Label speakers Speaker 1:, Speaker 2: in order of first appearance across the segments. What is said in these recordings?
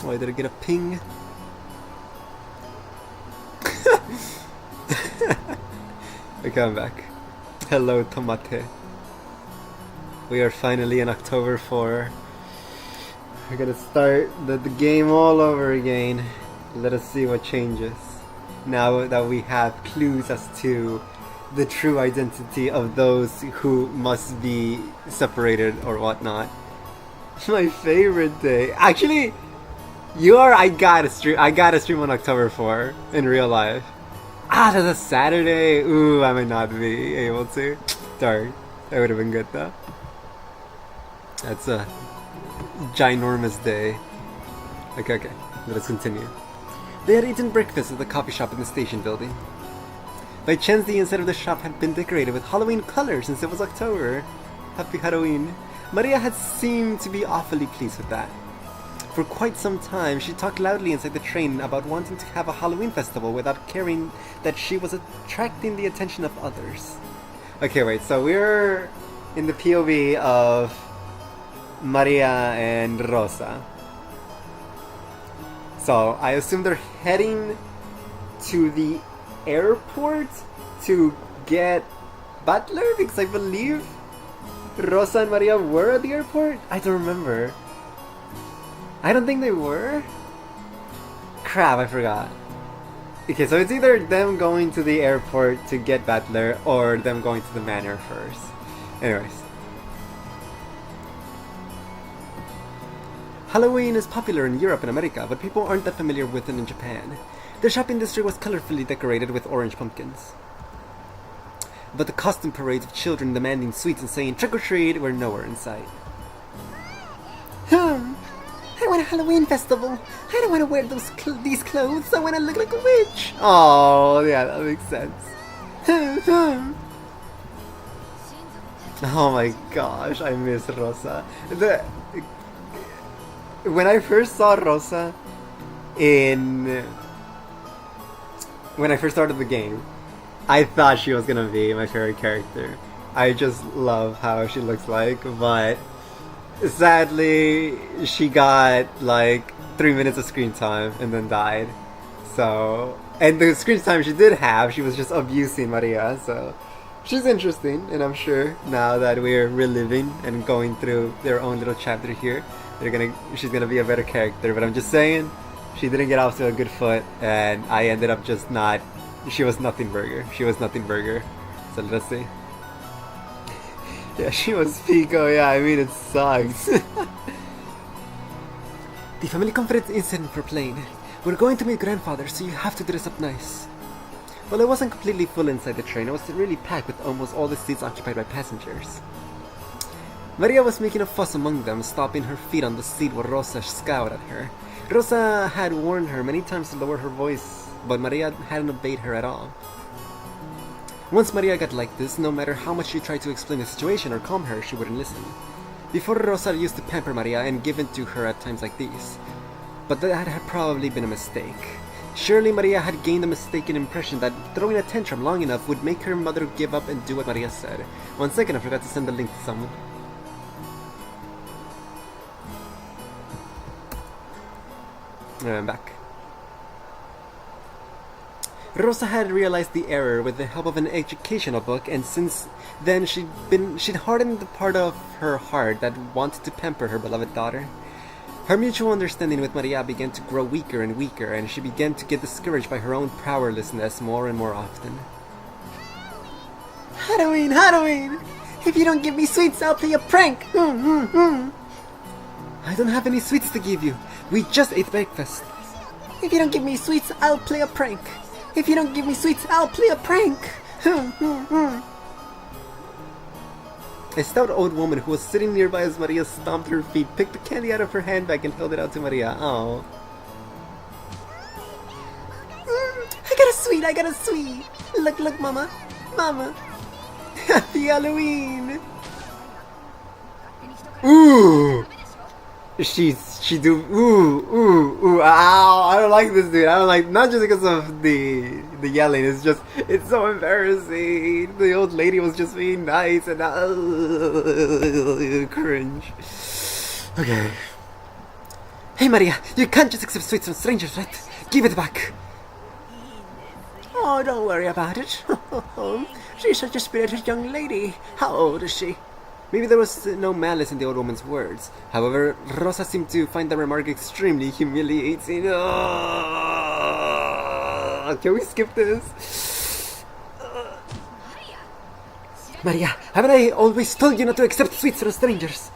Speaker 1: Why did I get a ping? Okay, I'm back. Hello, Tomate. We are finally in October 4. We're gonna start the game all over again. Let us see what changes. Now that we have clues as to the true identity of those who must be separated or whatnot. My favorite day. Actually, I gotta stream on October 4 in real life. Ah, that's a Saturday. Ooh, I might not be able to. Darn, that would have been good though. That's a ginormous day. Okay, let us continue. They had eaten breakfast at the coffee shop in the station building. By chance, the inside of the shop had been decorated with Halloween colors since it was October. Happy Halloween. Maria had seemed to be awfully pleased with that. For quite some time, she talked loudly inside the train about wanting to have a Halloween festival without caring that she was attracting the attention of others. Okay, wait, so we're in the POV of Maria and Rosa. So I assume they're heading to the airport to get Butler, because I believe Rosa and Maria were at the airport? I don't remember. I don't think they were? Crap, I forgot. Okay, so it's either them going to the airport to get Butler or them going to the manor first. Anyways. Halloween is popular in Europe and America, but people aren't that familiar with it in Japan. The shopping district was colorfully decorated with orange pumpkins. But the costume parades of children demanding sweets and saying trick or treat were nowhere in sight. I want a Halloween festival. I don't want to wear these clothes. I want to look like a witch. Oh, yeah, that makes sense. Oh my gosh, I miss Rosa. When I first saw Rosa when I first started the game, I thought she was gonna be my favorite character. I just love how she looks like, but sadly, she got like 3 minutes of screen time and then died. So, and the screen time she did have, she was just abusing Maria. So, she's interesting, and I'm sure now that we're reliving and going through their own little chapter here, she's gonna be a better character. But I'm just saying, she didn't get off to a good foot, and I ended up just not. She was nothing burger. So let's see. Yeah, she was Pico, yeah, I mean, it sucks. The family conference isn't for playing. We're going to meet grandfather, so you have to dress up nice. Well, it wasn't completely full inside the train. It was really packed with almost all the seats occupied by passengers. Maria was making a fuss among them, stomping her feet on the seat where Rosa scowled at her. Rosa had warned her many times to lower her voice, but Maria hadn't obeyed her at all. Once Maria got like this, no matter how much she tried to explain the situation or calm her, she wouldn't listen. Before, Rosa used to pamper Maria and give in to her at times like these. But that had probably been a mistake. Surely Maria had gained a mistaken impression that throwing a tantrum long enough would make her mother give up and do what Maria said. 1 second, I forgot to send the link to someone. I'm back. Rosa had realized the error with the help of an educational book, and since then she'd hardened the part of her heart that wanted to pamper her beloved daughter. Her mutual understanding with Maria began to grow weaker and weaker, and she began to get discouraged by her own powerlessness more and more often. Halloween, Halloween! If you don't give me sweets, I'll play a prank! I don't have any sweets to give you. We just ate breakfast. If you don't give me sweets, I'll play a prank. If you don't give me sweets, I'll play a prank. A stout old woman who was sitting nearby as Maria stomped her feet picked the candy out of her handbag and held it out to Maria. Oh. I got a sweet. Look, Mama. Happy Halloween. Ooh. Ooh, ow, I don't like this dude. I don't like, not just because of the yelling, it's so embarrassing. The old lady was just being nice and cringe. Okay. Hey Maria, you can't just accept sweets from strangers, right? Give it back. Oh, don't worry about it. She's such a spirited young lady. How old is she? Maybe there was no malice in the old woman's words. However, Rosa seemed to find the remark extremely humiliating. Can we skip this? Maria, haven't I always told you not to accept sweets from strangers?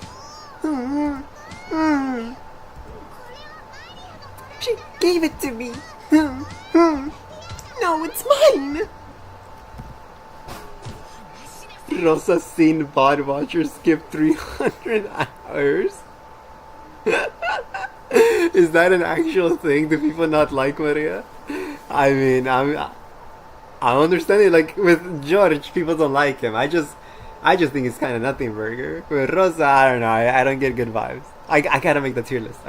Speaker 1: She gave it to me. No, it's mine. Rosa's seen Bod Watcher skip 300 hours? Is that an actual thing? Do people not like Maria? I mean, I'm understanding, like, with George, people don't like him. I just think it's kind of nothing burger. With Rosa, I don't know, I don't get good vibes. I gotta make the tier list.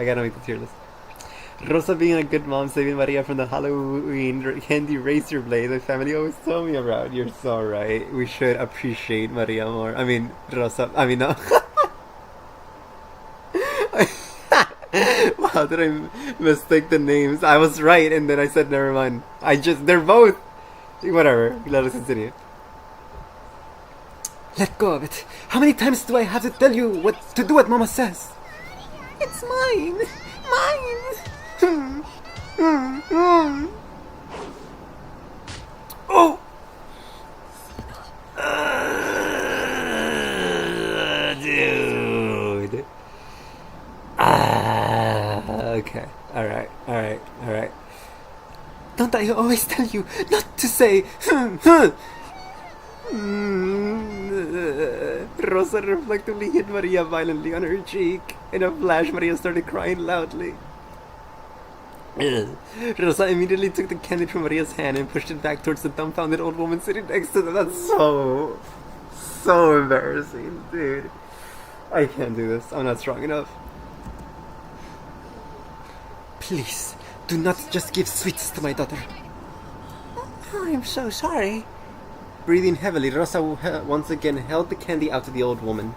Speaker 1: Rosa being a good mom, saving Maria from the Halloween candy razor blade my family always told me about. You're so right. We should appreciate Maria more. I mean, Rosa. I mean, no. Wow, did I mistake the names? I was right, and then I said never mind. They're both. Whatever. Let us continue. Let go of it. How many times do I have to tell you to do what Mama says? It's mine. Oh! Dude. Okay. Alright. Don't I always tell you not to say Rosa reflectively hit Maria violently on her cheek. In a flash, Maria started crying loudly. Rosa immediately took the candy from Maria's hand and pushed it back towards the dumbfounded old woman sitting next to them. That's so embarrassing, dude. I can't do this. I'm not strong enough. Please, do not just give sweets to my daughter. I'm so sorry. Breathing heavily, Rosa once again held the candy out to the old woman.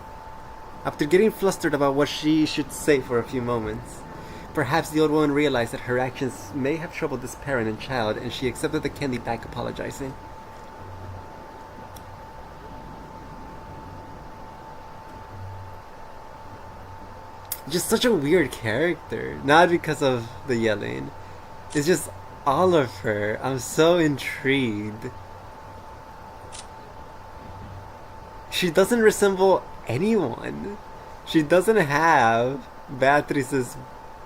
Speaker 1: After getting flustered about what she should say for a few moments, perhaps the old woman realized that her actions may have troubled this parent and child, and she accepted the candy back, apologizing. Just such a weird character. Not because of the yelling. It's just all of her. I'm so intrigued. She doesn't resemble anyone. She doesn't have Beatrice's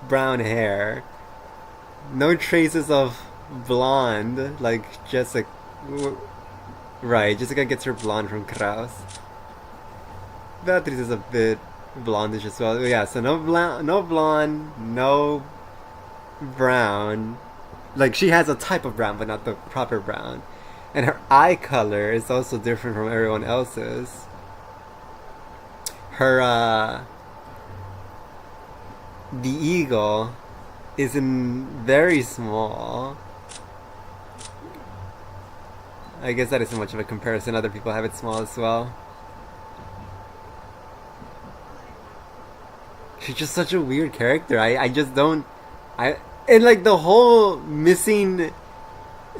Speaker 1: brown hair. No traces of blonde like Jessica. Right, Jessica gets her blonde from Kraus. Beatrice is a bit blondish as well. Yeah, so no blonde, no brown. Like, she has a type of brown, but not the proper brown. And her eye color is also different from everyone else's. Her, the eagle is very small. I guess that isn't much of a comparison. Other people have it small as well. She's just such a weird character. I just don't... and like the whole missing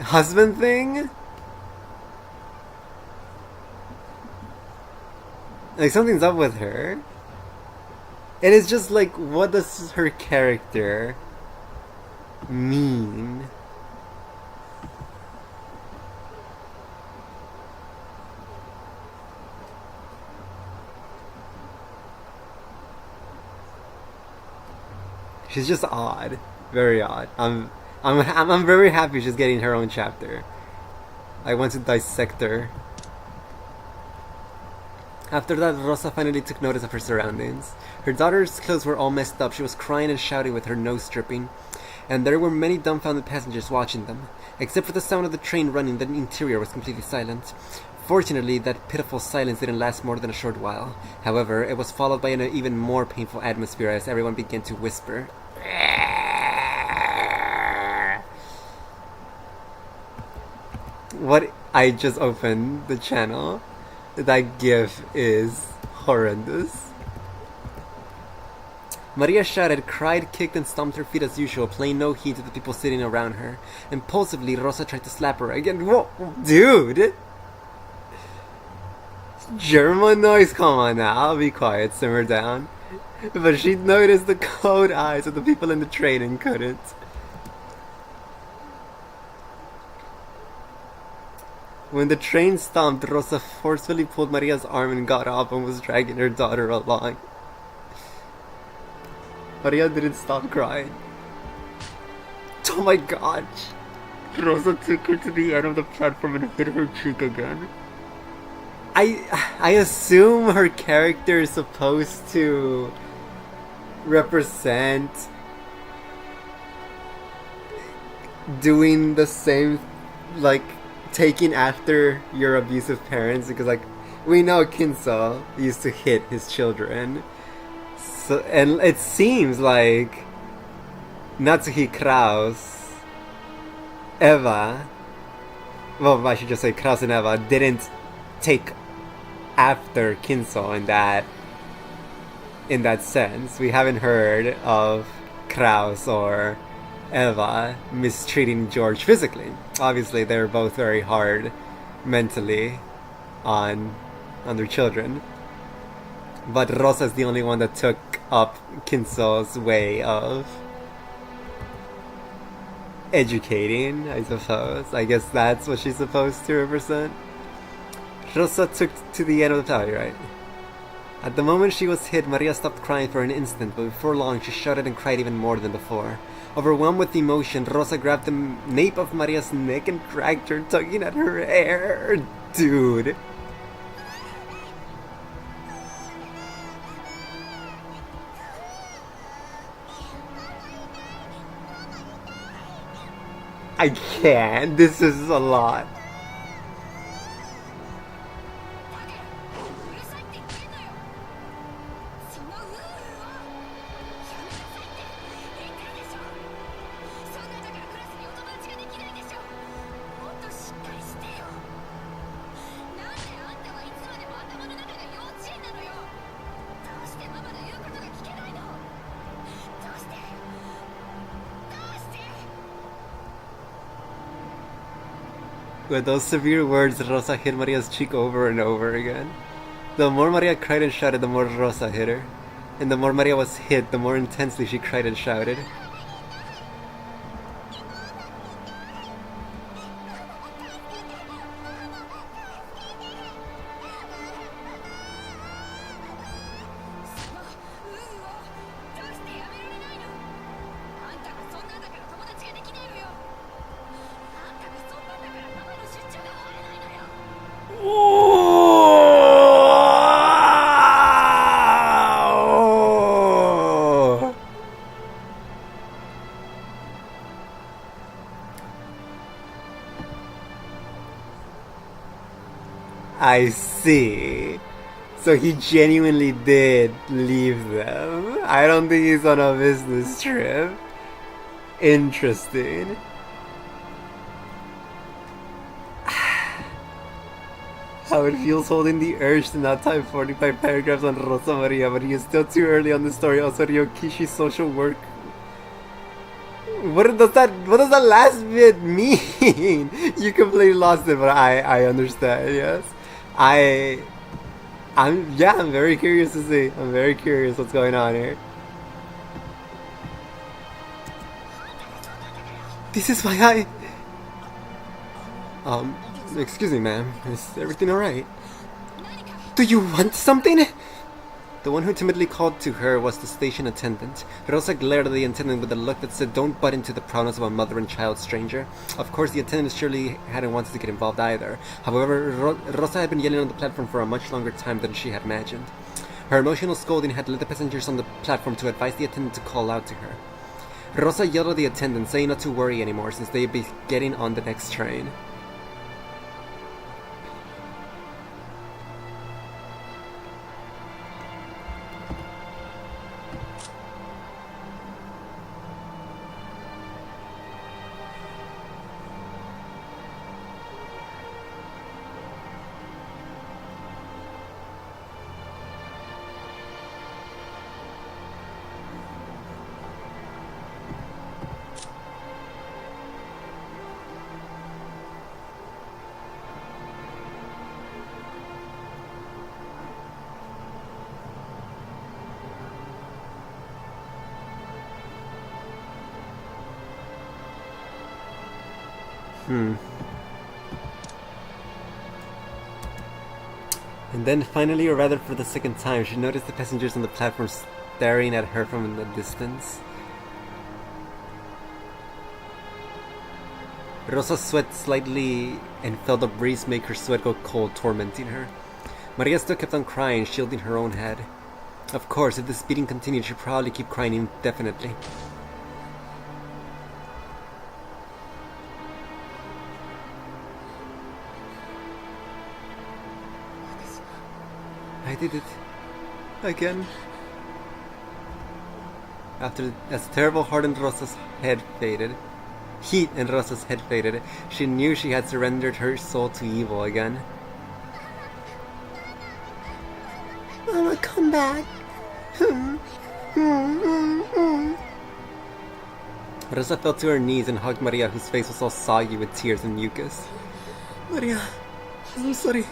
Speaker 1: husband thing? Like, something's up with her. It is just like, what does her character mean? She's just odd, very odd. I'm very happy she's getting her own chapter. I want to dissect her. After that, Rosa finally took notice of her surroundings. Her daughter's clothes were all messed up. She was crying and shouting with her nose dripping, and there were many dumbfounded passengers watching them. Except for the sound of the train running, the interior was completely silent. Fortunately, that pitiful silence didn't last more than a short while. However, it was followed by an even more painful atmosphere as everyone began to whisper. What? I just opened the channel. That gif is horrendous. Maria shouted, cried, kicked, and stomped her feet as usual, paying no heed to the people sitting around her. Impulsively, Rosa tried to slap her again. Whoa, dude! German noise, come on now, be quiet, simmer down. But she noticed the cold eyes of the people in the train and couldn't. When the train stopped, Rosa forcefully pulled Maria's arm and got up and was dragging her daughter along. Maria didn't stop crying. Oh my god! Rosa took her to the end of the platform and hit her cheek again. I assume her character is supposed to represent doing the same, like, taking after your abusive parents, because, like, we know Kinso used to hit his children. So, and it seems like Natsuhi, Kraus, Eva, well, I should just say Kraus and Eva didn't take after Kinso in that sense. We haven't heard of Kraus or Eva mistreating George physically. Obviously, they're both very hard mentally on their children. But Rosa's the only one that took up Kinso's way of educating, I suppose. I guess that's what she's supposed to represent. Rosa took to the end of the valley, right? At the moment she was hit, Maria stopped crying for an instant, but before long she shouted and cried even more than before. Overwhelmed with emotion, Rosa grabbed the nape of Maria's neck and dragged her, tugging at her hair. Dude. I can't. This is a lot. With those severe words, Rosa hit Maria's cheek over and over again. The more Maria cried and shouted, the more Rosa hit her. And the more Maria was hit, the more intensely she cried and shouted. I see. So he genuinely did leave them. I don't think he's on a business trip. Interesting. How it feels holding the urge to not type 45 paragraphs on Rosa Maria, but he is still too early on the story. Also, Ryokishi's social work What does that last bit mean? You completely lost it, but I understand. Yes, I'm very curious to see. I'm very curious what's going on here. This is why excuse me, ma'am. Is everything alright? Do you want something? The one who timidly called to her was the station attendant. Rosa glared at the attendant with a look that said, "Don't butt into the problems of a mother and child, stranger." Of course, the attendant surely hadn't wanted to get involved either. However, Rosa had been yelling on the platform for a much longer time than she had imagined. Her emotional scolding had led the passengers on the platform to advise the attendant to call out to her. Rosa yelled at the attendant, saying not to worry anymore since they'd be getting on the next train. And then finally, or rather for the second time, she noticed the passengers on the platform staring at her from the distance. Rosa sweat slightly and felt a breeze make her sweat go cold, tormenting her. Maria still kept on crying, shielding her own head. Of course, if this beating continued, she'd probably keep crying indefinitely. I did it. Again. After as terrible heat in Rosa's head faded, she knew she had surrendered her soul to evil again. Mama, come back. Rosa fell to her knees and hugged Maria, whose face was all soggy with tears and mucus. Maria, I'm sorry.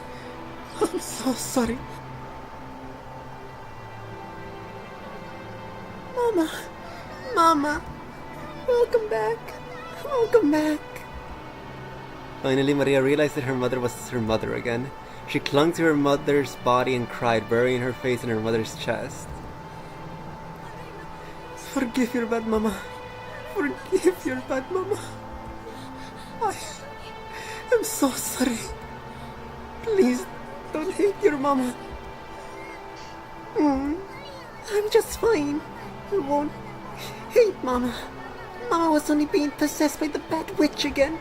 Speaker 1: I'm so sorry. Mama, welcome back. Welcome back. Finally, Maria realized that her mother was her mother again. She clung to her mother's body and cried, burying her face in her mother's chest. Forgive your bad mama. Forgive your bad mama. I am so sorry. Please don't hate your mama. I'm just fine. I won't hate Mama. Mama was only being possessed by the bad witch again.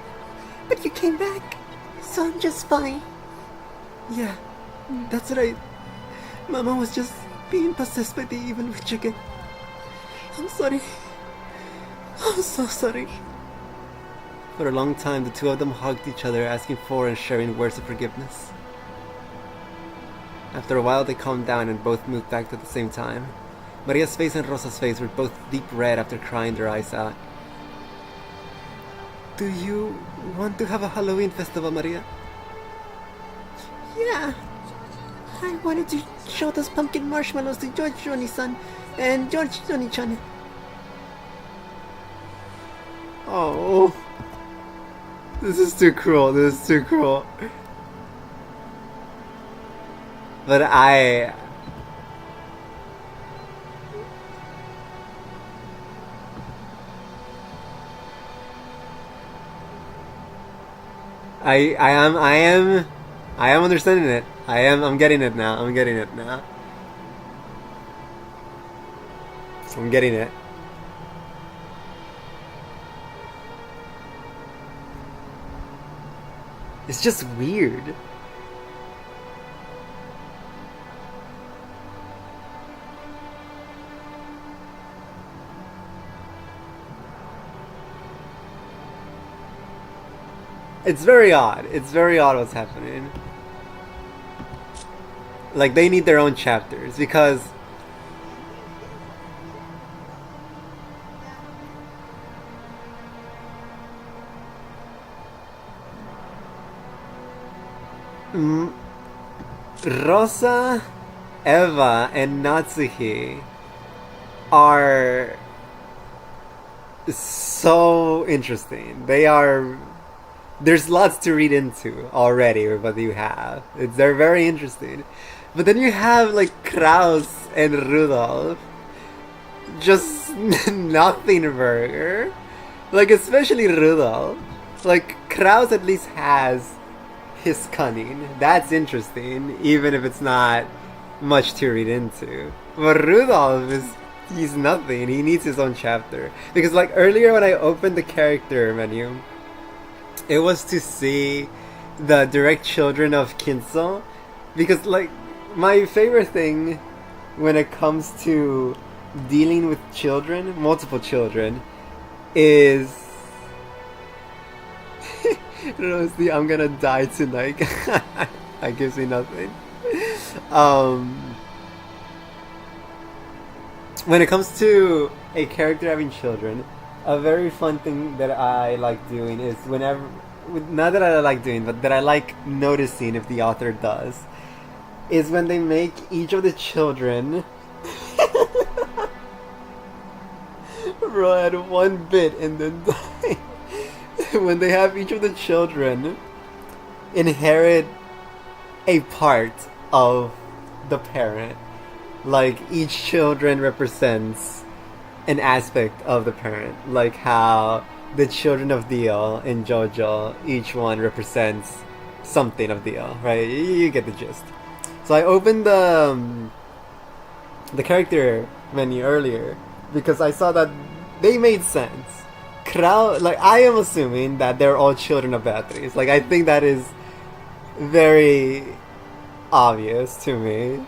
Speaker 1: But you came back, so I'm just fine. Yeah, that's right. Mama was just being possessed by the evil witch again. I'm sorry. I'm so sorry. For a long time, the two of them hugged each other, asking for and sharing words of forgiveness. After a while, they calmed down and both moved back at the same time. Maria's face and Rosa's face were both deep red after crying their eyes out. Do you want to have a Halloween festival, Maria? Yeah. I wanted to show those pumpkin marshmallows to George Johnny-san and George Johnny-chan. Oh. This is too cruel. This is too cruel. But I am understanding it. I'm getting it now. I'm getting it. It's just weird. It's very odd. It's very odd what's happening. Like, they need their own chapters, because Mm, Rosa, Eva, and Natsuhi are so interesting. There's lots to read into already with what you have. They're very interesting. But then you have like Kraus and Rudolph. Just nothing burger. Like, especially Rudolph. Like, Kraus at least has his cunning. That's interesting, even if it's not much to read into. But Rudolph he's nothing. He needs his own chapter. Because like earlier when I opened the character menu, it was to see the direct children of Kinso. Because like my favorite thing when it comes to dealing with children, multiple children, is Rosie, I'm gonna die tonight. That gives me nothing. When it comes to a character having children, a very fun thing that I like doing is not that I like doing, but that I like noticing if the author does, is when they make each of the children run one bit and then die. When they have each of the children inherit a part of the parent. Like, each children represents an aspect of the parent. Like how the children of Dio in JoJo, each one represents something of Dio, right? You get the gist. So I opened the character menu earlier because I saw that they made sense. Like, I am assuming that they're all children of Beatrice. Like, I think that is very obvious to me.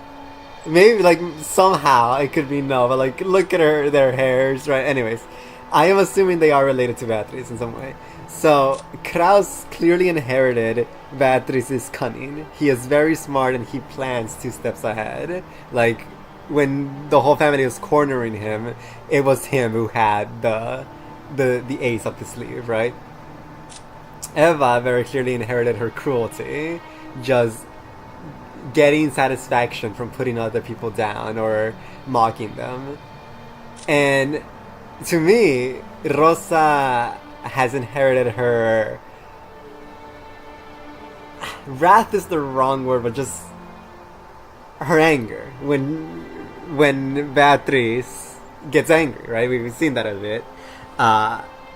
Speaker 1: Maybe, like, somehow it could be no, but, like, look at their hairs, right? Anyways, I am assuming they are related to Beatrice in some way. So, Kraus clearly inherited Beatrice's cunning. He is very smart and he plans 2 steps ahead. Like, when the whole family was cornering him, it was him who had the ace up the sleeve, right? Eva very clearly inherited her cruelty, just getting satisfaction from putting other people down or mocking them. And to me, Rosa has inherited her wrath is the wrong word, but just her anger when Beatrice gets angry, right? We've seen that a bit.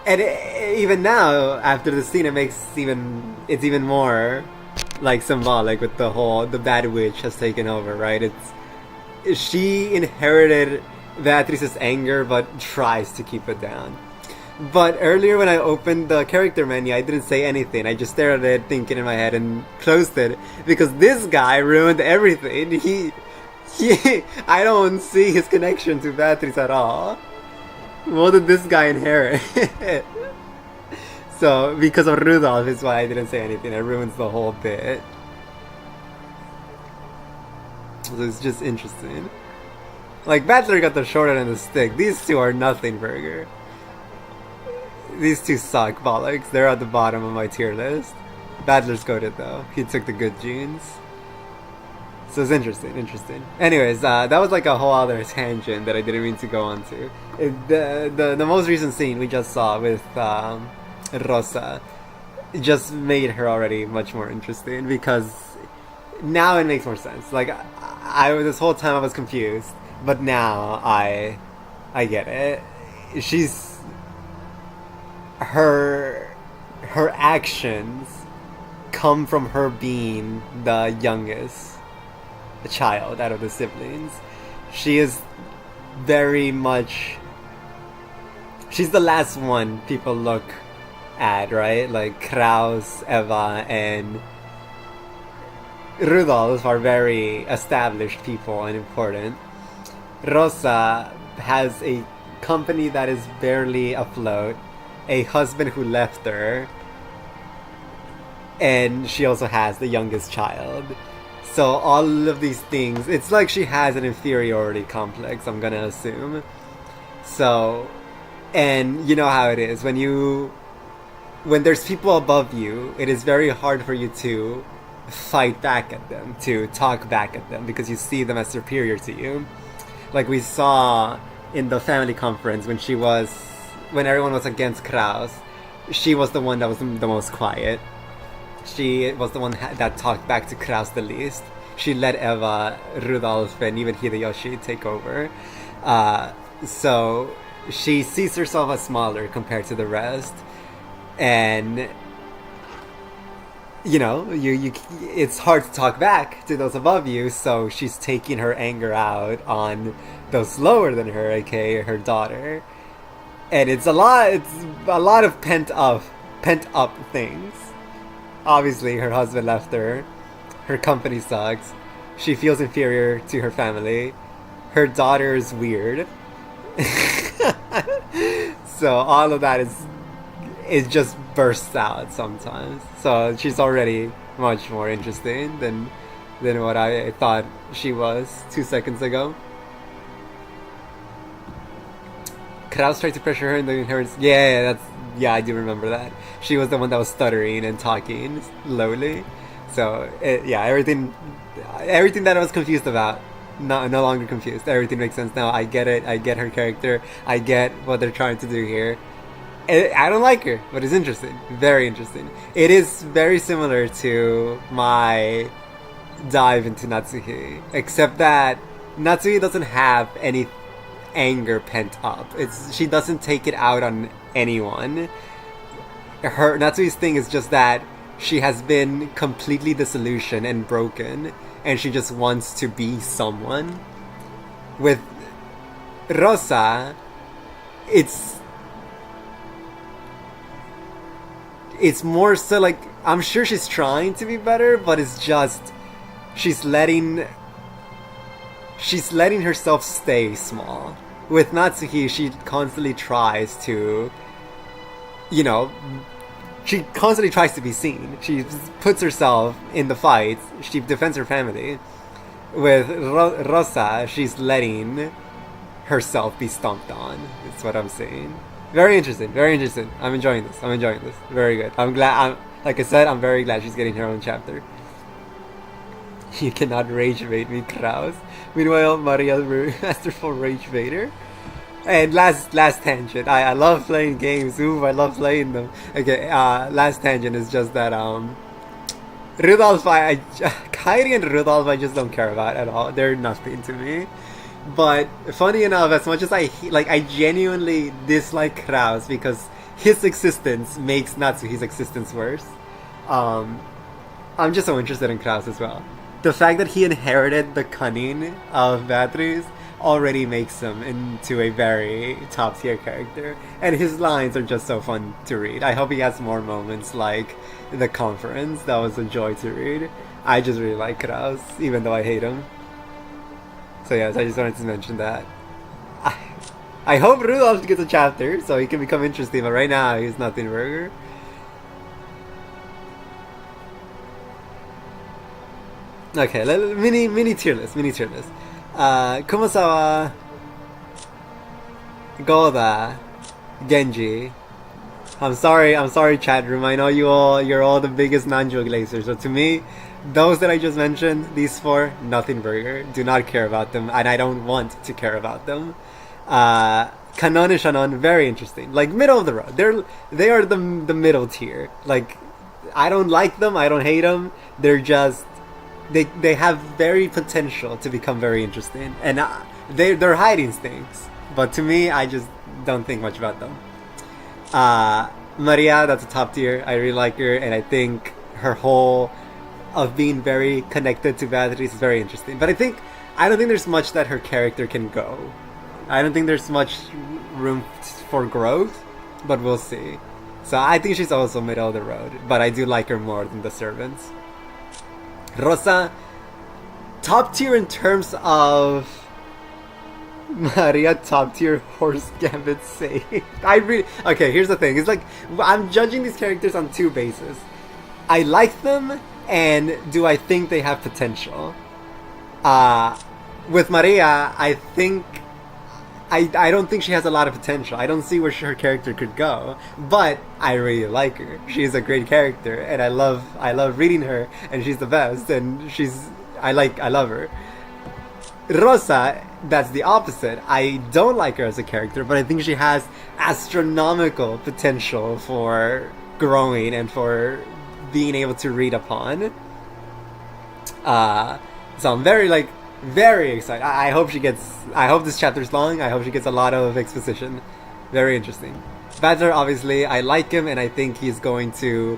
Speaker 1: And even now, after the scene, it's even more like symbolic with the bad witch has taken over, right? She inherited Beatrice's anger, but tries to keep it down. But earlier when I opened the character menu, I didn't say anything. I just stared at it, thinking in my head, and closed it because this guy ruined everything. I don't see his connection to Beatrice at all. What did this guy inherit? So, because of Rudolph is why I didn't say anything. It ruins the whole bit. So it's just interesting. Like, Battler got the short end of the stick. These two are nothing burger. These two suck, bollocks. They're at the bottom of my tier list. Battler's goated though. He took the good genes. So it's interesting. Anyways, that was like a whole other tangent that I didn't mean to go on to. The most recent scene we just saw with Rosa just made her already much more interesting because now it makes more sense. Like, I this whole time I was confused, but now I get it. Her actions come from her being the youngest child out of the siblings. She is very much, she's the last one people look at, right? Like Kraus, Eva, and Rudolph are very established people and important. Rosa has a company that is barely afloat, a husband who left her, and she also has the youngest child. So all of these things, it's like she has an inferiority complex, I'm gonna assume. So, and you know how it is, when there's people above you, it is very hard for you to fight back at them, to talk back at them, because you see them as superior to you. Like we saw in the family conference when everyone was against Kraus, she was the one that was the most quiet. She was the one that talked back to Kraus the least. She let Eva, Rudolf, and even Hideyoshi take over. So she sees herself as smaller compared to the rest, and it's hard to talk back to those above you. So she's taking her anger out on those lower than her, aka her daughter, and it's a lot. It's a lot of pent up things. Obviously, her husband left her. Her company sucks. She feels inferior to her family. Her daughter is weird. So all of that is just bursts out sometimes. So she's already much more interesting than what I thought she was 2 seconds ago. Kraus tried to pressure her in the inheritance. Yeah, I do remember that. She was the one that was stuttering and talking slowly. So everything that I was confused about, no longer confused. Everything makes sense now. I get it. I get her character. I get what they're trying to do here. I don't like her, but it's interesting. Very interesting. It is very similar to my dive into Natsuhi, except that Natsuhi doesn't have any anger pent up. She doesn't take it out on anyone. Natsuhi's thing is just that she has been completely disillusioned and broken, and she just wants to be someone. With Rosa, it's more so like, I'm sure she's trying to be better, but it's just she's letting herself stay small. With Natsuhi, she constantly tries to, she constantly tries to be seen. She puts herself in the fights. She defends her family. With Rosa, she's letting herself be stomped on. That's what I'm saying. Very interesting. Very interesting. I'm enjoying this. Very good. Like I said, I'm very glad she's getting her own chapter. You cannot rage bait me, Kraus. Meanwhile, Maria's masterful rage baiter. And last tangent. I love playing games. Ooh, I love playing them. Okay, last tangent is just that Rudolph, Kairi and Rudolph, I just don't care about at all. They're nothing to me. But funny enough, as much as I genuinely dislike Kraus because his existence makes Natsuhi's existence worse. I'm just so interested in Kraus as well. The fact that he inherited the cunning of Beatrice already makes him into a very top tier character, and his lines are just so fun to read. I hope he has more moments like the conference. That was a joy to read. I just really like Kraus, even though I hate him. So yes, I just wanted to mention that. I hope Rudolph gets a chapter so he can become interesting, but right now he's nothing burger. Okay, mini tier list. Kumasawa, Goda, Genji. I'm sorry chat room. I know you're all the biggest Nanjo glazers. So to me, those that I just mentioned, these four, nothing burger. Do not care about them, and I don't want to care about them. Kanon and Shannon, very interesting. Like middle of the road. They are the middle tier. Like I don't like them. I don't hate them. They're just they have very potential to become very interesting, and they're hiding things. But to me, I just don't think much about them. Maria, that's a top tier. I really like her, and I think her whole of being very connected to Beatrice is very interesting. But I don't think there's much that her character can go. I don't think there's much room for growth, but we'll see. So I think she's also middle of the road, but I do like her more than the servants. Rosa, top tier in terms of Maria, top tier horse gambit save. Okay, here's the thing. It's like I'm judging these characters on two bases. I like them, and do I think they have potential? With Maria, I think I don't think she has a lot of potential. I don't see where her character could go, but I really like her. She's a great character, and I love reading her, and she's the best, and I love her. Rosa, that's the opposite. I don't like her as a character, but I think she has astronomical potential for growing and for being able to read upon. So I'm very excited. I hope this chapter's long. I hope she gets a lot of exposition. Very interesting. Badger, obviously, I like him, and I think he's the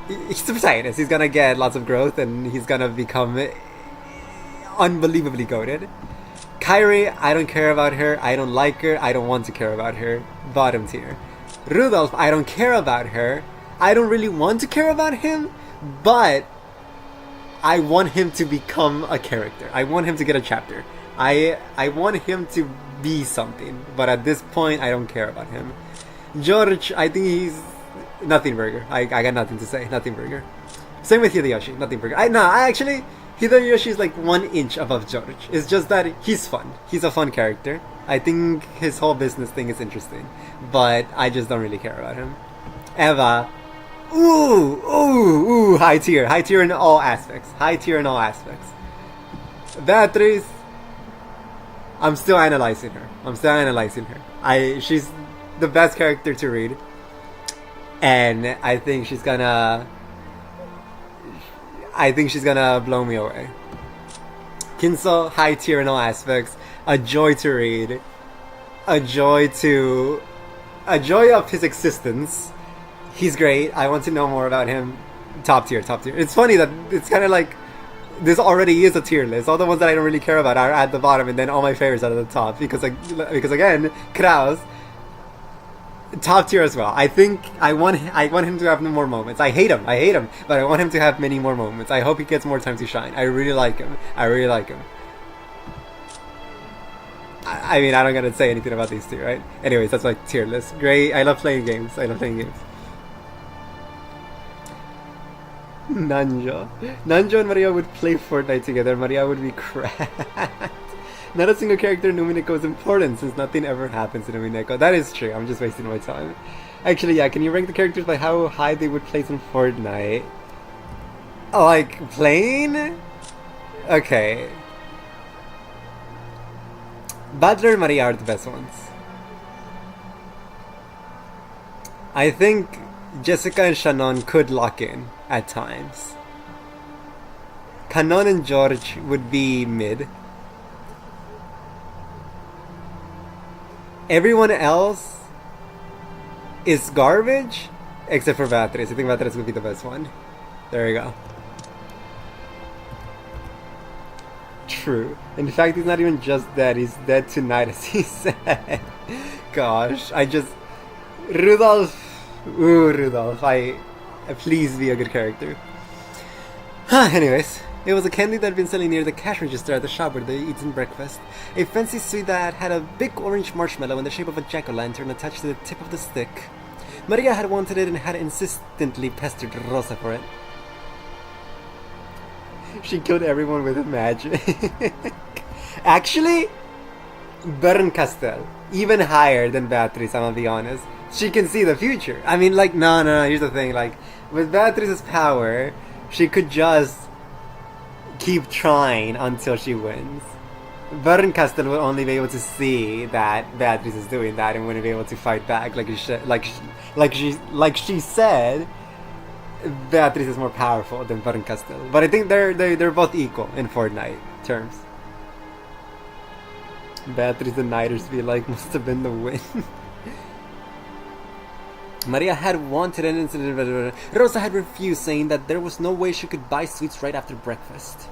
Speaker 1: protagonist. He's gonna get lots of growth, and he's gonna become unbelievably goated. Kairi, I don't care about her. I don't like her. I don't want to care about her. Bottom tier. Rudolph, I don't care about her. I don't really want to care about him, but I want him to become a character. I want him to get a chapter. I want him to be something, but at this point, I don't care about him. George, I think he's nothing burger. I got nothing to say. Nothing burger. Same with Hideyoshi. Nothing burger. Actually, Hideyoshi is like 1 inch above George. It's just that he's fun. He's a fun character. I think his whole business thing is interesting, but I just don't really care about him. Eva, high tier in all aspects. Beatrice, I'm still analyzing her. She's the best character to read, and I think she's gonna blow me away. Kinso, high tier in all aspects, a joy to read, a joy of his existence. He's great. I want to know more about him. Top tier. It's funny that it's kind of like this already is a tier list. All the ones that I don't really care about are at the bottom, and then all my favorites are at the top. Because again, Kraus, top tier as well. I think I want him to have more moments. I hate him, but I want him to have many more moments. I hope he gets more time to shine. I really like him. I mean, I don't gotta say anything about these two, right? Anyways, that's my tier list. Great. I love playing games. Nanjo and Maria would play Fortnite together. Maria would be cracked. Not a single character in Umineko is important since nothing ever happens in Umineko. That is true. I'm just wasting my time. Actually, yeah. Can you rank the characters by how high they would place in Fortnite? Oh, like playing? Okay. Butler and Maria are the best ones. I think Jessica and Shannon could lock in at times. Kanon and George would be mid. Everyone else is garbage except for Beatrice. I think Beatrice would be the best one. There you go. True. In fact, he's not even just dead. He's dead tonight, as he said. Gosh, Rudolph. Ooh, Rudolph. Please be a good character. Anyways, it was a candy that had been selling near the cash register at the shop where they eaten breakfast. A fancy sweet that had a big orange marshmallow in the shape of a jack-o'-lantern attached to the tip of the stick. Maria had wanted it and had insistently pestered Rosa for it. She killed everyone with magic. Actually, Berncastel, even higher than Beatrice, I'm gonna be honest. She can see the future. I mean, like, no, here's the thing. Like, with Beatrice's power, she could just keep trying until she wins. Berncastel will only be able to see that Beatrice is doing that and wouldn't be able to fight back. Like she said, Beatrice is more powerful than Berncastel. But I think they're both equal in Fortnite terms. Beatrice and Niders be like, must have been the win. Maria had wanted an incident. Rosa had refused, saying that there was no way she could buy sweets right after breakfast.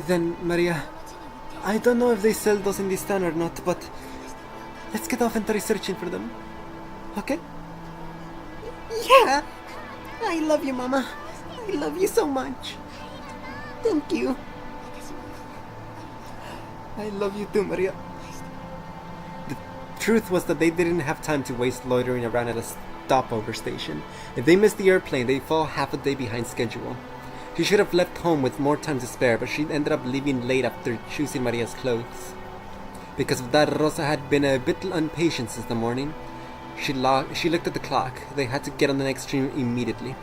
Speaker 1: Then, Maria, I don't know if they sell those in this town or not, but let's get off and try searching for them. Okay? Yeah! I love you, Mama. I love you so much. Thank you. I love you too, Maria. The truth was that they didn't have time to waste loitering around at a stopover station. If they missed the airplane, they'd fall half a day behind schedule. She should have left home with more time to spare, but she ended up leaving late after choosing Maria's clothes. Because of that, Rosa had been a bit impatient since the morning. She looked at the clock. They had to get on the next train immediately.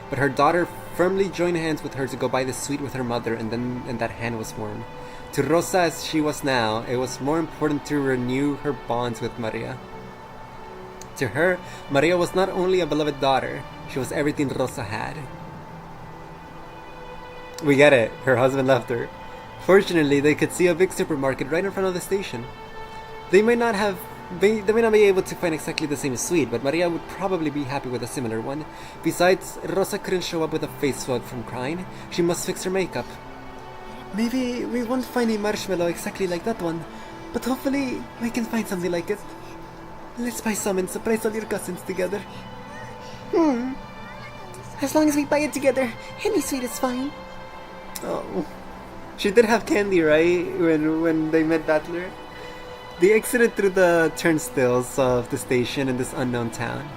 Speaker 1: But her daughter firmly joined hands with her to go buy the sweet with her mother, and that hand was warm. To Rosa as she was now, it was more important to renew her bonds with Maria. To her, Maria was not only a beloved daughter, she was everything Rosa had. We get it, her husband left her. Fortunately, they could see a big supermarket right in front of the station. They may not be able to find exactly the same sweet, but Maria would probably be happy with a similar one. Besides, Rosa couldn't show up with a face swelled from crying. She must fix her makeup. Maybe we won't find a marshmallow exactly like that one, but hopefully we can find something like it. Let's buy some and surprise all your cousins together.
Speaker 2: As long as we buy it together, any sweet is fine.
Speaker 1: Oh. She did have candy, right? When they met Battler? They exited through the turnstiles of the station in this unknown town.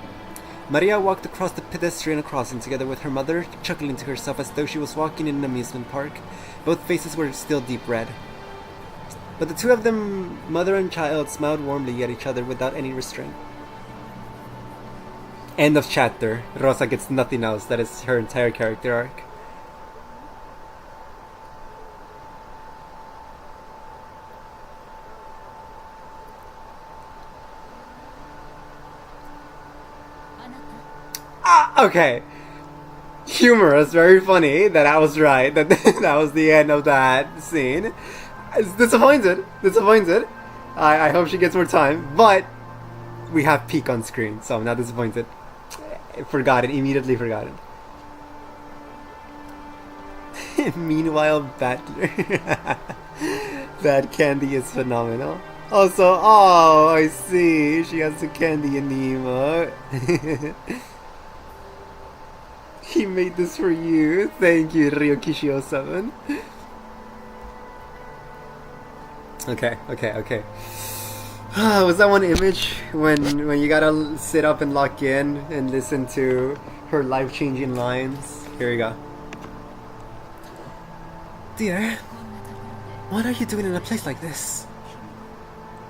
Speaker 1: Maria walked across the pedestrian crossing together with her mother, chuckling to herself as though she was walking in an amusement park. Both faces were still deep red. But the two of them, mother and child, smiled warmly at each other without any restraint. End of chapter. Rosa gets nothing else. That is her entire character arc. Okay. Humorous, very funny that I was right, that that was the end of that scene. It's disappointed. I hope she gets more time, but we have Peak on screen, so I'm not disappointed. Immediately forgotten. Meanwhile, Battler. That candy is phenomenal. Also, oh, I see. She has the candy in the emote. He made this for you. Thank you, Ryokishio7. Okay. Was that one image when you gotta sit up and lock in and listen to her life-changing lines? Here we go. Dear, what are you doing in a place like this?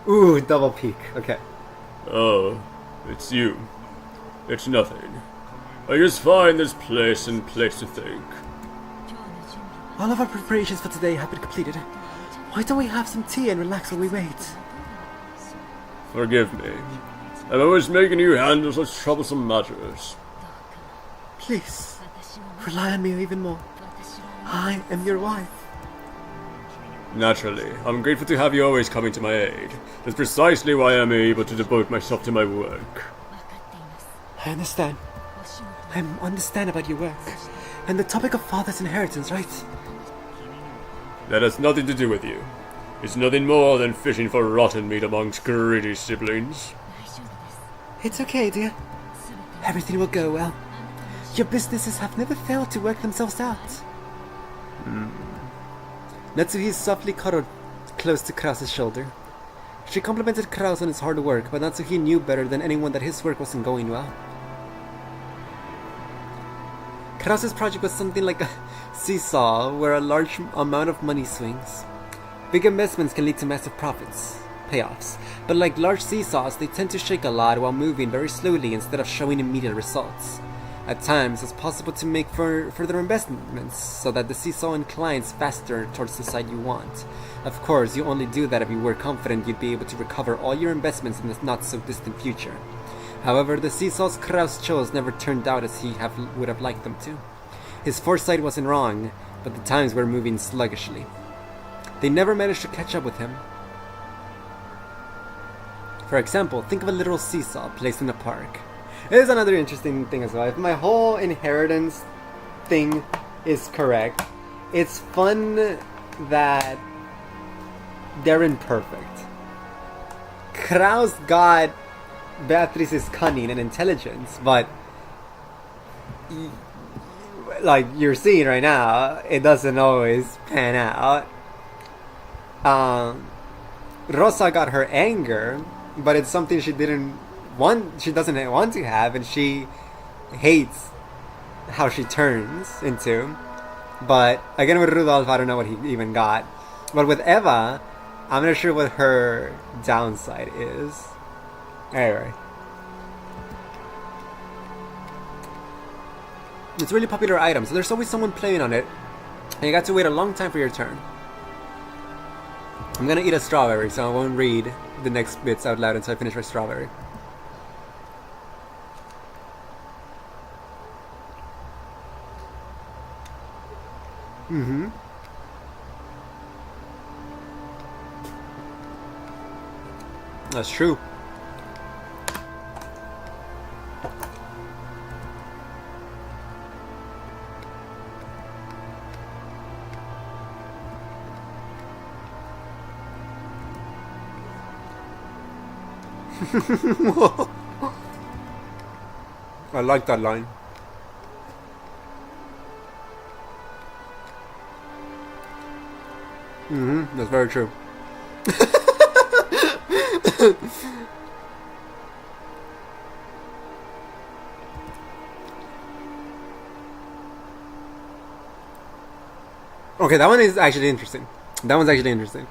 Speaker 1: Ooh, double peak. Okay.
Speaker 3: Oh, it's you. It's nothing. I just find this place and place to think.
Speaker 1: All of our preparations for today have been completed. Why don't we have some tea and relax while we wait?
Speaker 3: Forgive me. I'm always making you handle such troublesome matters.
Speaker 1: Please, rely on me even more. I am your wife.
Speaker 3: Naturally, I'm grateful to have you always coming to my aid. That's precisely why I'm able to devote myself to my work.
Speaker 1: I understand. I understand about your work. And the topic of father's inheritance, right?
Speaker 3: That has nothing to do with you. It's nothing more than fishing for rotten meat amongst greedy siblings.
Speaker 1: It's okay, dear. Everything will go well. Your businesses have never failed to work themselves out. Natsuhi softly cuddled close to Krause's shoulder. She complimented Krause on his hard work, but Natsuhi knew better than anyone that his work wasn't going well. Krause's project was something like a seesaw where a large amount of money swings. Big investments can lead to massive payoffs, but like large seesaws, they tend to shake a lot while moving very slowly instead of showing immediate results. At times, it's possible to make further investments so that the seesaw inclines faster towards the side you want. Of course, you only do that if you were confident you'd be able to recover all your investments in the not-so-distant future. However, the seesaws Krause chose never turned out as he would have liked them to. His foresight wasn't wrong, but the times were moving sluggishly. They never managed to catch up with him. For example, think of a literal seesaw placed in a park. It is another interesting thing as well. If my whole inheritance thing is correct, it's fun that they're imperfect. Krause got Beatrice's cunning and intelligence, but like you're seeing right now, it doesn't always pan out. Rosa got her anger, but it's something she doesn't want to have, and she hates how she turns into. But again, with Rudolph, I don't know what he even got. But with Eva, I'm not sure what her downside is. Anyway. It's a really popular item, so there's always someone playing on it. And you got to wait a long time for your turn. I'm gonna eat a strawberry, so I won't read the next bits out loud until I finish my strawberry. Mm-hmm. That's true. I like that line. Mm-hmm, that's very true. Okay, that one is actually interesting. That one's actually interesting.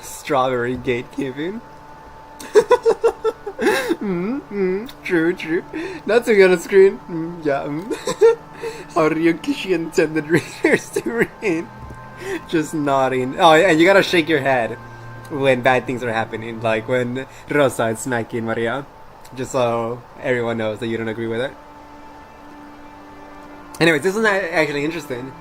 Speaker 1: Strawberry gatekeeping. True, true. Not to get on screen. Yeah. How Ryukishi intended readers to read. Just nodding. Oh, and you gotta shake your head when bad things are happening. Like when Rosa is smacking Maria. Just so everyone knows that you don't agree with it. Anyways, this is actually interesting.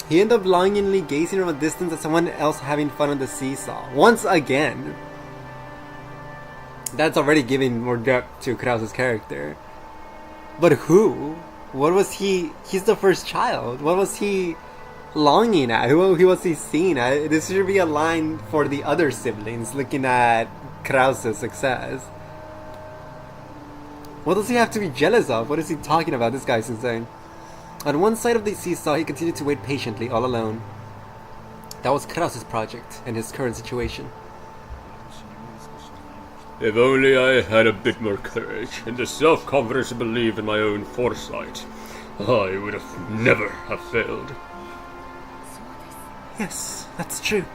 Speaker 1: He ended up longingly gazing from a distance at someone else having fun on the seesaw. Once again. That's already giving more depth to Krause's character. But who? What was he? He's the first child. What was he longing at? Who was he seeing at? This should be a line for the other siblings looking at Krause's success. What does he have to be jealous of? What is he talking about? This guy's insane. On one side of the seesaw, he continued to wait patiently, all alone. That was Krause's project and his current situation.
Speaker 3: If only I had a bit more courage and the self-confidence to believe in my own foresight, I would have never have failed.
Speaker 2: Yes, that's true.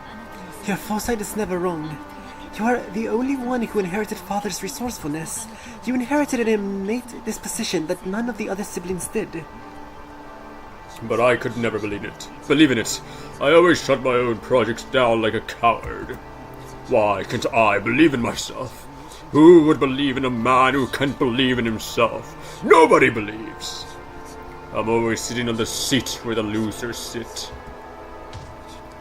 Speaker 2: Your foresight is never wrong. You are the only one who inherited father's resourcefulness. You inherited an innate disposition that none of the other siblings did.
Speaker 3: But I could never believe in it. I always shut my own projects down like a coward. Why can't I believe in myself? Who would believe in a man who can't believe in himself? Nobody believes. I'm always sitting on the seat where the losers sit.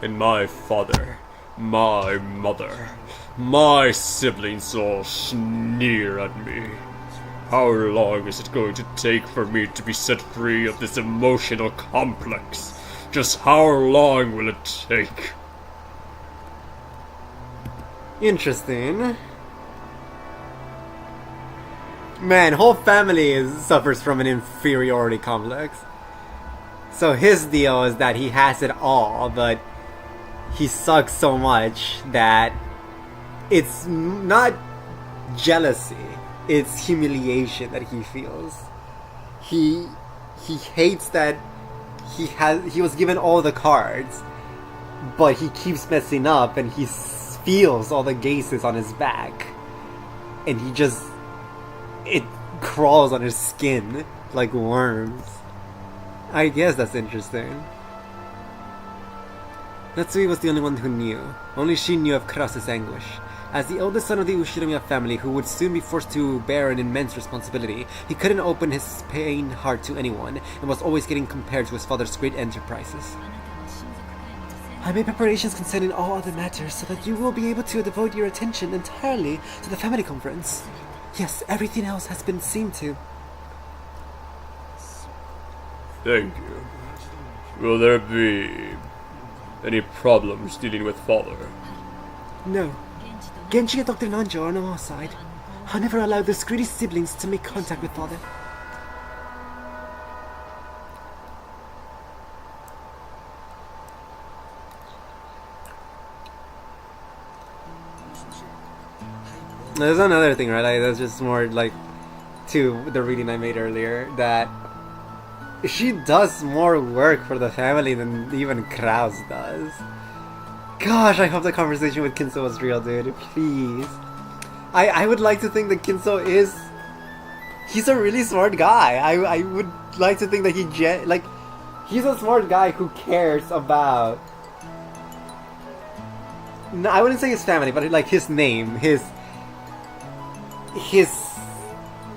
Speaker 3: And my father, my mother, my siblings all sneer at me. How long is it going to take for me to be set free of this emotional complex? Just how long will it take?
Speaker 1: Interesting. Man, whole family suffers from an inferiority complex. So his deal is that he has it all, but he sucks so much that it's not jealousy. It's humiliation that he feels. He hates that he was given all the cards, but he keeps messing up and he feels all the gazes on his back, and it crawls on his skin like worms. I guess that's interesting. Natsui was the only one who knew. Only she knew of Krause's anguish. As the eldest son of the Ushinomiya family, who would soon be forced to bear an immense responsibility, he couldn't open his pain heart to anyone, and was always getting compared to his father's great enterprises. I made preparations concerning all other matters so that you will be able to devote your attention entirely to the family conference. Yes, everything else has been seen to.
Speaker 3: Thank you. Will there be any problems dealing with father?
Speaker 2: No. Genji and Dr. Nanjo are on our side. I'll never allow those greedy siblings to make contact with father.
Speaker 1: There's another thing, right? Like, that's just more like to the reading I made earlier, that She does more work for the family than even Kraus does. Gosh, I hope the conversation with Kinso was real, dude. Please. I would like to think that Kinso is... He's a really smart guy. I would like to think that he's a smart guy who cares about... No, I wouldn't say his family, but like his name, his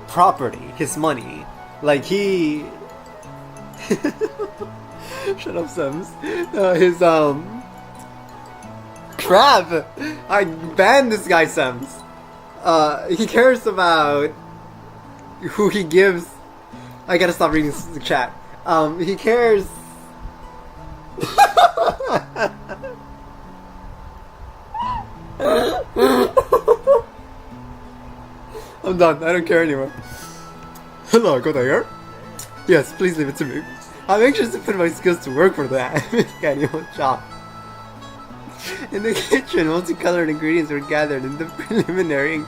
Speaker 1: property, his money. Like he... Shut up, Sims. His crap! I banned this guy, Sims. He cares about who he gives. I gotta stop reading the chat. He cares. I'm done. I don't care anymore. Hello, go there. Yes, please leave it to me. I'm anxious to put my skills to work for that annual job. In the kitchen, multicolored ingredients were gathered and the preliminary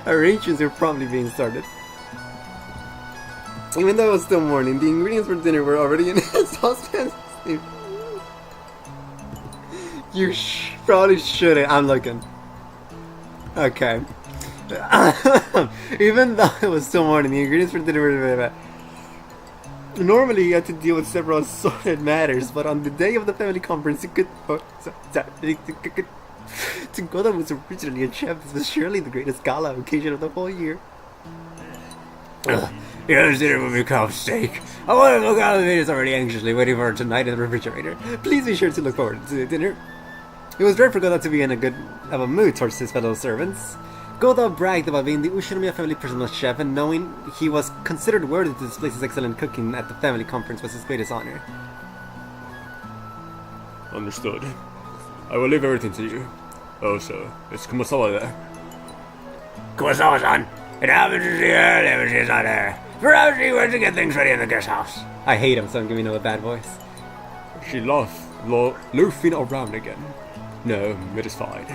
Speaker 1: arrangements were promptly being started. Even though it was still morning, the ingredients for dinner were already in saucepans. You probably shouldn't. I'm looking. Okay. Even though it was still morning, the ingredients for dinner were... Normally, you had to deal with several assorted matters, but on the day of the family conference, you could... Togoda was originally a chef. This was surely the greatest gala occasion of the whole year. Yes, dinner will become steak. I want to look out of it. It's already anxiously waiting for tonight in the refrigerator. Please be sure to look forward to dinner. It was rare for Goda to be in a good of a mood towards his fellow servants. Goda bragged about being the Ushinomiya family personal chef, and knowing he was considered worthy to display his excellent cooking at the family conference was his greatest honor.
Speaker 3: Understood. I will leave everything to you. Also, is Kumasawa there?
Speaker 4: Kumasawa-san, it happens to see her, never she's not there. Perhaps she went to get things ready in the guest house.
Speaker 1: I hate him, so I'm giving him a bad voice.
Speaker 3: She loafing around again. No, it is fine.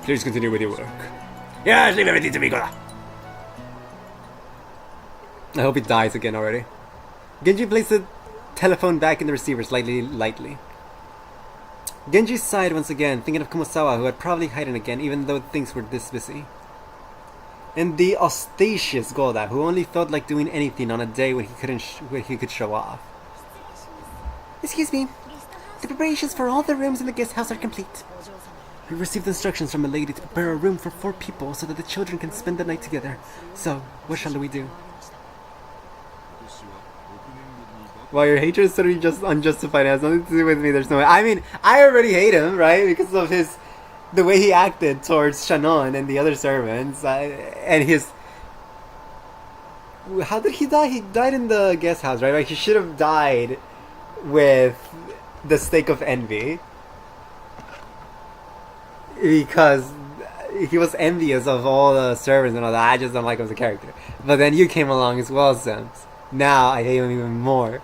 Speaker 3: Please continue with your work.
Speaker 4: Yes, leave everything to me, Goda.
Speaker 1: I hope he dies again already. Genji placed the telephone back in the receiver lightly. Genji sighed once again, thinking of Kumasawa, who had probably hidden again, even though things were this busy. And the audacious Goda, who only felt like doing anything on a day when he could show off. Excuse me. The preparations for all the rooms in the guest house are complete. We received instructions from a lady to prepare a room for 4 people so that the children can spend the night together. So, what shall we do? Well, your hatred is totally just unjustified. It has nothing to do with me. There's no way. I mean, I already hate him, right? Because of the way he acted towards Shannon and the other servants. And his... How did he die? He died in the guest house, right? Like, he should have died with the stake of envy. Because he was envious of all the servants and all that. I just don't like him as a character. But then you came along as well, Sims. Now I hate him even more.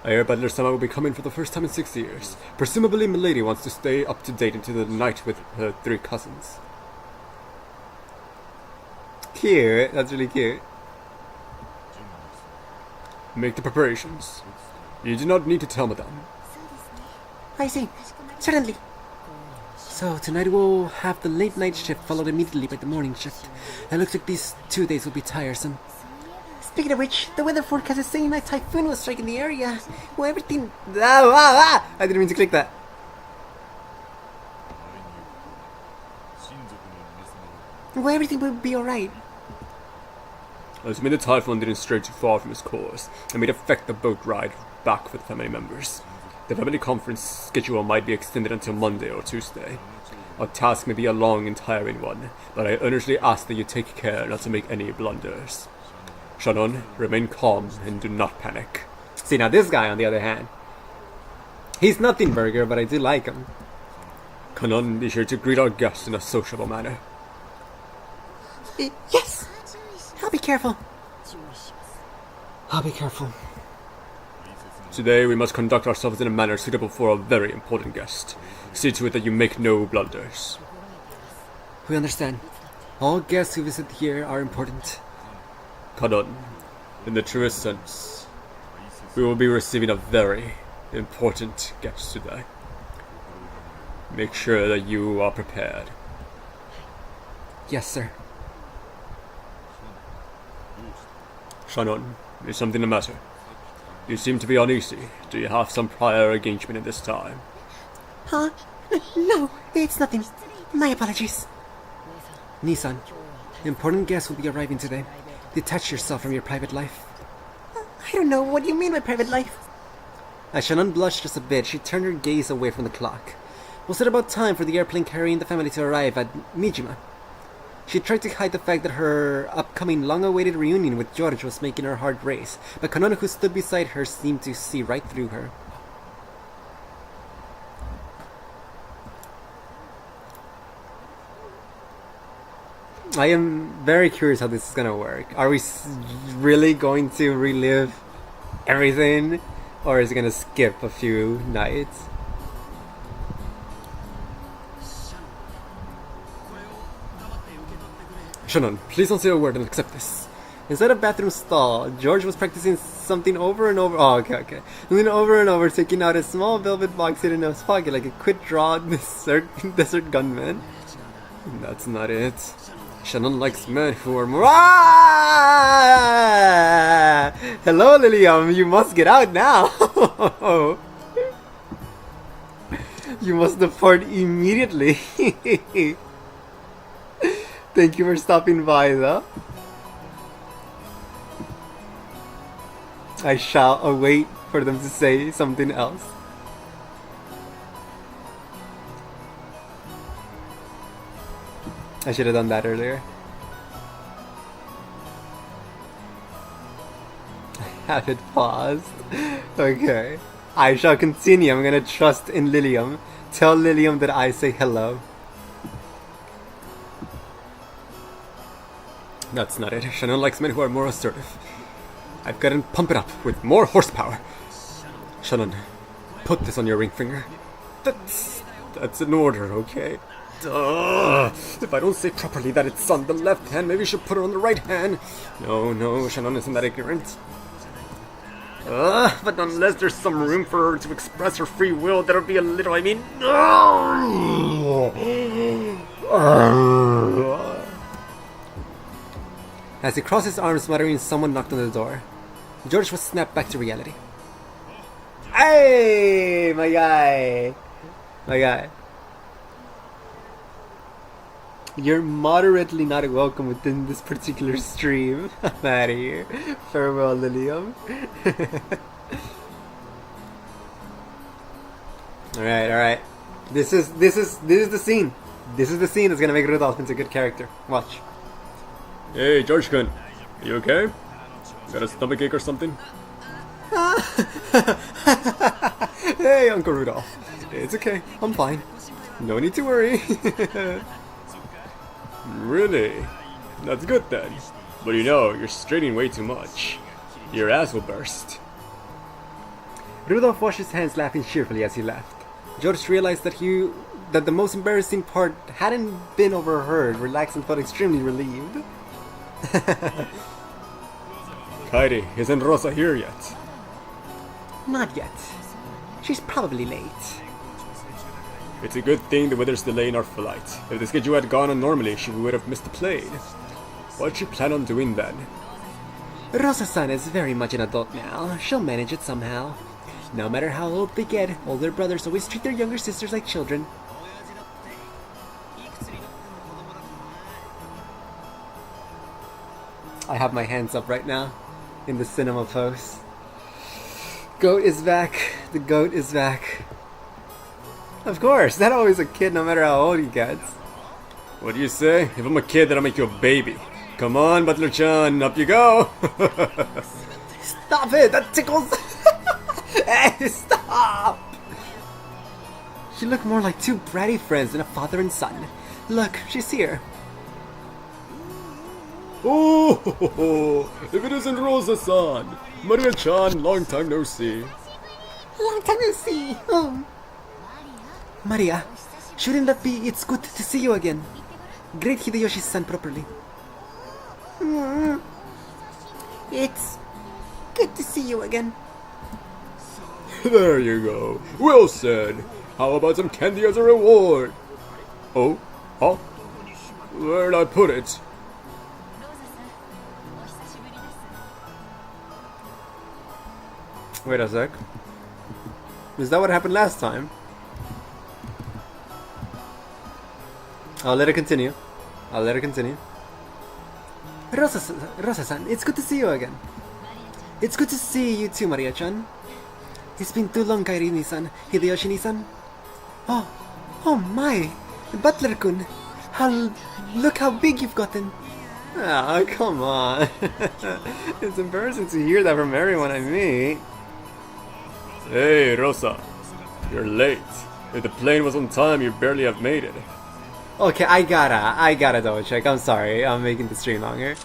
Speaker 3: I hear Butler-sama will be coming for the first time in 6 years. Presumably Milady wants to stay up to date into the night with her 3 cousins.
Speaker 1: Cute. That's really cute.
Speaker 3: Make the preparations. You do not need to tell Madame.
Speaker 2: I see. Certainly. So, tonight we'll have the late night shift followed immediately by the morning shift. It looks like these 2 days will be tiresome. Speaking of which, the weather forecast is saying a typhoon will strike in the area. Well, everything...
Speaker 1: I didn't mean to click that.
Speaker 2: Well, everything will be alright.
Speaker 3: Assuming the typhoon didn't stray too far from his course, and may affect the boat ride back for the family members. The family conference schedule might be extended until Monday or Tuesday. Our task may be a long and tiring one, but I earnestly ask that you take care not to make any blunders. Shannon, remain calm and do not panic.
Speaker 1: See, now this guy, on the other hand, he's nothing burger, but I do like him.
Speaker 3: Kanon, be sure to greet our guests in a sociable manner.
Speaker 2: Yes! I'll be careful.
Speaker 1: I'll be careful.
Speaker 3: Today we must conduct ourselves in a manner suitable for a very important guest. See to it that you make no blunders.
Speaker 2: We understand. All guests who visit here are important.
Speaker 3: Kanon, in the truest sense. We will be receiving a very important guest today. Make sure that you are prepared.
Speaker 2: Yes, sir.
Speaker 3: Shannon, is something the matter? You seem to be uneasy. Do you have some prior engagement at this time?
Speaker 2: Huh? No, it's nothing. My apologies. Nissan, important guests will be arriving today. Detach yourself from your private life. I don't know. What do you mean by private life? As Shannon blushed just a bit, she turned her gaze away from the clock. Was it about time for the airplane carrying the family to arrive at Mijima? She tried to hide the fact that her upcoming long-awaited reunion with George was making her heart race, but Kanona, who stood beside her, seemed to see right through her.
Speaker 1: I am very curious how this is gonna work. Are we really going to relive everything? Or is it gonna skip a few nights?
Speaker 2: Shannon, please don't say a word and accept this. Inside a bathroom stall, George was practicing something over and over. Oh, okay. Something over and over, taking out a small velvet box hidden in his pocket like a quick-draw desert gunman.
Speaker 1: That's not it. Shannon likes men who are more. Ah! Hello, Lilium. You must get out now. You must depart immediately. Thank you for stopping by, though. I shall await for them to say something else. I should have done that earlier. I have it paused. Okay. I shall continue. I'm gonna trust in Lilium. Tell Lilium that I say hello.
Speaker 2: That's not it. Shannon likes men who are more assertive. I've got to pump it up with more horsepower. Shannon, put this on your ring finger. That's an order, okay? Duh. If I don't say properly that it's on the left hand, maybe you should put it on the right hand. No, Shannon isn't that ignorant. But unless there's some room for her to express her free will, that'll be a little, As he crossed his arms muttering, someone knocked on the door. George was snapped back to reality.
Speaker 1: Hey, my guy. You're moderately not welcome within this particular stream. I'm out of here. Farewell, Lilium. Alright. This is the scene. This is the scene that's gonna make Rudolph into a good character. Watch.
Speaker 3: Hey, George-kun. You okay? Got a stomachache or something?
Speaker 1: Hey, Uncle Rudolph. It's okay. I'm fine. No need to worry.
Speaker 3: Really? That's good then. But you know, you're straining way too much. Your ass will burst.
Speaker 2: Rudolph washed his hands, laughing cheerfully as he left. George realized that the most embarrassing part hadn't been overheard, relaxed and felt extremely relieved.
Speaker 3: Kairi, isn't Rosa here yet?
Speaker 2: Not yet. She's probably late.
Speaker 3: It's a good thing the weather's delaying our flight. If the schedule had gone on normally, she would have missed the plane. What'd she plan on doing then?
Speaker 2: Rosa-san is very much an adult now. She'll manage it somehow. No matter how old they get, older brothers always treat their younger sisters like children.
Speaker 1: I have my hands up right now in the cinema pose. Goat is back. The goat is back. Of course, not always a kid no matter how old he gets.
Speaker 3: What do you say? If I'm a kid, then I'll make you a baby. Come on, Butler-chan, up you go!
Speaker 1: Stop it! That tickles! Hey, stop!
Speaker 2: You look more like two bratty friends than a father and son. Look, she's here.
Speaker 3: Oh, if it isn't Rosa-san! Maria-chan, long time no see.
Speaker 2: Long time no see. Oh. Maria, shouldn't that be it's good to see you again? Great Hideyoshi-san properly.
Speaker 5: It's good to see you again.
Speaker 3: There you go. Well said. How about some candy as a reward? Oh? Huh? Where'd I put it?
Speaker 1: Wait a sec. Is that what happened last time? I'll let it continue. I'll let it continue.
Speaker 2: Rosa-san, it's good to see you again. It's good to see you too, Maria-chan. It's been too long, Kairi-ni-san, Hideyoshi-ni-san. Oh my! Butler-kun! Look how big you've gotten!
Speaker 1: Ah, come on. It's embarrassing to hear that from everyone I meet.
Speaker 3: Hey, Rosa. You're late. If the plane was on time, you barely have made it.
Speaker 1: Okay, I gotta double check. I'm sorry, I'm making the stream longer.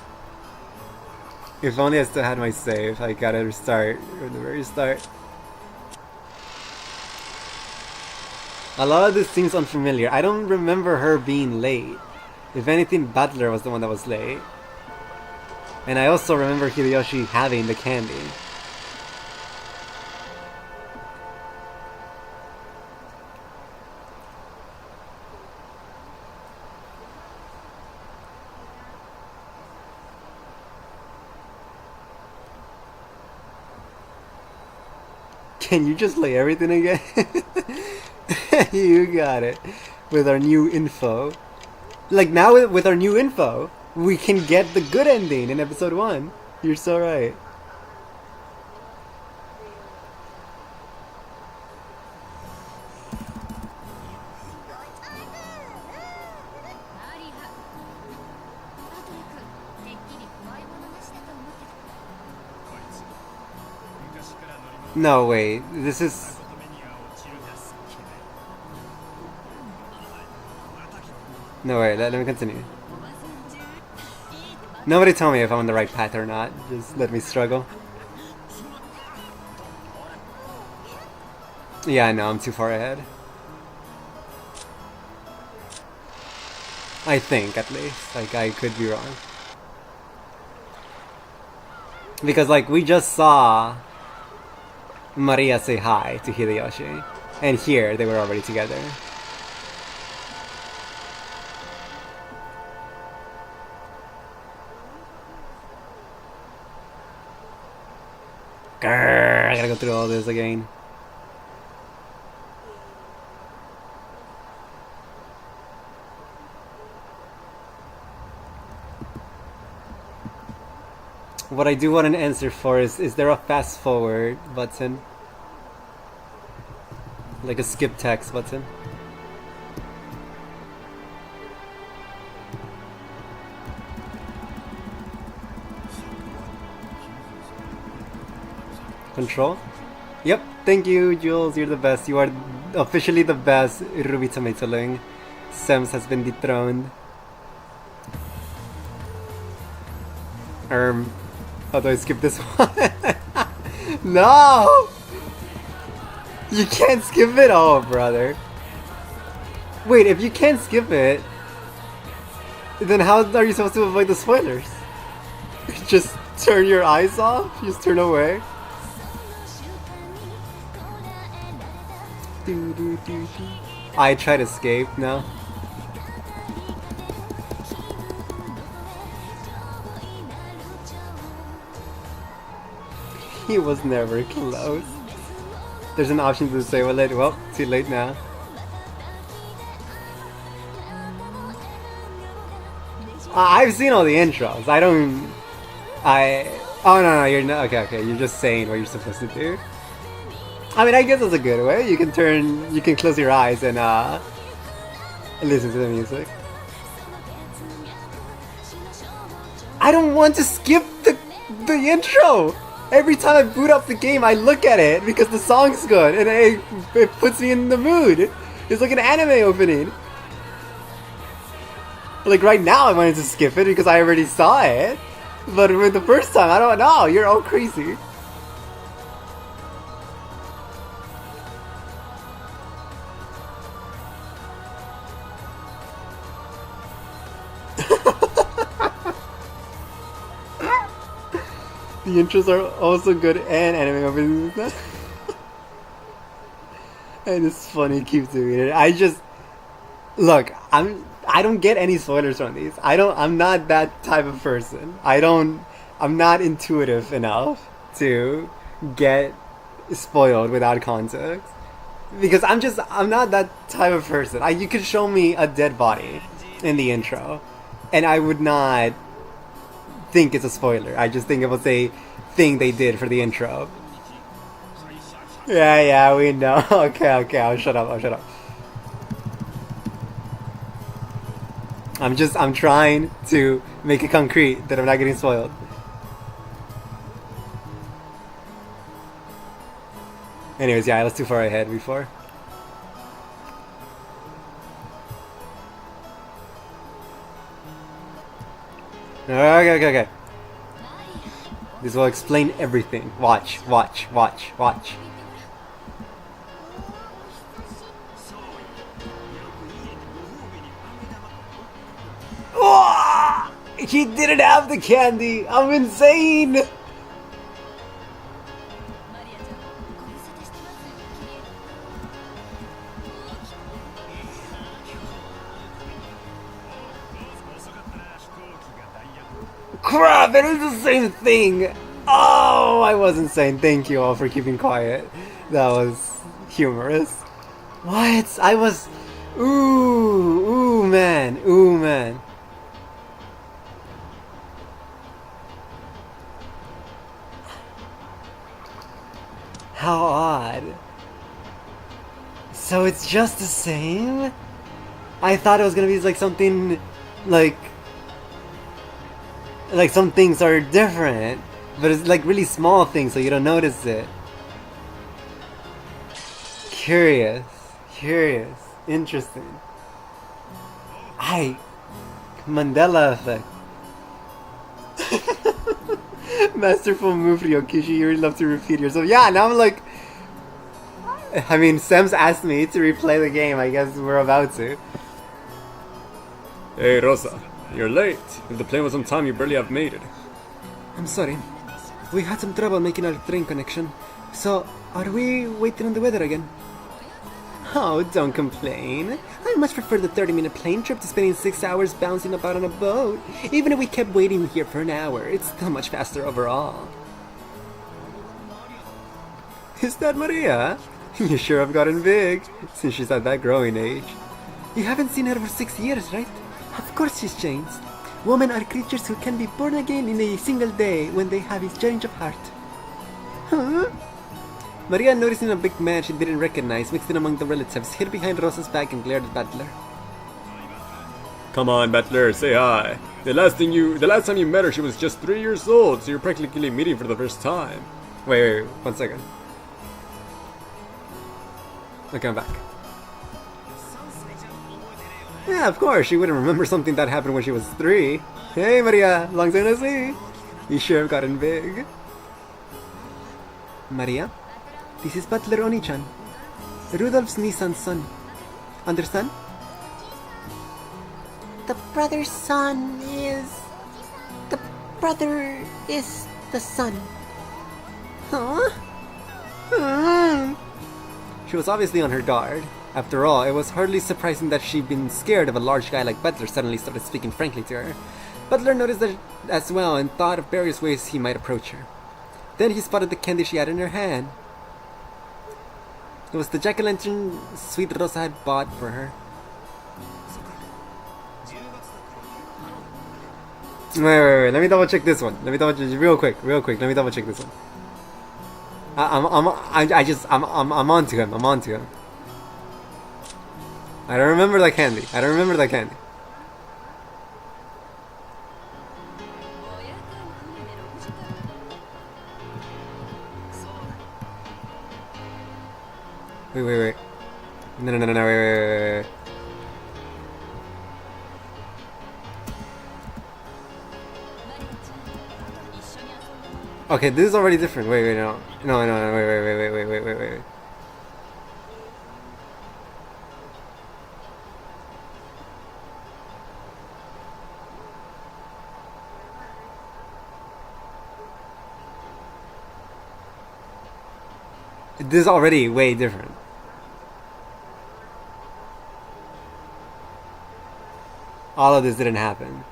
Speaker 1: If only I still had my save. I gotta restart from the very start. A lot of this seems unfamiliar. I don't remember her being late. If anything, Butler was the one that was late. And I also remember Hideyoshi having the candy. Can you just lay everything again? You got it. With our new info. Like now with our new info, we can get the good ending in episode 1. You're so right. No, wait. This is... No, wait. Let me continue. Nobody tell me if I'm on the right path or not. Just let me struggle. Yeah, I know. I'm too far ahead. I think, at least. Like, I could be wrong. Because, like, we just saw Maria say hi to Hideyoshi. And here, they were already together. Grrr, I gotta go through all this again. What I do want an answer for is there a fast forward button? Like a skip text button? Control? Yep, thank you, Jules. You're the best. You are officially the best, Ruby Tomatoling. Sems has been dethroned. How do I skip this one? No! You can't skip it? Oh, brother. Wait, if you can't skip it, then how are you supposed to avoid the spoilers? Just turn your eyes off? Just turn away? I try to escape now. He was never close. There's an option to say, well, too late now. I've seen all the intros. Oh no, you're not. Okay, you're just saying what you're supposed to do. I mean, I guess that's a good way. You can close your eyes and listen to the music. I don't want to skip the intro! Every time I boot up the game, I look at it because the song's good and it puts me in the mood. It's like an anime opening. Like right now I wanted to skip it because I already saw it. But with the first time, I don't know. You're all crazy. The intros are also good and anime openings. And it's funny, keep doing it. I just look. I don't get any spoilers from these. I'm not that type of person. I'm not intuitive enough to get spoiled without context. Because I'm not that type of person. You could show me a dead body in the intro, and I would not think it's a spoiler. I just think it was a thing they did for the intro. Yeah, we know. Okay, I'll shut up. I'm trying to make it concrete that I'm not getting spoiled. Anyways, yeah, I was too far ahead before. Okay. This will explain everything. Watch. Oh! He didn't have the candy! I'm insane! Crap, it is the same thing! Oh, I wasn't saying thank you all for keeping quiet. That was humorous. What? I was... Ooh, man. How odd. So it's just the same? I thought it was gonna be like something... Like some things are different, but it's like really small things so you don't notice it. Curious, interesting. Mandela effect. Masterful move, Ryokishi. You really love to repeat yourself. Yeah, now I'm like... I mean, Sam's asked me to replay the game. I guess we're about to.
Speaker 3: Hey, Rosa. You're late. If the plane was on time, you barely have made it.
Speaker 2: I'm sorry. We had some trouble making our train connection. So, are we waiting on the weather again?
Speaker 1: Oh, don't complain.
Speaker 2: I much prefer the 30-minute plane trip to spending 6 hours bouncing about on a boat. Even if we kept waiting here for an hour, it's still much faster overall.
Speaker 1: Is that Maria? You sure have gotten big, since she's at that growing age.
Speaker 2: You haven't seen her for 6 years, right? Of course she's changed. Women are creatures who can be born again in a single day when they have a change of heart.
Speaker 1: Huh?
Speaker 2: Maria, noticing a big man she didn't recognize mixed in among the relatives, hid behind Rosa's back and glared at Butler.
Speaker 3: Come on, Butler, say hi. The last time you met her, she was just 3 years old, so you're practically meeting for the first time.
Speaker 1: Wait, 1 second. Okay, I'm back. Yeah, of course, she wouldn't remember something that happened when she was 3. Hey, Maria, long time no see. You sure have gotten big.
Speaker 2: Maria, this is Butler Oni-chan, Rudolph's Nissan's son. Understand?
Speaker 5: The brother's son is... The brother is the son.
Speaker 2: Huh? She was obviously on her guard. After all, it was hardly surprising that she'd been scared of a large guy like Butler suddenly started speaking frankly to her. Butler noticed that as well and thought of various ways he might approach her. Then he spotted the candy she had in her hand. It was the jack-o'-lantern sweet Rosa had bought for her.
Speaker 1: Wait, let me double check this one. Real quick, let me double check this one. I'm onto him. I don't remember that candy. Wait. No, wait. Okay, this is already different. Wait, no, wait. This is already way different. all of this didn't happen.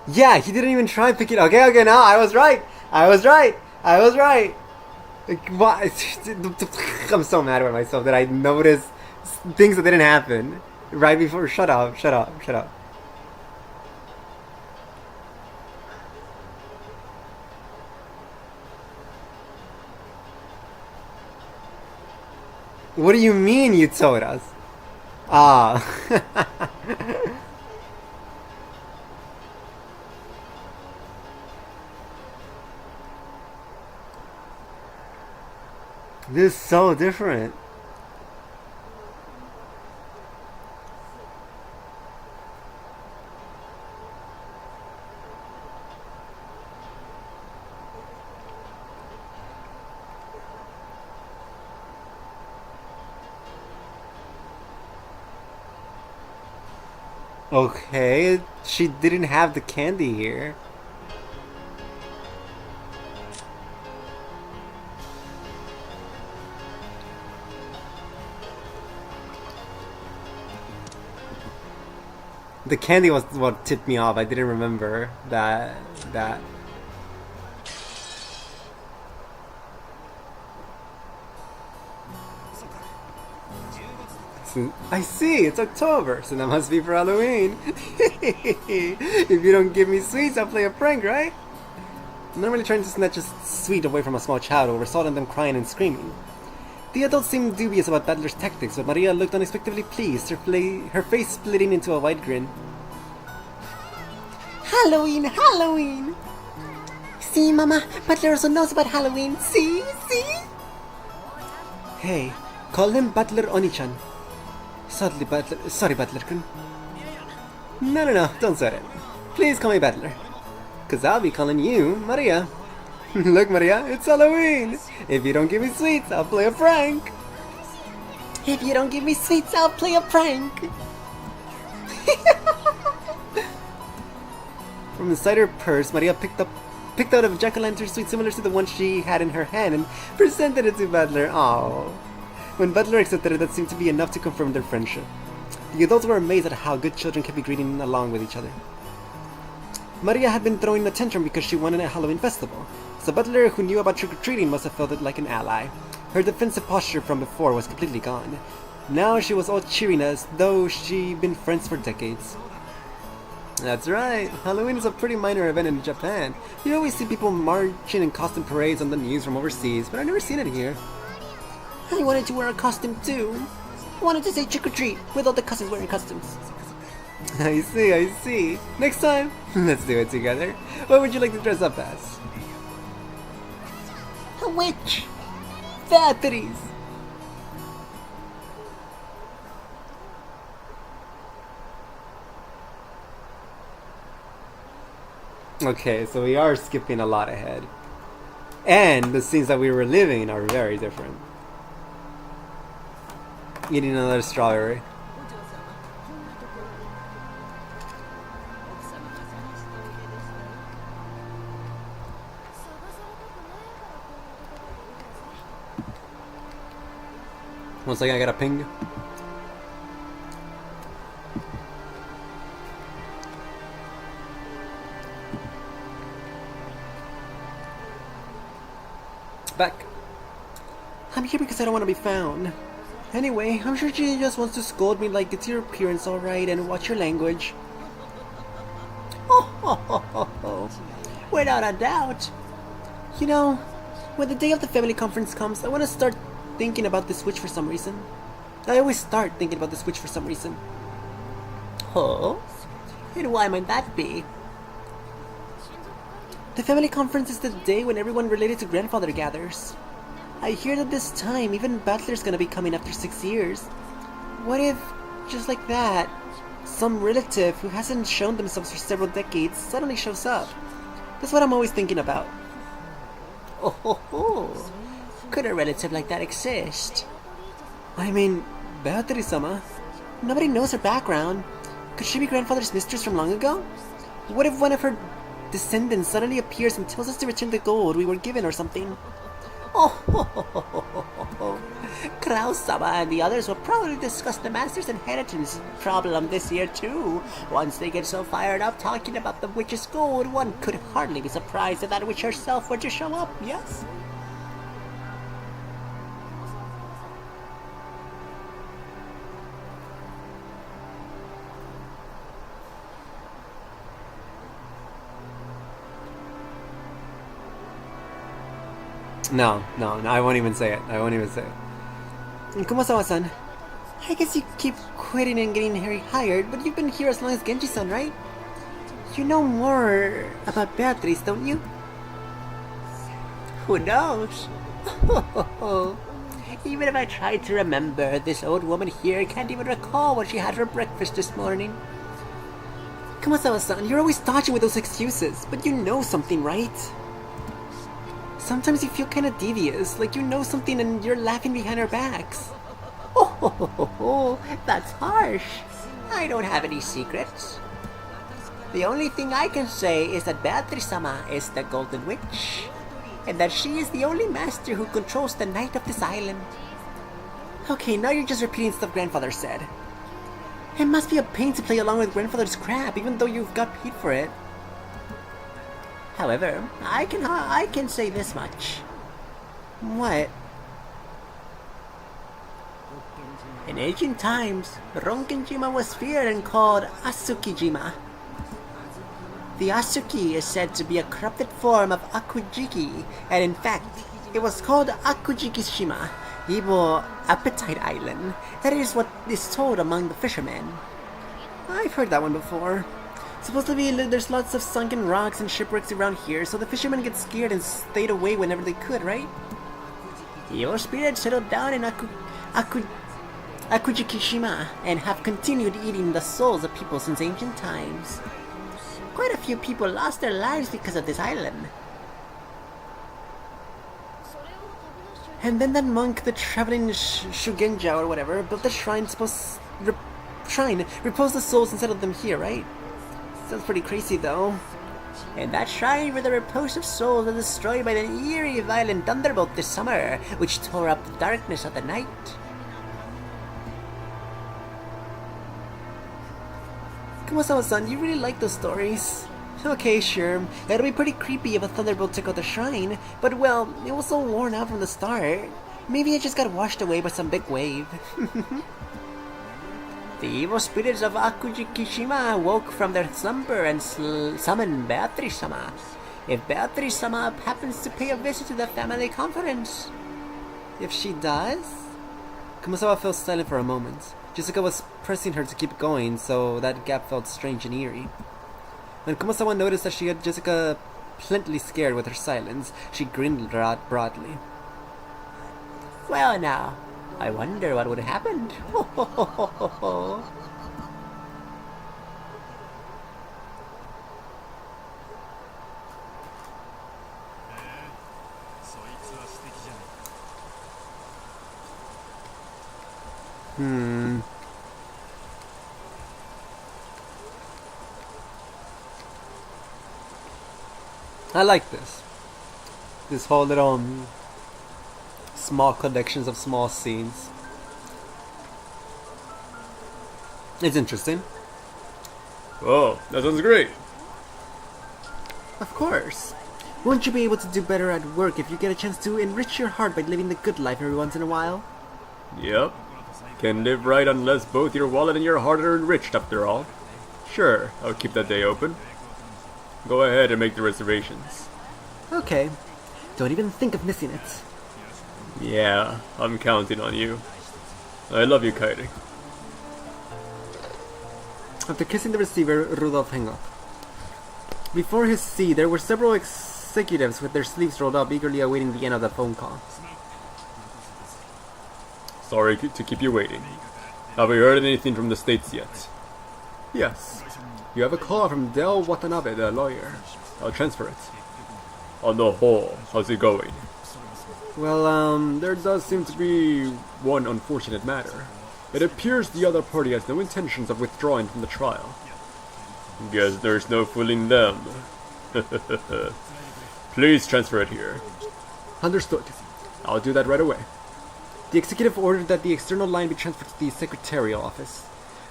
Speaker 1: Yeah, he didn't even try picking. Okay, okay, now I was right. I was right. I was right. Like, what? I'm so mad at myself that I noticed things that didn't happen right before. Shut up. Shut up. Shut up. What do you mean you told us? Ah. This is so different. Okay, she didn't have the candy here. The candy was what tipped me off. I didn't remember that. I see, it's October, so that must be for Halloween. If you don't give me sweets, I'll play a prank, right? I'm not really trying to snatch a sweet away from a small child or result in them crying and screaming. The adults seemed dubious about Battler's tactics, but Maria looked unexpectedly pleased, her face splitting into a wide grin.
Speaker 5: Halloween, Halloween! See, Mama, Butler also knows about Halloween. See?
Speaker 1: Hey, call him Butler Onichan. Sorry, Butler-kun. No, don't sweat it. Please call me Butler. 'Cause I'll be calling you Maria. Look, Maria, it's Halloween! If you don't give me sweets, I'll play a prank!
Speaker 5: If you don't give me sweets, I'll play a prank!
Speaker 1: From inside her purse, Maria picked out a jack-o'-lantern sweet similar to the one she had in her hand and presented it to Butler. Aww. When Butler accepted it, that seemed to be enough to confirm their friendship. The adults were amazed at how good children can be greeting along with each other. Maria had been throwing a tantrum because she wanted a Halloween festival, so Butler, who knew about trick-or-treating, must have felt it like an ally. Her defensive posture from before was completely gone. Now she was all cheering as though she'd been friends for decades. That's right, Halloween is a pretty minor event in Japan. You always see people marching in costume parades on the news from overseas, but I've never seen it here.
Speaker 5: I wanted to wear a costume too. I wanted to say trick-or-treat with all the cousins wearing costumes.
Speaker 1: I see. Next time, let's do it together. What would you like to dress up as?
Speaker 5: A witch! Batteries!
Speaker 1: Okay, so we are skipping a lot ahead. And the scenes that we were living are very different. Eating another strawberry. One second, I got a ping. Back.
Speaker 5: I'm here because I don't want to be found. Anyway, I'm sure she just wants to scold me like, it's your appearance alright and watch your language. Oh, without a doubt. You know, when the day of the family conference comes, I want to start thinking about the Switch for some reason. I always start thinking about the Switch for some reason. Oh? And why might that be? The family conference is the day when everyone related to grandfather gathers. I hear that this time, even Butler's gonna be coming after 6 years. What if, just like that, some relative who hasn't shown themselves for several decades suddenly shows up? That's what I'm always thinking about. Oh. Could a relative like that exist? I mean, Beatrice-sama. Nobody knows her background. Could she be grandfather's mistress from long ago? What if one of her descendants suddenly appears and tells us to return the gold we were given or something? Oh, Kraus-sama and the others will probably discuss the master's inheritance problem this year too. Once they get so fired up talking about the witch's gold, one could hardly be surprised if that witch herself were to show up, yes?
Speaker 1: No, I won't even say it. I won't even say it.
Speaker 5: Kumasawa-san, I guess you keep quitting and getting Harry hired, but you've been here as long as Genji-san, right? You know more about Beatrice, don't you? Who knows? Even if I tried to remember, this old woman here can't even recall what she had for breakfast this morning. Kumasawa-san, you're always dodging with those excuses, but you know something, right? Sometimes you feel kind of devious, like you know something and you're laughing behind our backs. Oh, that's harsh. I don't have any secrets. The only thing I can say is that Beatrice-sama is the Golden Witch, and that she is the only master who controls the night of this island. Okay, now you're just repeating stuff Grandfather said. It must be a pain to play along with Grandfather's crap, even though you've got paid for it. However, I can say this much. What? In ancient times, Ronkenjima was feared and called Asukijima. The Asuki is said to be a corrupted form of Akujiki, and in fact, it was called Akujiki-shima, evil appetite island. That is what is told among the fishermen. I've heard that one before. Supposedly there's lots of sunken rocks and shipwrecks around here, so the fishermen get scared and stayed away whenever they could, right? Evil spirits settled down in Akujiki-shima and have continued eating the souls of people since ancient times. Quite a few people lost their lives because of this island. And then that monk, the traveling Shugenja or whatever, built the shrine reposed the souls and settled them here, right? Sounds pretty crazy though. And that shrine where the repose of souls was destroyed by the eerie violent thunderbolt this summer, which tore up the darkness of the night. Kumasawa-san, you really like those stories. Okay, sure, it'll be pretty creepy if a thunderbolt took out the shrine, but well, it was so worn out from the start. Maybe it just got washed away by some big wave. The evil spirits of Akujiki-shima woke from their slumber and summoned Beatrice-sama. If Beatrice-sama happens to pay a visit to the family conference. If she does? Kumasawa fell silent for a moment. Jessica was pressing her to keep going, so that gap felt strange and eerie. When Kumasawa noticed that she had Jessica plentifully scared with her silence, she grinned broadly. Well now, I wonder what would have happened.
Speaker 1: I like this. This whole little small collections of small scenes. It's interesting.
Speaker 3: Oh, that sounds great.
Speaker 5: Of course. Won't you be able to do better at work if you get a chance to enrich your heart by living the good life every once in a while?
Speaker 3: Yep. Can live right unless both your wallet and your heart are enriched after all. Sure, I'll keep that day open. Go ahead and make the reservations.
Speaker 5: Okay. Don't even think of missing it.
Speaker 3: Yeah, I'm counting on you. I love you, Kairi.
Speaker 1: After kissing the receiver, Rudolph hung up. Before his seat, there were several executives with their sleeves rolled up, eagerly awaiting the end of the phone call.
Speaker 3: Sorry to keep you waiting. Have you heard anything from the States yet?
Speaker 1: Yes. You have a call from Del Watanabe, the lawyer. I'll transfer it.
Speaker 3: On the whole, how's it going?
Speaker 1: Well, there does seem to be one unfortunate matter. It appears the other party has no intentions of withdrawing from the trial.
Speaker 3: Guess there's no fooling them. Please transfer it here.
Speaker 1: Understood.
Speaker 3: I'll do that right away.
Speaker 2: The executive ordered that the external line be transferred to the secretarial office.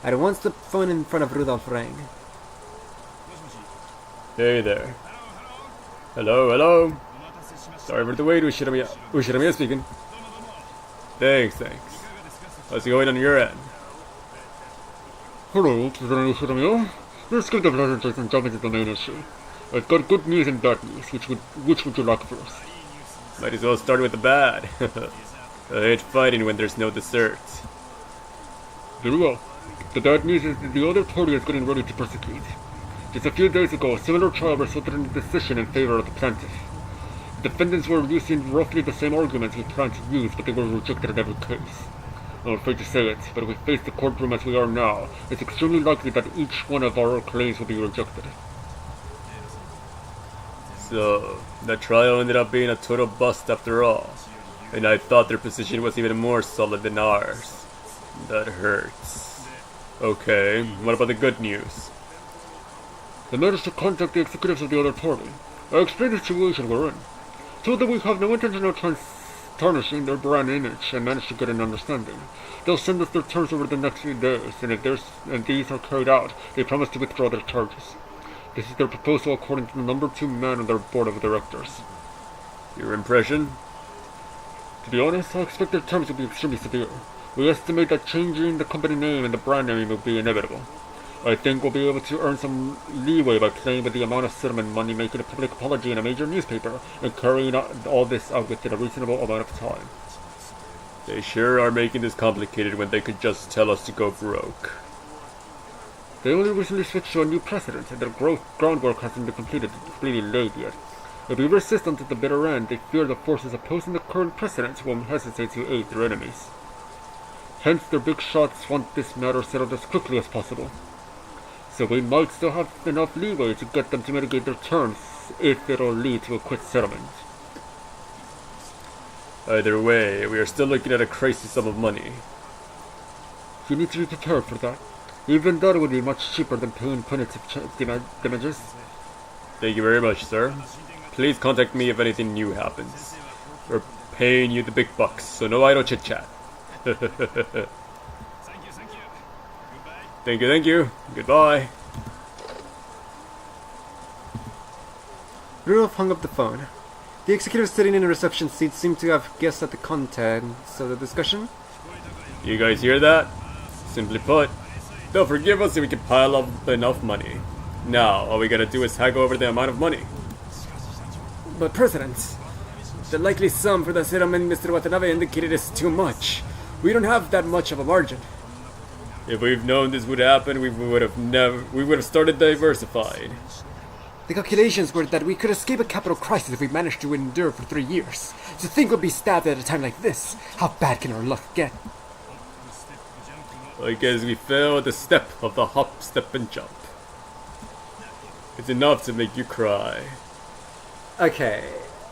Speaker 2: At once the phone in front of Rudolph rang.
Speaker 3: Hey there. Hello, hello. Sorry for the wait, Ushiramiya speaking. Thanks. How's it going on your end?
Speaker 6: Hello, President Ushiramiya. Let's give the pleasantries and jump into the main issue. I've got good news and bad news. Which would you like first?
Speaker 3: Might as well start with the bad. I hate fighting when there's no dessert.
Speaker 6: Very well. The bad news is that the other party is getting ready to prosecute. Just a few days ago, a similar trial resulted in a decision in favor of the plaintiff. The defendants were using roughly the same arguments we planned to use, but they were rejected in every case. I'm afraid to say it, but if we face the courtroom as we are now, it's extremely likely that each one of our claims will be rejected.
Speaker 3: So, the trial ended up being a total bust after all. And I thought their position was even more solid than ours. That hurts. Okay, what about the good news?
Speaker 6: They managed to contact the executives of the other party. I explained the situation we're in. Told them we have no intention of tarnishing their brand image and managed to get an understanding. They'll send us their terms over the next few days, and if these are carried out, they promise to withdraw their charges. This is their proposal according to the number 2 man on their board of directors.
Speaker 3: Your impression?
Speaker 6: To be honest, I expect their terms will be extremely severe. We estimate that changing the company name and the brand name will be inevitable. I think we'll be able to earn some leeway by playing with the amount of settlement money, making a public apology in a major newspaper, and carrying all this out within a reasonable amount of time.
Speaker 3: They sure are making this complicated when they could just tell us to go broke.
Speaker 6: They only recently switched to a new president, and their groundwork hasn't been completely laid yet. If we resist until the bitter end, they fear the forces opposing the current president won't hesitate to aid their enemies. Hence, their big shots want this matter settled as quickly as possible. So we might still have enough leeway to get them to mitigate their terms, if it'll lead to a quick settlement.
Speaker 3: Either way, we are still looking at a crazy sum of money.
Speaker 6: You need to be prepared for that. Even that would be much cheaper than paying punitive damages.
Speaker 3: Thank you very much, sir. Please contact me if anything new happens. We're paying you the big bucks, so no idle chit-chat. Thank you. Goodbye.
Speaker 2: Rudolph hung up the phone. The executives sitting in the reception seat seemed to have guessed at the contents of the discussion.
Speaker 3: You guys hear that? Simply put, they'll forgive us if we can pile up enough money. Now, all we gotta do is haggle over the amount of money.
Speaker 2: But President, the likely sum for the settlement Mr. Watanabe indicated is too much. We don't have that much of a margin.
Speaker 3: If we've known this would happen, we would have started diversified.
Speaker 2: The calculations were that we could escape a capital crisis if we managed to endure for 3 years. To think we'd be stabbed at a time like this, how bad can our luck get?
Speaker 3: I guess we fell at the step of the hop, step, and jump. It's enough to make you cry.
Speaker 1: Okay.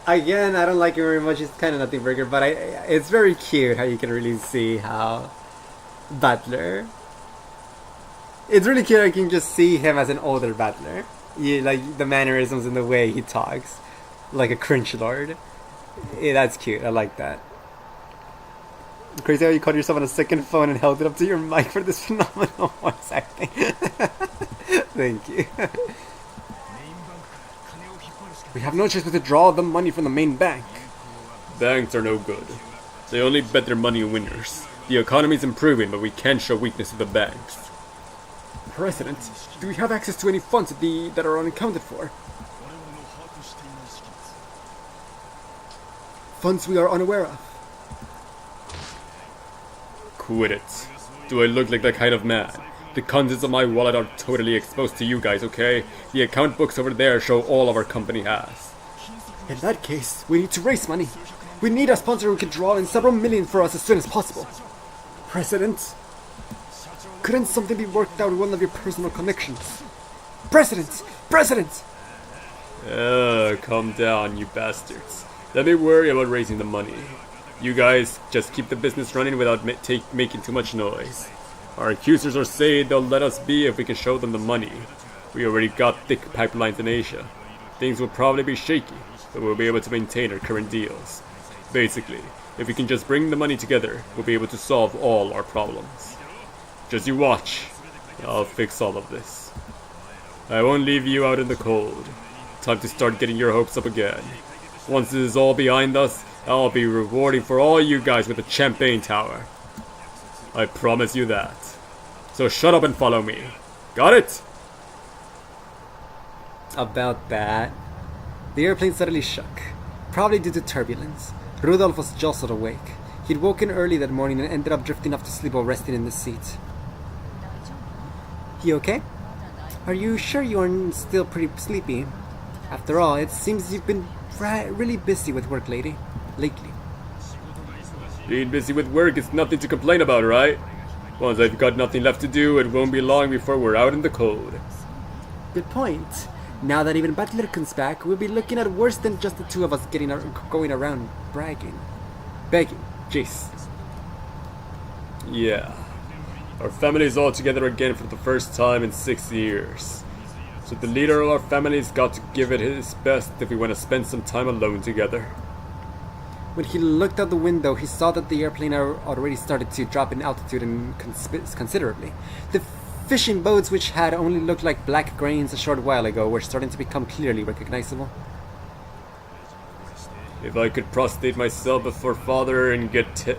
Speaker 1: Again, I don't like it very much. It's kind of nothing burger, but it's very cute how you can really see how Butler. It's really cute. I can just see him as an older Butler. Like the mannerisms and the way he talks, like a cringe lord. Yeah, that's cute. I like that. Crazy how you called yourself on a second phone and held it up to your mic for this phenomenal voice acting. Thank you.
Speaker 2: We have no choice but to draw the money from the main bank.
Speaker 3: Banks are no good. They only bet their money on winners. The economy's improving, but we can't show weakness to the banks.
Speaker 2: President, do we have access to any funds that are unaccounted for? Funds we are unaware of.
Speaker 3: Quit it. Do I look like that kind of man? The contents of my wallet are totally exposed to you guys, okay? The account books over there show all our company has.
Speaker 2: In that case, we need to raise money. We need a sponsor who can draw in several million for us as soon as possible. President, couldn't something be worked out with one of your personal connections? President! President!
Speaker 3: Calm down, you bastards. Let me worry about raising the money. You guys just keep the business running without making too much noise. Our accusers are saying they'll let us be if we can show them the money. We already got thick pipelines in Asia. Things will probably be shaky, but we'll be able to maintain our current deals. Basically, if we can just bring the money together, we'll be able to solve all our problems. Just you watch. I'll fix all of this. I won't leave you out in the cold. Time to start getting your hopes up again. Once this is all behind us, I'll be rewarding for all you guys with a champagne tower. I promise you that. So shut up and follow me. Got it?
Speaker 1: About that. The airplane suddenly shook, probably due to turbulence. Rudolph was jostled awake. He'd woken early that morning and ended up drifting off to sleep while resting in the seat. You okay? Are you sure you aren't still pretty sleepy? After all, it seems you've been really busy with work lately.
Speaker 3: Being busy with work is nothing to complain about, right? Once I've got nothing left to do, it won't be long before we're out in the cold.
Speaker 1: Good point. Now that even Butler comes back, we'll be looking at worse than just the two of us going around begging. Jeez.
Speaker 3: Yeah. Our family's all together again for the first time in 6 years. So the leader of our family's got to give it his best if we want to spend some time alone together.
Speaker 1: When he looked out the window, he saw that the airplane had already started to drop in altitude and considerably. The fishing boats, which had only looked like black grains a short while ago, were starting to become clearly recognizable.
Speaker 3: If I could prostrate myself before father and get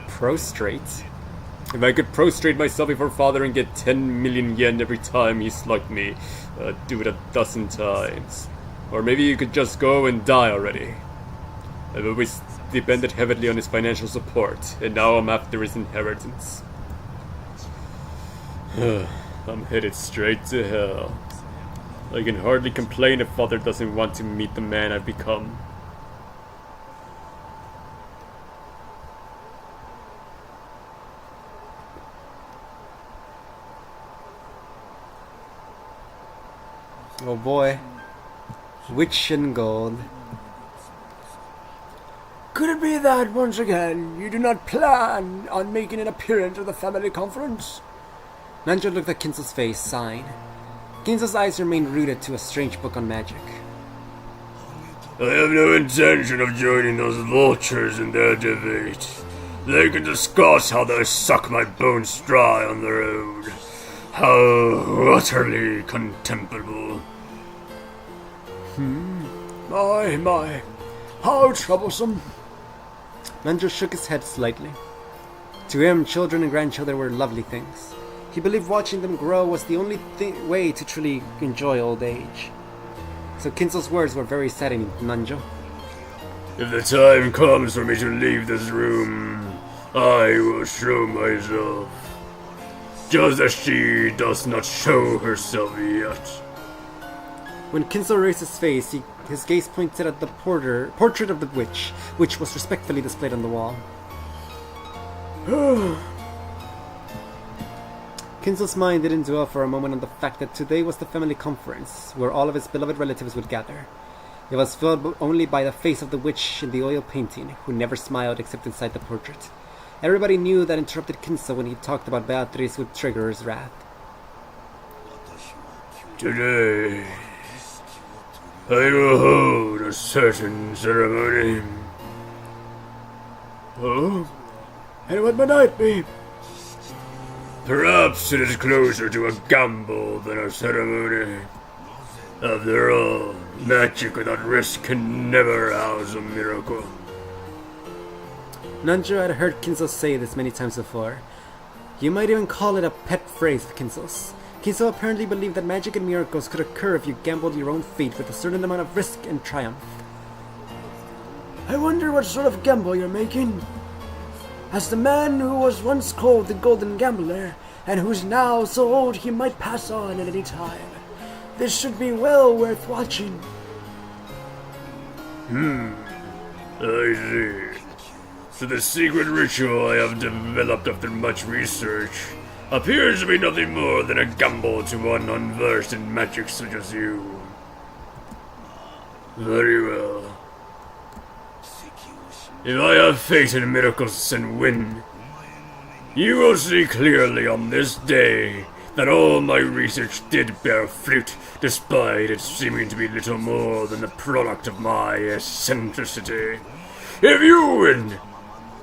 Speaker 1: Prostrate?
Speaker 3: If I could prostrate myself before father and get 10 million yen every time he slugged me, I'd do it 12 times. Or maybe you could just go and die already. I've always depended heavily on his financial support, and now I'm after his inheritance. I'm headed straight to hell. I can hardly complain if father doesn't want to meet the man I've become.
Speaker 1: Oh boy. Witch and gold.
Speaker 2: Could it be that, once again, you do not plan on making an appearance at the family conference?
Speaker 1: Nanjo looked at Kinzo's face, sighing. Kinzo's eyes remained rooted to a strange book on magic.
Speaker 4: I have no intention of joining those vultures in their debate. They can discuss how they suck my bones dry on their own. How utterly contemptible.
Speaker 2: My, how troublesome.
Speaker 1: Nanjo shook his head slightly. To him, children and grandchildren were lovely things. He believed watching them grow was the only way to truly enjoy old age. So Kinzo's words were very saddening to Nanjo.
Speaker 4: If the time comes for me to leave this room, I will show myself. Just as she does not show herself yet.
Speaker 1: When Kinzo raised his face, his gaze pointed at the portrait of the witch, which was respectfully displayed on the wall. Kinzo's mind didn't dwell for a moment on the fact that today was the family conference, where all of his beloved relatives would gather. It was filled only by the face of the witch in the oil painting, who never smiled except inside the portrait. Everybody knew that interrupted Kinzo when he talked about Beatrice would trigger his wrath.
Speaker 4: Today, I will hold a certain ceremony.
Speaker 2: Oh? And what might it be?
Speaker 4: Perhaps it is closer to a gamble than a ceremony. After all, magic without risk can never house a miracle.
Speaker 1: Nanjo had heard Kinzo say this many times before. You might even call it a pet phrase of Kinzo's. Kinzo apparently believed that magic and miracles could occur if you gambled your own fate with a certain amount of risk and triumph.
Speaker 2: I wonder what sort of gamble you're making. As the man who was once called the Golden Gambler, and who's now so old he might pass on at any time, this should be well worth watching.
Speaker 4: I see. So the secret ritual I have developed after much research appears to be nothing more than a gamble to one unversed in magic such as you. Very well. If I have faith in miracles and win, you will see clearly on this day that all my research did bear fruit, despite it seeming to be little more than the product of my eccentricity. If you win,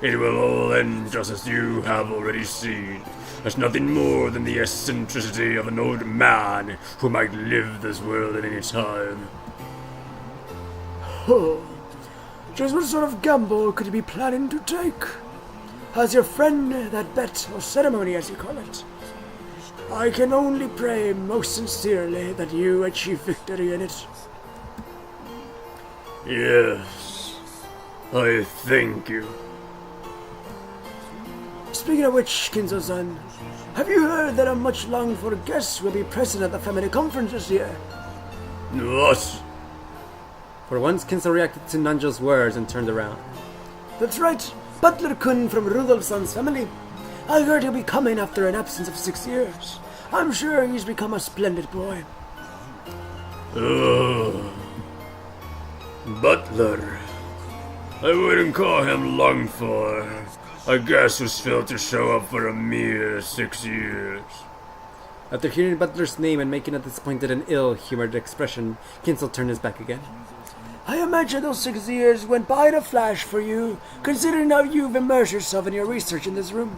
Speaker 4: it will all end just as you have already seen. As nothing more than the eccentricity of an old man who might live this world at any time.
Speaker 7: Oh, just what sort of gamble could you be planning to take? Has your friend that bet or ceremony, as you call it? I can only pray most sincerely that you achieve victory in it.
Speaker 4: Yes, I thank you.
Speaker 7: Speaking of which, Kinzo-san, have you heard that a much longed for guest will be present at the family conference this year?
Speaker 4: What?
Speaker 1: For once, Kinso reacted to Nanjo's words and turned around.
Speaker 7: That's right, Butler-kun from Rudolph-san's family. I heard he'll be coming after an absence of 6 years. I'm sure he's become a splendid boy.
Speaker 4: Butler. I wouldn't call him longed for. A guest who's failed to show up for a mere 6 years.
Speaker 1: After hearing Butler's name and making a disappointed and ill-humored expression, Kinso turned his back again.
Speaker 7: I imagine those 6 years went by in a flash for you, considering how you've immersed yourself in your research in this room.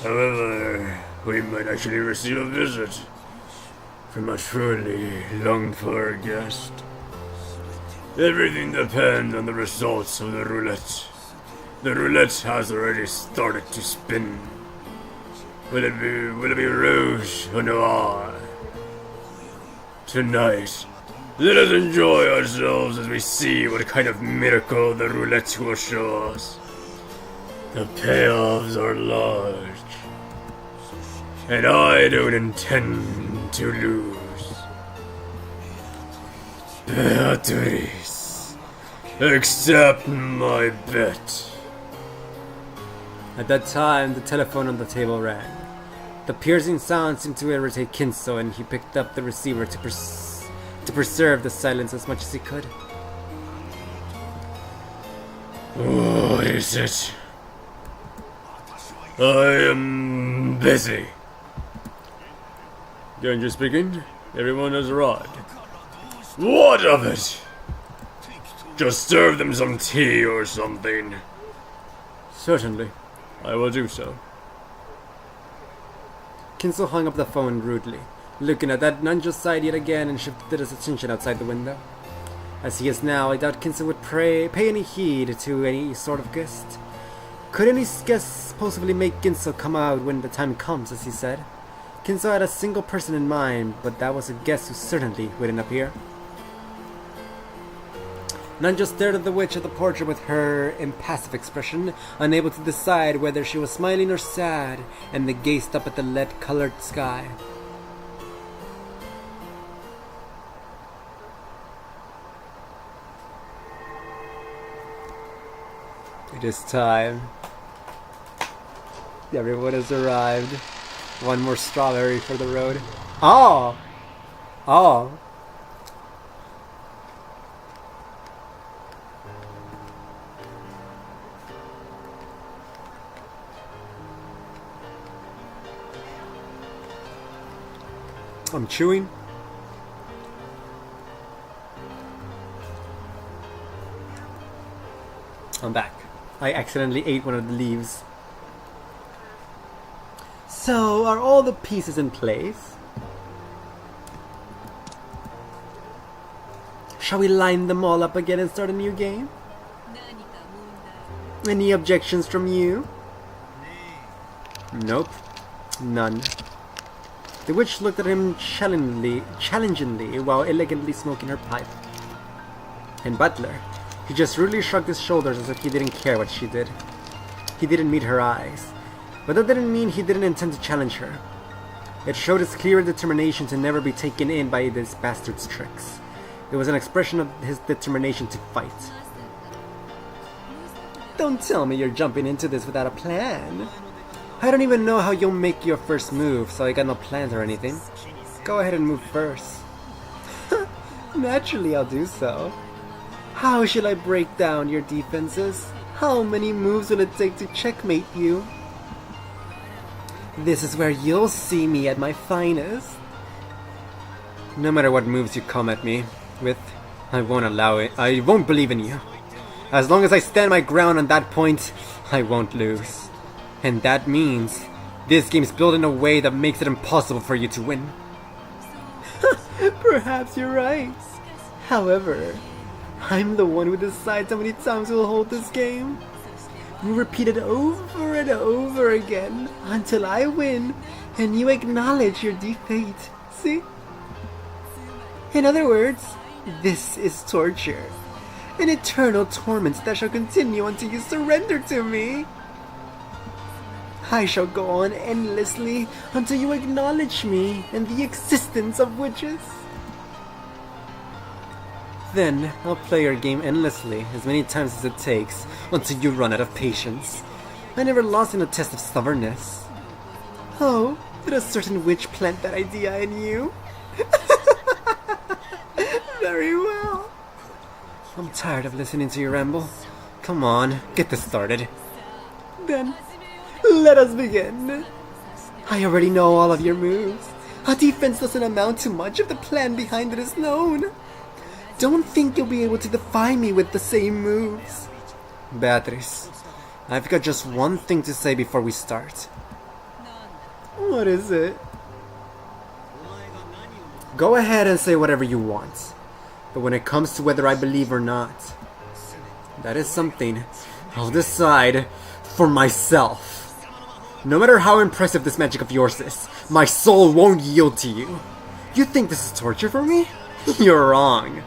Speaker 4: However, we might actually receive a visit from a truly longed-for guest. Everything depends on the results of the roulette. The roulette has already started to spin. Will it be rouge or noir? Tonight, let us enjoy ourselves as we see what kind of miracle the roulette will show us. The payoffs are large, and I don't intend to lose. Beatrice, accept my bet.
Speaker 1: At that time, the telephone on the table rang. The piercing sound seemed to irritate Kinso, and he picked up the receiver to preserve the silence as much as he could.
Speaker 4: What is it? I am busy.
Speaker 3: Danger speaking. Everyone has arrived.
Speaker 4: What of it? Just serve them some tea or something.
Speaker 1: Certainly.
Speaker 3: I will do so.
Speaker 1: Kinso hung up the phone rudely, looking at that Nanjo's side yet again and shifted his attention outside the window. As he is now, I doubt Kinso would pay any heed to any sort of guest. Could any guest possibly make Kinso come out when the time comes, as he said? Kinso had a single person in mind, but that was a guest who certainly wouldn't appear. Nanjo stared at the witch at the portrait with her impassive expression, unable to decide whether she was smiling or sad, and they gazed up at the lead-colored sky. It is time. Everyone has arrived. One more strawberry for the road. Oh! Oh! I'm chewing. I'm back. I accidentally ate one of the leaves. So, are all the pieces in place? Shall we line them all up again and start a new game? Any objections from you? Nope. None. The witch looked at him challengingly while elegantly smoking her pipe. And Butler, he just rudely shrugged his shoulders as if he didn't care what she did. He didn't meet her eyes, but that didn't mean he didn't intend to challenge her. It showed his clear determination to never be taken in by this bastard's tricks. It was an expression of his determination to fight. Don't tell me you're jumping into this without a plan. I don't even know how you'll make your first move, so I got no plans or anything. Go ahead and move first. Naturally, I'll do so. How shall I break down your defenses? How many moves will it take to checkmate you? This is where you'll see me at my finest. No matter what moves you come at me, with, I won't allow it. I won't believe in you. As long as I stand my ground on that point, I won't lose. And that means this game's built in a way that makes it impossible for you to win. Perhaps you're right. However, I'm the one who decides how many times we'll hold this game. You repeat it over and over again until I win and you acknowledge your defeat. See? In other words, this is torture. An eternal torment that shall continue until you surrender to me. I shall go on endlessly until you acknowledge me and the existence of witches. Then I'll play your game endlessly, as many times as it takes, until you run out of patience. I never lost in a test of stubbornness. Oh, did a certain witch plant that idea in you? Very well. I'm tired of listening to you ramble. Come on, get this started. Then, let us begin. I already know all of your moves. A defense doesn't amount to much if the plan behind it is known. Don't think you'll be able to defy me with the same moves. Beatrice, I've got just one thing to say before we start. What is it? Go ahead and say whatever you want. But when it comes to whether I believe or not, that is something I'll decide for myself. No matter how impressive this magic of yours is, my soul won't yield to you. You think this is torture for me? You're wrong.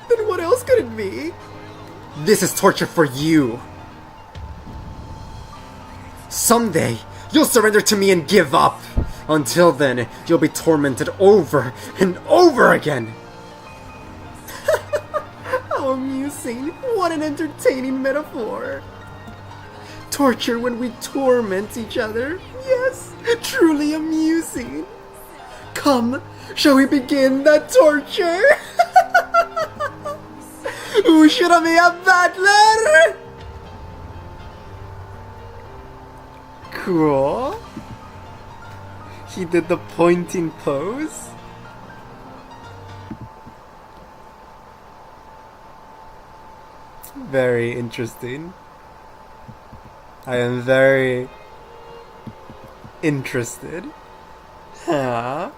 Speaker 1: Then what else could it be? This is torture for you. Someday, you'll surrender to me and give up. Until then, you'll be tormented over and over again. How amusing. What an entertaining metaphor. Torture when we torment each other. Yes, truly amusing. Come, shall we begin that torture? Who should I be a battler? Cool. He did the pointing pose. Very interesting. I am very interested. Huh?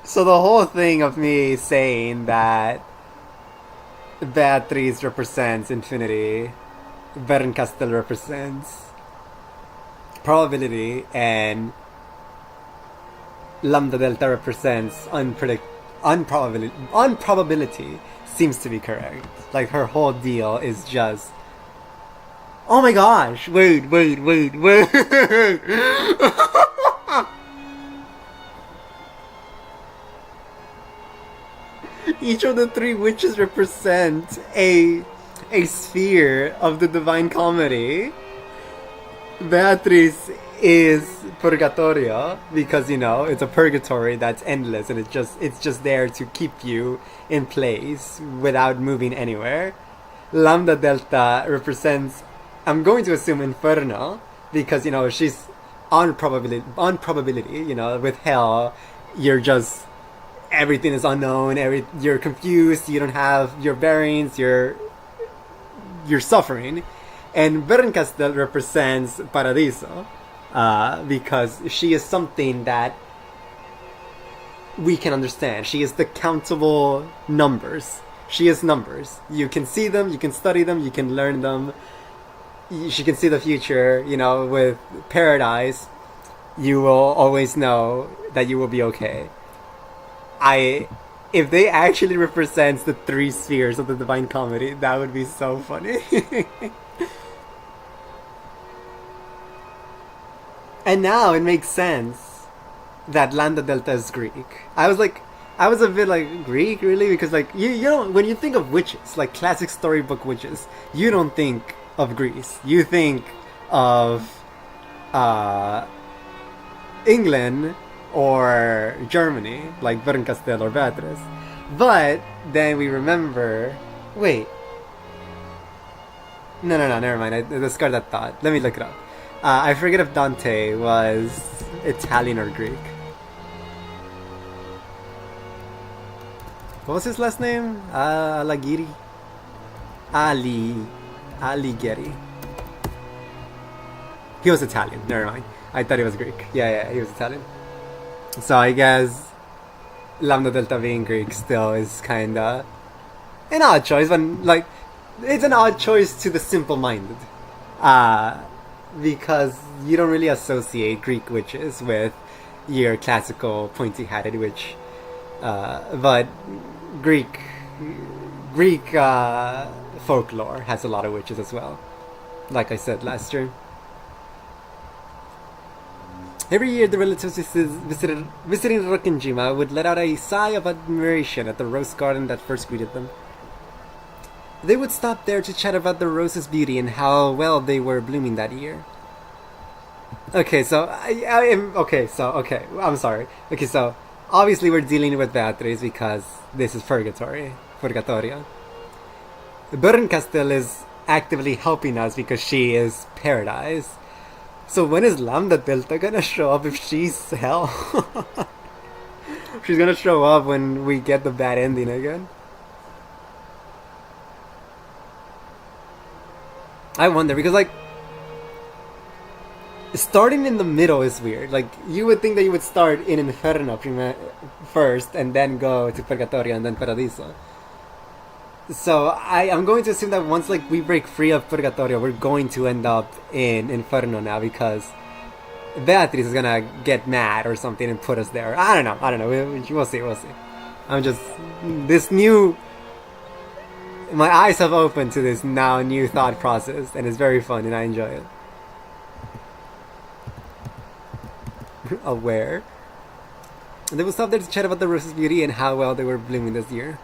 Speaker 1: So the whole thing of me saying that Beatrice represents infinity, Bernkastel represents probability, and Lambda Delta represents unprobability seems to be correct. Like, her whole deal is just, oh my gosh, wait. Each of the three witches represent a sphere of the Divine Comedy. Beatrice is Purgatorio because, you know, it's a purgatory that's endless and it's just there to keep you in place without moving anywhere. Lambda Delta represents, I'm going to assume, Inferno because, you know, she's on probability, you know, with hell you're just, everything is unknown, you're confused, you don't have your bearings, you're suffering. And Bernkastel represents Paradiso, because she is something that we can understand. She is the countable numbers. She is numbers. You can see them, you can study them, you can learn them. She can see the future, you know, with Paradise, you will always know that you will be okay. If they actually represents the three spheres of the Divine Comedy, that would be so funny. And now it makes sense that Lambda Delta is Greek. I was a bit like, Greek, really? Because, like, you know, when you think of witches, like classic storybook witches, you don't think of Greece. You think of England or Germany, like Bernkastel or Beatrice. But then we remember, wait. No, never mind. I discard that thought. Let me look it up. I forget if Dante was Italian or Greek. What was his last name? Alagiri? Alighieri. He was Italian, never mind. I thought he was Greek. Yeah, he was Italian. So I guess Lambda Delta being Greek still is kinda an odd choice, but like, it's an odd choice to the simple-minded. Because you don't really associate Greek witches with your classical pointy-hatted witch. But Greek folklore has a lot of witches as well. Like I said last year. Every year, the relatives visiting Rokkenjima would let out a sigh of admiration at the rose garden that first greeted them. They would stop there to chat about the rose's beauty and how well they were blooming that year. Okay, so I'm sorry. Okay, so obviously we're dealing with Beatriz because this is Purgatorio. Bernkastel is actively helping us because she is paradise. So when is Lambda Delta gonna show up if she's hell? She's gonna show up when we get the bad ending again. I wonder, because like, starting in the middle is weird. Like, you would think that you would start in Inferno first and then go to Purgatorio and then Paradiso. So I'm going to assume that once like we break free of Purgatorio, we're going to end up in Inferno now because Beatriz is gonna get mad or something and put us there. I don't know. We'll see. I'm just my eyes have opened to this now new thought process, and it's very fun, and I enjoy it. Aware. And they will stop there to chat about the rose's beauty and how well they were blooming this year.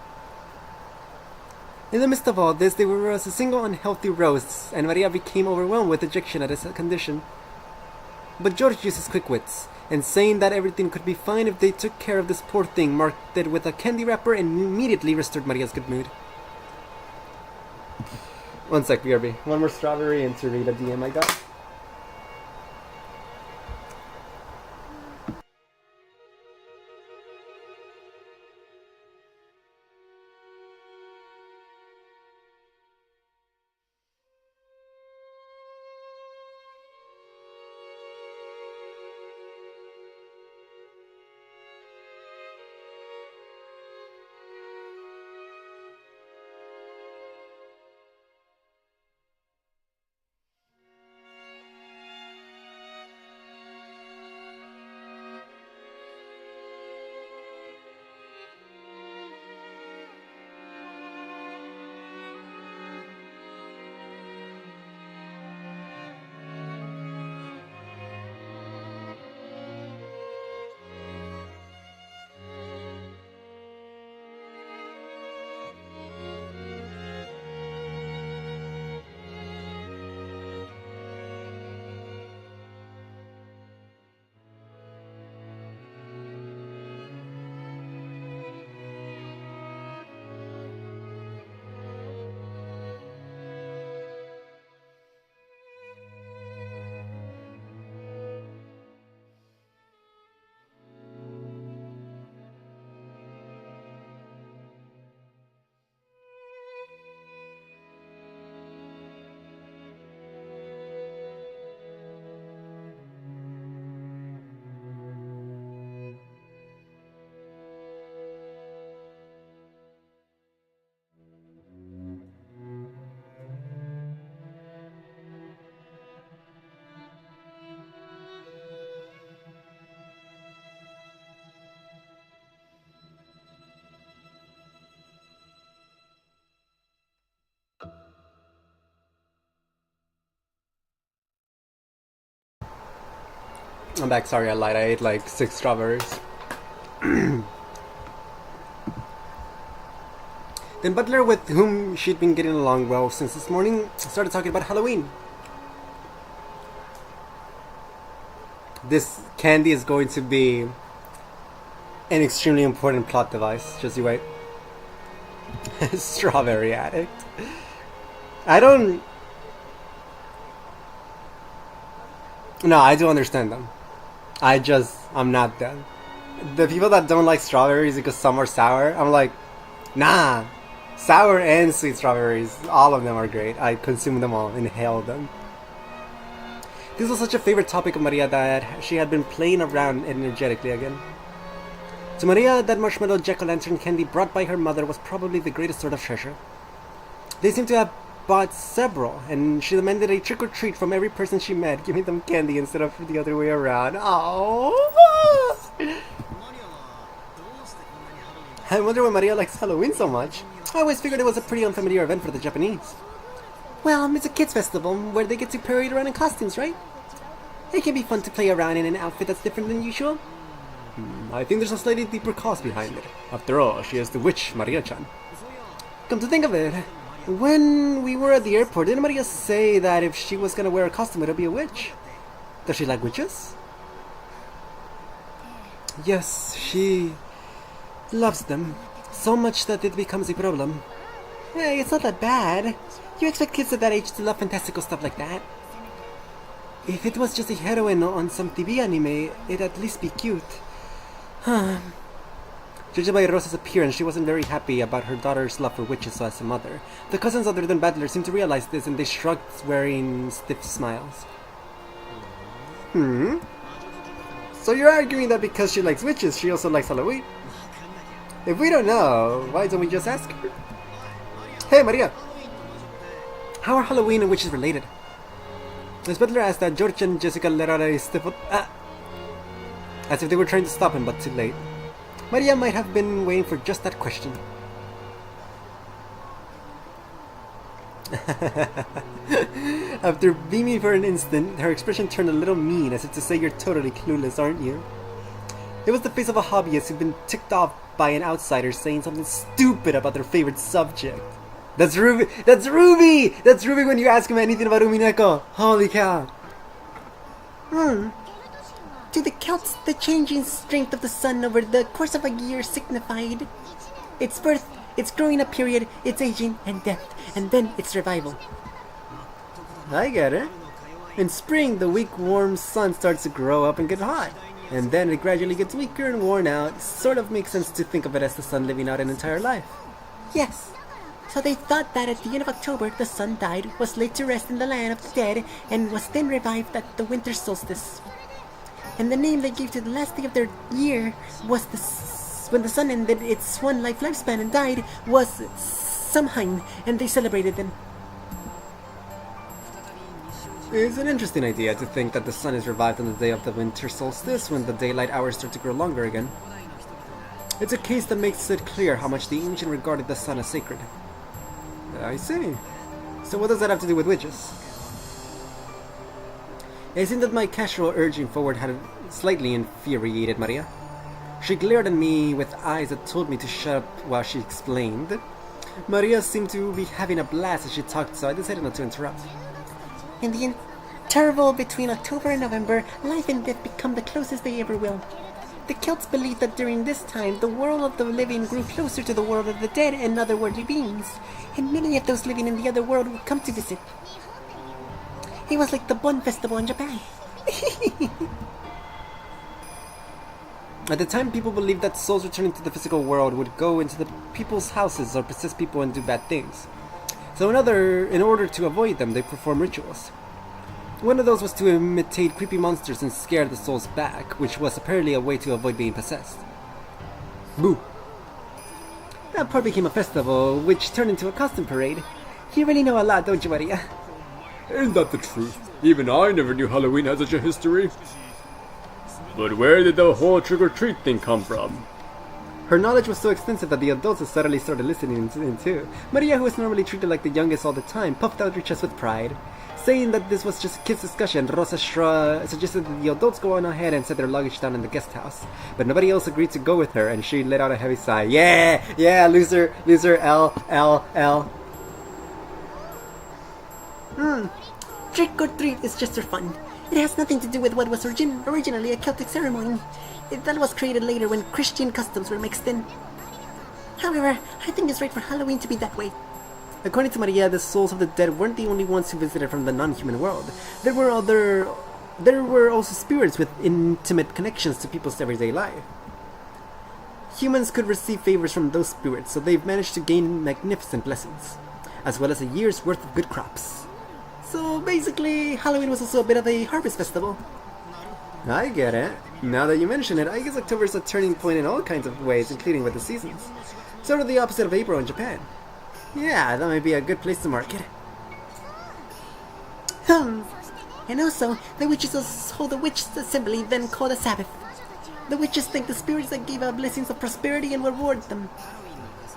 Speaker 1: In the midst of all this, they were as a single unhealthy rose, and Maria became overwhelmed with dejection at his condition. But George used his quick wits, and saying that everything could be fine if they took care of this poor thing, marked it with a candy wrapper and immediately restored Maria's good mood. One sec, BRB. One more strawberry and to read a DM I got. I'm back, sorry I lied, I ate like 6 strawberries. Then Butler, with whom she'd been getting along well since this morning, started talking about Halloween. This candy is going to be an extremely important plot device, just you wait. Strawberry addict. I do understand them. I'm not them. The people that don't like strawberries because some are sour, I'm like, Nah, sour and sweet strawberries, all of them are great. I consume them all, inhale them. This was such a favorite topic of Maria that she had been playing around energetically again. To Maria, that marshmallow jack-o'-lantern candy brought by her mother was probably the greatest sort of treasure. They seemed to have bought several, and she demanded a trick-or-treat from every person she met, giving them candy instead of the other way around. Oh! I wonder why Maria likes Halloween so much. I always figured it was a pretty unfamiliar event for the Japanese.
Speaker 2: Well, it's a kids' festival where they get to parade around in costumes, right? It can be fun to play around in an outfit that's different than usual.
Speaker 1: I think there's a slightly deeper cause behind it. After all, she is the witch, Maria-chan.
Speaker 2: Come to think of it, when we were at the airport, didn't Maria say that if she was gonna wear a costume, it'd be a witch? Does she like witches?
Speaker 1: Yes, she
Speaker 2: Loves them. So much that it becomes a problem. Hey, it's not that bad. You expect kids at that age to love fantastical stuff like that. If it was just a heroine on some TV anime, it'd at least be cute.
Speaker 1: Judging by Rosa's appearance, she wasn't very happy about her daughter's love for witches as a mother. The cousins other than Battler seemed to realize this, and they shrugged, wearing stiff smiles. So you're arguing that because she likes witches, she also likes Halloween? If we don't know, why don't we just ask her? Hey, Maria!
Speaker 2: How are Halloween and witches related?
Speaker 1: Miss Butler asked that George and Jessica let out a stiff... as if they were trying to stop him, but too late. Maria might have been waiting for just that question. After beaming for an instant, her expression turned a little mean, as if to say, "You're totally clueless, aren't you?" It was the face of a hobbyist who'd been ticked off by an outsider saying something stupid about their favorite subject. That's Ruby! That's Ruby! That's Ruby when you ask him anything about Umineko! Holy cow!
Speaker 2: To the Celts, the changing strength of the sun over the course of a year signified its birth, its growing up period, its aging and death, and then its revival.
Speaker 1: I get it. In spring, the weak, warm sun starts to grow up and get hot. And then it gradually gets weaker and worn out. Sort of makes sense to think of it as the sun living out an entire life.
Speaker 2: Yes. So they thought that at the end of October, the sun died, was laid to rest in the land of the dead, and was then revived at the winter solstice. And the name they gave to the last day of their year was when the sun ended its one lifespan and died, was Samhain, and they celebrated them.
Speaker 1: It's an interesting idea to think that the sun is revived on the day of the winter solstice, when the daylight hours start to grow longer again. It's a case that makes it clear how much the ancient regarded the sun as sacred. I see. So what does that have to do with witches? It seemed that my casual urging forward had slightly infuriated Maria. She glared at me with eyes that told me to shut up while she explained. Maria seemed to be having a blast as she talked, so I decided not to interrupt.
Speaker 2: In the interval between October and November, life and death become the closest they ever will. The Celts believed that during this time, the world of the living grew closer to the world of the dead and otherworldly beings, and many of those living in the other world would come to visit. It was like the Bon Festival in Japan.
Speaker 1: At the time, people believed that souls returning to the physical world would go into the people's houses or possess people and do bad things. So in order to avoid them, they performed rituals. One of those was to imitate creepy monsters and scare the souls back, which was apparently a way to avoid being possessed. Boo! That part became a festival, which turned into a costume parade. You really know a lot, don't you, Maria?
Speaker 3: Ain't that the truth? Even I never knew Halloween had such a history. But where did the whole trick-or-treat thing come from?
Speaker 1: Her knowledge was so extensive that the adults suddenly started listening in too. Maria, who was normally treated like the youngest all the time, puffed out her chest with pride. Saying that this was just a kids' discussion, Rosa suggested that the adults go on ahead and set their luggage down in the guest house. But nobody else agreed to go with her, and she let out a heavy sigh. Yeah, loser, L.
Speaker 2: Trick or treat is just for fun. It has nothing to do with what was originally a Celtic ceremony. That was created later when Christian customs were mixed in. However, I think it's right for Halloween to be that way.
Speaker 1: According to Maria, the souls of the dead weren't the only ones who visited from the non-human world. There were also spirits with intimate connections to people's everyday life.
Speaker 2: humans could receive favors from those spirits, so they've managed to gain magnificent blessings, as well as a year's worth of good crops. So basically, Halloween was also a bit of a harvest festival.
Speaker 1: I get it. Now that you mention it, I guess October is a turning point in all kinds of ways, including with the seasons. Sort of the opposite of April in Japan. Yeah, that might be a good place to mark it.
Speaker 5: And also, the witches hold a witches' assembly, then called a Sabbath. The witches thank the spirits that gave out blessings of prosperity and reward them.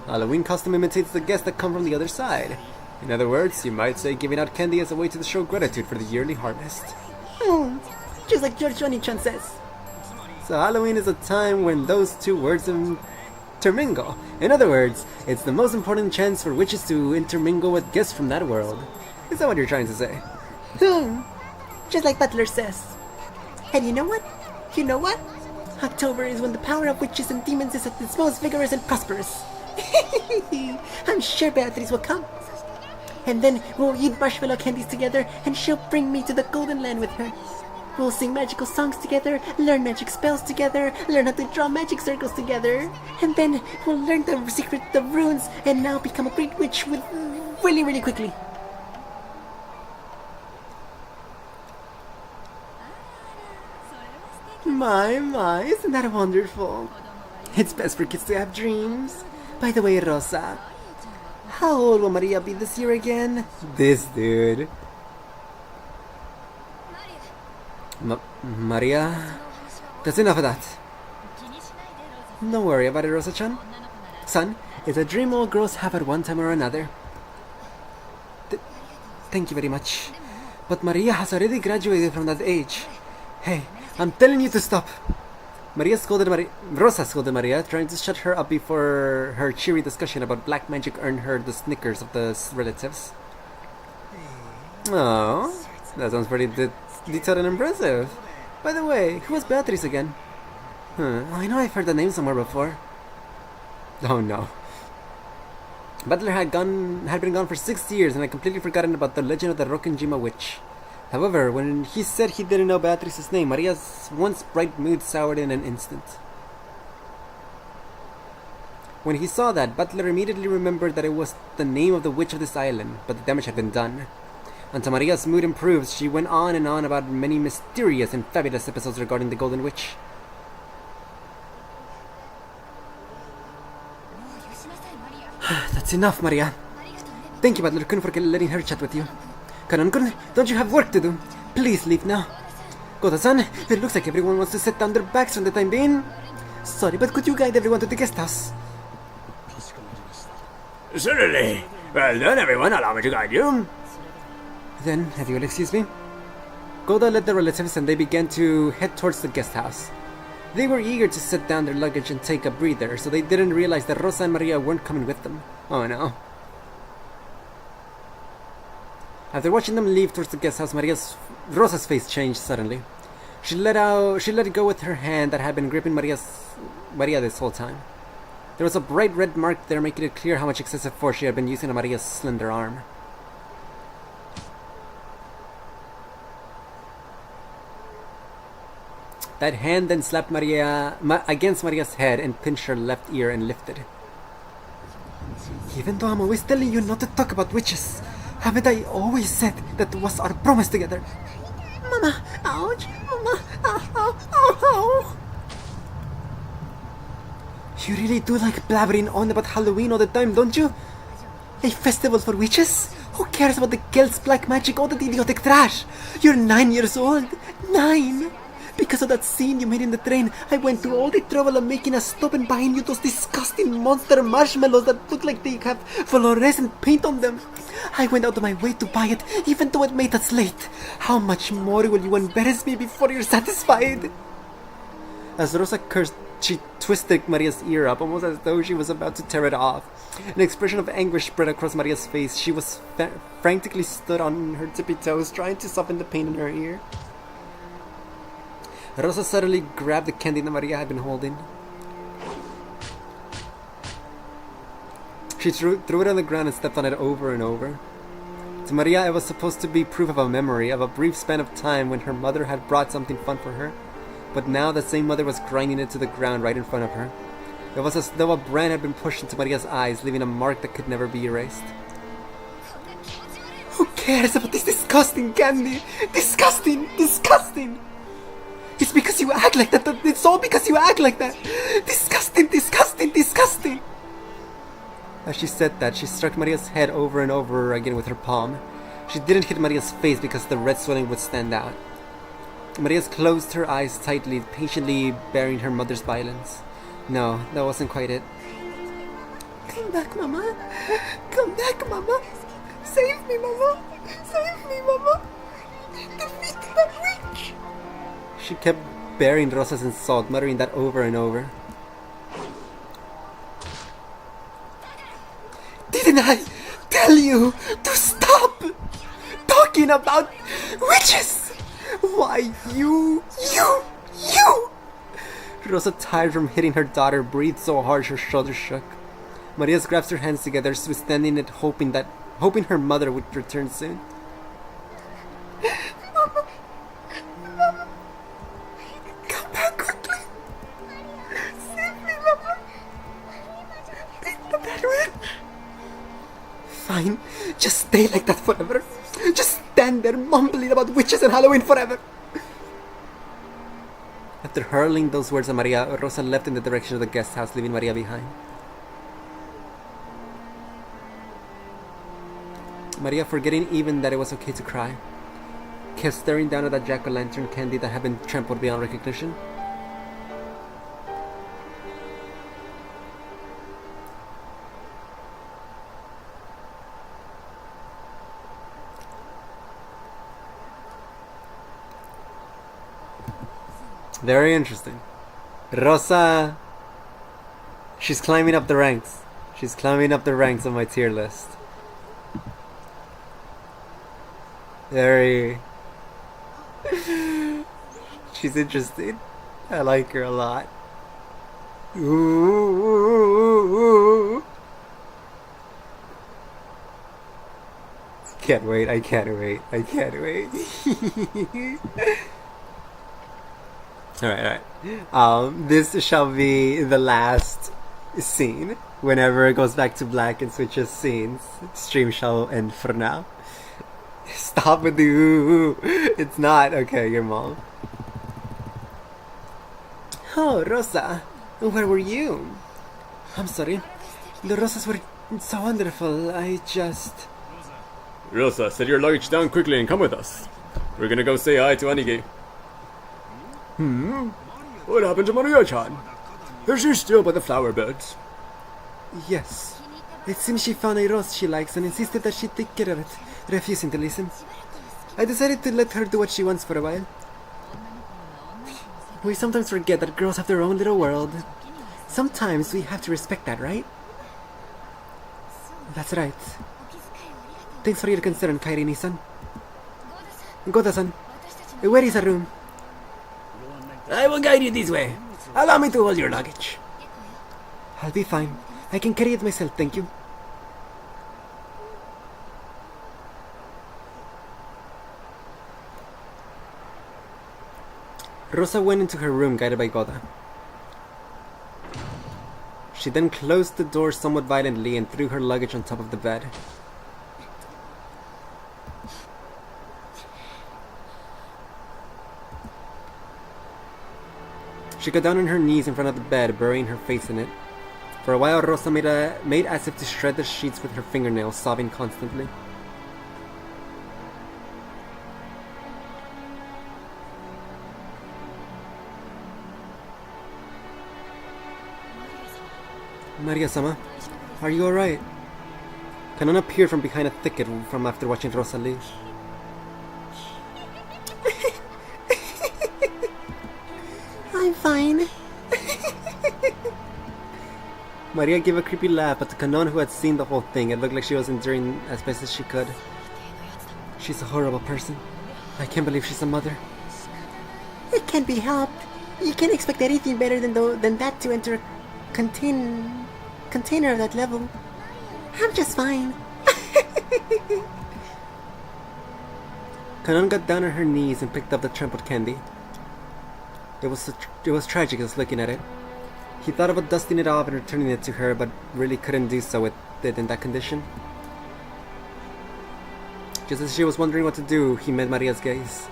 Speaker 1: Halloween costume imitates the guests that come from the other side. In other words, you might say giving out candy as a way to show gratitude for the yearly harvest.
Speaker 5: Just like George Johnny-chan says.
Speaker 1: So Halloween is a time when those two words intermingle. In other words, it's the most important chance for witches to intermingle with guests from that world. Is that what you're trying to say?
Speaker 5: Just like Butler says. And you know what? You know what? October is when the power of witches and demons is at its most vigorous and prosperous. I'm sure Beatrice will come. And then we'll eat marshmallow candies together, and she'll bring me to the Golden Land with her. We'll sing magical songs together, learn magic spells together, learn how to draw magic circles together. And then we'll learn the secret of the runes, and now become a great witch with really, really quickly.
Speaker 2: My, isn't that wonderful? It's best for kids to have dreams. By the way, Rosa, how old will Maria be this year again?
Speaker 1: This dude. Maria? That's enough of that.
Speaker 2: Don't worry about it, Rosa-chan. Son, it's a dream all girls have at one time or another. Thank you very much. But Maria has already graduated from that age. Hey, I'm telling you to stop. Rosa scolded Maria, trying to shut her up before her cheery discussion about black magic earned her the snickers of the relatives. Oh, that sounds pretty detailed and impressive. By the way, who was Beatrice again? I know I've heard the name somewhere before. Oh no. Butler had been gone for 6 years and had completely forgotten about the legend of the Rokkenjima witch. However, when he said he didn't know Beatrice's name, Maria's once bright mood soured in an instant. When he saw that, Butler immediately remembered that it was the name of the witch of this island, but the damage had been done. Until Maria's mood improved, she went on and on about many mysterious and fabulous episodes regarding the Golden Witch. That's enough, Maria. Thank you, Butler-kun, for letting her chat with you. Karan-kun, don't you have work to do? Please leave now. Kota-san, it looks like everyone wants to set down their backs for the time being. Sorry, but could you guide everyone to the guest house?
Speaker 4: Certainly. Well done, everyone. Allow me to guide you.
Speaker 2: Then, if you will excuse me. Goda led the relatives and they began to head towards the guest house. They were eager to set down their luggage and take a breather, so they didn't realize that Rosa and Maria weren't coming with them. Oh no. After watching them leave towards the guest house, Rosa's face changed suddenly. She let it go with her hand that had been gripping Maria this whole time. There was a bright red mark there, making it clear how much excessive force she had been using on Maria's slender arm. That hand then slapped against Maria's head and pinched her left ear and lifted. Even though I'm always telling you not to talk about witches, haven't I always said that was our promise together? Mama, ouch! Mama, ow, ow, ow, ow! You really do like blabbering on about Halloween all the time, don't you? A festival for witches? Who cares about the Celts, black magic, all that idiotic trash? You're 9 years old. 9! Because of that scene you made in the train, I went through all the trouble of making us stop and buying you those disgusting monster marshmallows that look like they have fluorescent paint on them. I went out of my way to buy it, even though it made us late. How much more will you embarrass me before you're satisfied? As Rosa cursed, she twisted Maria's ear up, almost as though she was about to tear it off. An expression of anguish spread across Maria's face. She was frantically stood on her tippy toes, trying to soften the pain in her ear. Rosa suddenly grabbed the candy that Maria had been holding. She threw it on the ground and stepped on it over and over. To Maria, it was supposed to be proof of a memory, of a brief span of time when her mother had brought something fun for her. But now the same mother was grinding it to the ground right in front of her.
Speaker 1: It was as though a brand had been pushed into Maria's eyes, leaving a mark that could never be erased. Who cares about this disgusting candy? Disgusting! Disgusting! It's because you act like that. It's all because you act like that. Disgusting! Disgusting! Disgusting! As she said that, she struck Maria's head over and over again with her palm. She didn't hit Maria's face because the red swelling would stand out. Maria's closed her eyes tightly, patiently bearing her mother's violence. No, that wasn't quite it. Come back, Mama! Come back, Mama! Save me, Mama! Save me, Mama! Defeat that witch! She kept bearing Rosa's insult, muttering that over and over. Didn't I tell you to stop talking about witches? Why, you! Rosa, tired from hitting her daughter, breathed so hard her shoulders shook. Maria grasped her hands together, withstanding it, hoping her mother would return soon. Mama, Mama, come back quickly. Save me, Mama. Beat the bad witch. Fine, just stay like that forever. Just stand there mumbling about witches and Halloween forever. After hurling those words at Maria, Rosa left in the direction of the guest house, leaving Maria behind. Maria, forgetting even that it was okay to cry, kept staring down at that jack-o'-lantern candy that had been trampled beyond recognition. Very interesting. Rosa, she's climbing up the ranks. She's climbing up the ranks on my tier list. Very... she's interesting. I like her a lot. Ooh. Can't wait, I can't wait, I can't wait. Alright. This shall be the last scene. Whenever it goes back to black and switches scenes, stream shall end for now. Stop with the ooh. It's not. Okay, your mom. Oh, Rosa. Where were you? I'm sorry. The roses were so wonderful. I just...
Speaker 3: Rosa, set your luggage down quickly and come with us. We're gonna go say hi to Anige. What happened to Maria-chan? Is she still by the flower beds?
Speaker 1: Yes. It seems she found a rose she likes and insisted that she take care of it, refusing to listen. I decided to let her do what she wants for a while. We sometimes forget that girls have their own little world. Sometimes we have to respect that, right? That's right. Thanks for your concern, Kairi-san. Goda-san, where is our room? I will guide you this way. Allow me to hold your luggage. I'll be fine. I can carry it myself, thank you. Rosa went into her room, guided by Goda. She then closed the door somewhat violently and threw her luggage on top of the bed. She got down on her knees in front of the bed, burying her face in it. For a while, Rosa made as if to shred the sheets with her fingernails, sobbing constantly. Maria-sama, are you alright? Kanon appeared from behind a thicket from after watching Rosa leave. I'm fine. Maria gave a creepy laugh, but to Kanon, who had seen the whole thing, it looked like she was enduring as best as she could. She's a horrible person. I can't believe she's a mother. It can't be helped. You can't expect anything better than that to enter a container of that level. I'm just fine. Kanon got down on her knees and picked up the trampled candy. It was tragic just looking at it.
Speaker 2: He thought about dusting it off and returning it to her, but really couldn't do so with it in that condition. Just as she was wondering what to do, he met Maria's gaze.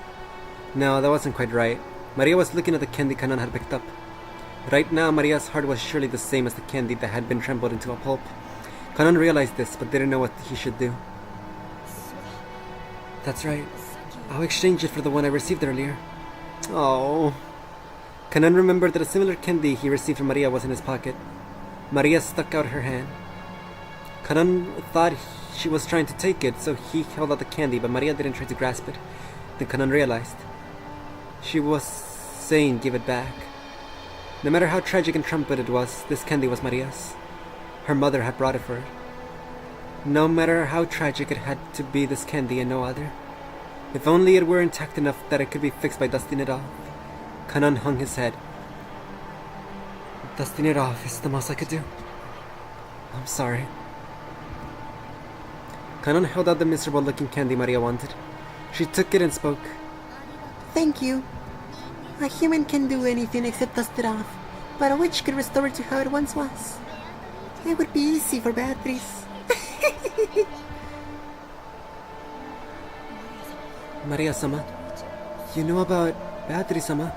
Speaker 2: No, that wasn't quite right. Maria was looking at the candy Kanon had picked up. Right now, Maria's heart was surely the same as the candy that had been trembled into a pulp. Kanon realized this, but didn't know what he should do. That's right. I'll exchange it for the one I received earlier. Oh. Kanon remembered that a similar candy he received from Maria was in his pocket. Maria stuck out her hand. Kanon thought she was trying to take it, so he held out the candy, but Maria didn't try to grasp it. Then Kanon realized. She was saying give it back. No matter how tragic and trumpet it was, this candy was Maria's. Her mother had brought it for her. No matter how tragic, it had to be this candy and no other. If only it were intact enough that it could be fixed by dusting it off. Kanon hung his head. Dusting it off is the most I could do. I'm sorry. Kanon held out the miserable-looking candy Maria wanted. She took it and spoke.
Speaker 5: Thank you. A human can do anything except dust it off, but a witch could restore it to how it once was. It would be easy for Beatrice.
Speaker 2: Maria-sama, you know about Beatrice-sama?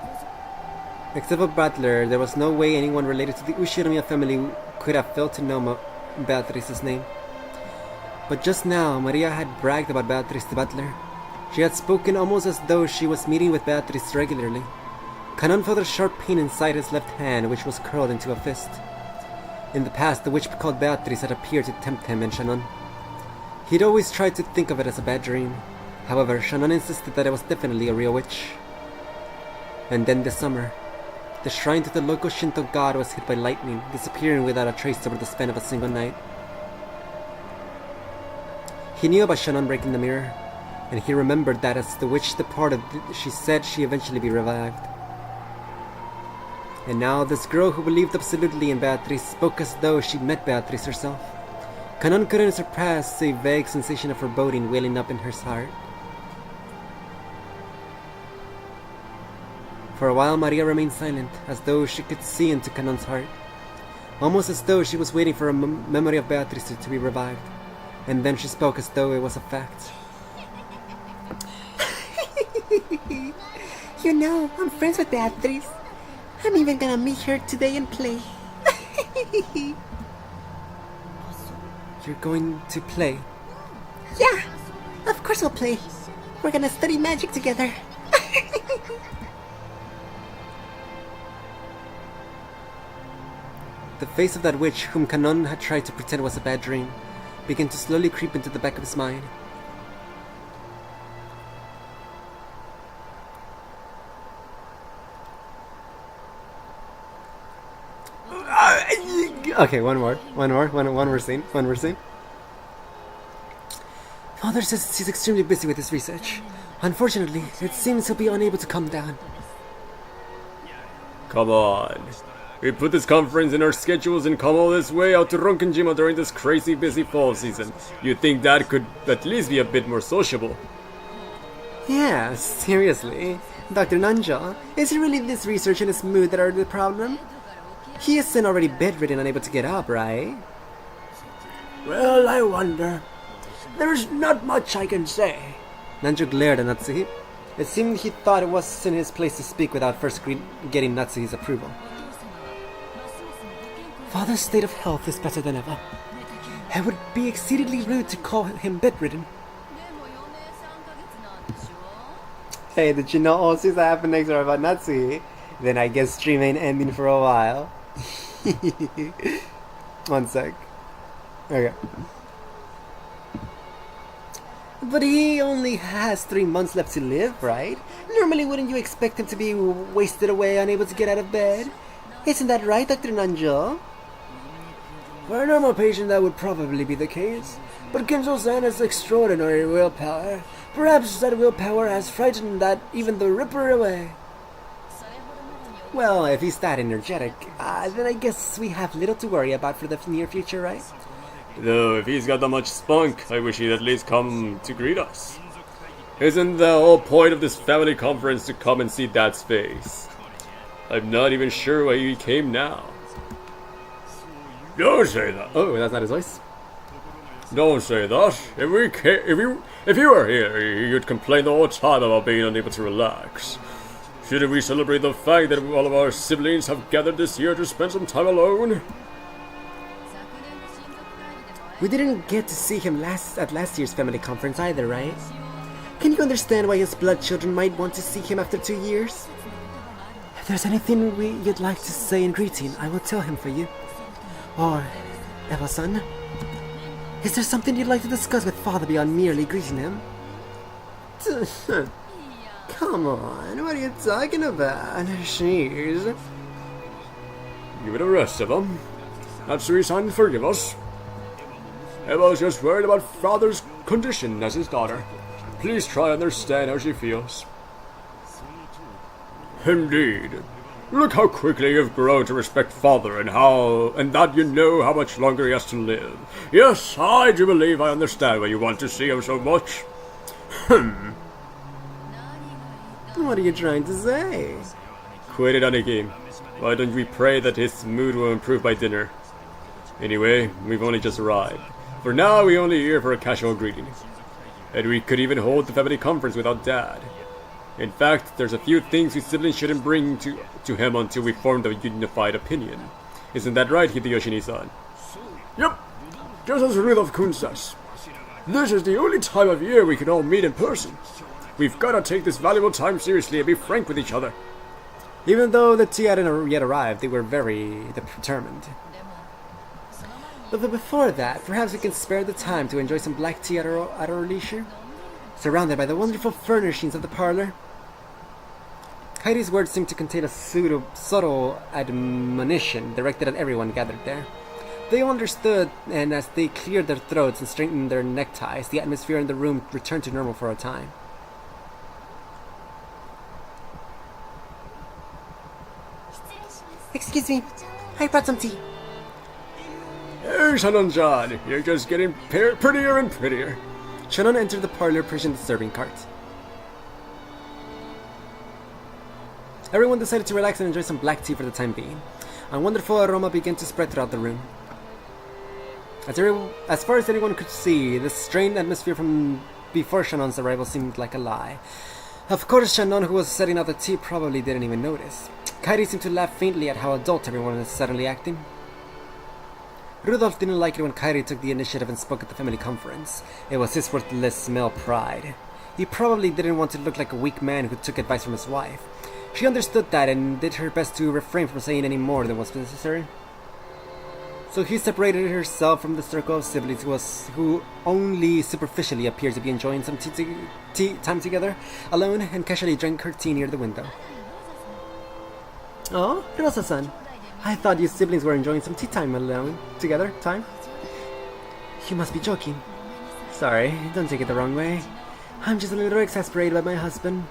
Speaker 2: Except for Butler, there was no way anyone related to the Ushiromiya family could have failed to know Beatrice's name. But just now, Maria had bragged about Beatrice to Butler. She had spoken almost as though she was meeting with Beatrice regularly. Kanon felt a sharp pain inside his left hand, which was curled into a fist. In the past, the witch called Beatrice had appeared to tempt him and Shannon. He'd always tried to think of it as a bad dream. However, Shannon insisted that it was definitely a real witch. And then this summer, the shrine to the local Shinto god was hit by lightning, disappearing without a trace over the span of a single night. He knew about Shannon breaking the mirror, and he remembered that as the witch departed, she said she eventually be revived. And now this girl who believed absolutely in Beatrice spoke as though she'd met Beatrice herself. Kanon couldn't suppress a vague sensation of foreboding welling up in her heart. For a while, Maria remained silent, as though she could see into Kanon's heart. Almost as though she was waiting for a memory of Beatrice to be revived. And then she spoke as though it was a fact.
Speaker 5: You know, I'm friends with Beatrice. I'm even gonna meet her today and play.
Speaker 2: You're going to play?
Speaker 5: Yeah, of course we'll play. We're gonna study magic together.
Speaker 2: The face of that witch, whom Kanon had tried to pretend was a bad dream, began to slowly creep into the back of his mind. Okay, one more scene. Father says he's extremely busy with his research. Unfortunately, it seems he'll be unable to come down.
Speaker 3: Come on. We put this conference in our schedules and come all this way out to Ronkenjima during this crazy busy fall season. You'd think that could at least be a bit more sociable.
Speaker 2: Yeah, seriously. Dr. Nanjo, is it really this research and his mood that are the problem? He isn't already bedridden and unable to get up, right?
Speaker 7: Well, I wonder. There's not much I can say.
Speaker 2: Nanjo glared at Natsuhi. It seemed he thought it wasn't his place to speak without first getting Natsuhi's approval. Father's state of health is better than ever. It would be exceedingly rude to call him bedridden. Hey, did you know all six happenings are about Natsuhi? Then I guess stream ain't ending for a while. One sec. Okay. But he only has 3 months left to live, right? Normally wouldn't you expect him to be wasted away, unable to get out of bed? Isn't that right, Dr. Nanjo?
Speaker 7: For a normal patient, that would probably be the case. But Kenzo-san has extraordinary willpower. Perhaps that willpower has frightened that even the Ripper away.
Speaker 2: Well, if he's that energetic, then I guess we have little to worry about for the near future, right?
Speaker 3: Though, if he's got that much spunk, I wish he'd at least come to greet us. Isn't the whole point of this family conference to come and see Dad's face? I'm not even sure why he came now. Don't say that.
Speaker 1: Oh, that's not his voice.
Speaker 3: Don't say that. If you were here, you'd complain the whole time about being unable to relax. Shouldn't we celebrate the fact that all of our siblings have gathered this year to spend some time alone?
Speaker 2: We didn't get to see him at last year's family conference either, right? Can you understand why his blood children might want to see him after 2 years? If there's anything you'd like to say in greeting, I will tell him for you. Or, Eva-san, is there something you'd like to discuss with father beyond merely greeting him?
Speaker 1: Come on, what are you talking about? Jeez.
Speaker 3: Give it a rest, Eva. That's the reason to forgive us. Eva's just worried about father's condition as his daughter. Please try and understand how she feels. Indeed. Look how quickly you've grown to respect father and that you know how much longer he has to live. Yes, I do believe I understand why you want to see him so much.
Speaker 1: What are you trying to say?
Speaker 3: Quit it, Aniki. Why don't we pray that his mood will improve by dinner? Anyway, we've only just arrived. For now, we're only here for a casual greeting. And we could even hold the family conference without Dad. In fact, there's a few things we siblings shouldn't bring to him until we formed a unified opinion. Isn't that right, Hideyoshi-san?
Speaker 4: Yep, just as Rudolph-kun says. This is the only time of year we can all meet in person. We've got to take this valuable time seriously and be frank with each other.
Speaker 1: Even though the tea hadn't yet arrived, they were very determined.
Speaker 2: But before that, perhaps we can spare the time to enjoy some black tea at our leisure, surrounded by the wonderful furnishings of the parlor. Heidi's words seemed to contain a subtle admonition directed at everyone gathered there. They all understood, and as they cleared their throats and straightened their neckties, the atmosphere in the room returned to normal for a time.
Speaker 5: Excuse me, I brought some tea.
Speaker 3: Hey, Shannon-chan, you're just getting prettier and prettier.
Speaker 2: Shannon entered the parlor pushing the serving cart. Everyone decided to relax and enjoy some black tea for the time being. A wonderful aroma began to spread throughout the room. As far as anyone could see, the strained atmosphere from before Shannon's arrival seemed like a lie. Of course, Shannon, who was setting out the tea, probably didn't even notice. Kairi seemed to laugh faintly at how adult everyone was suddenly acting. Rudolph didn't like it when Kairi took the initiative and spoke at the family conference. It was his worthless male pride. He probably didn't want to look like a weak man who took advice from his wife. She understood that and did her best to refrain from saying any more than was necessary. So he separated herself from the circle of siblings who only superficially appeared to be enjoying some tea time together, alone, and casually drank her tea near the window. Oh, Rosa-san, I thought you siblings were enjoying some tea time alone, together, time? You must be joking. Sorry, don't take it the wrong way. I'm just a little exasperated by my husband.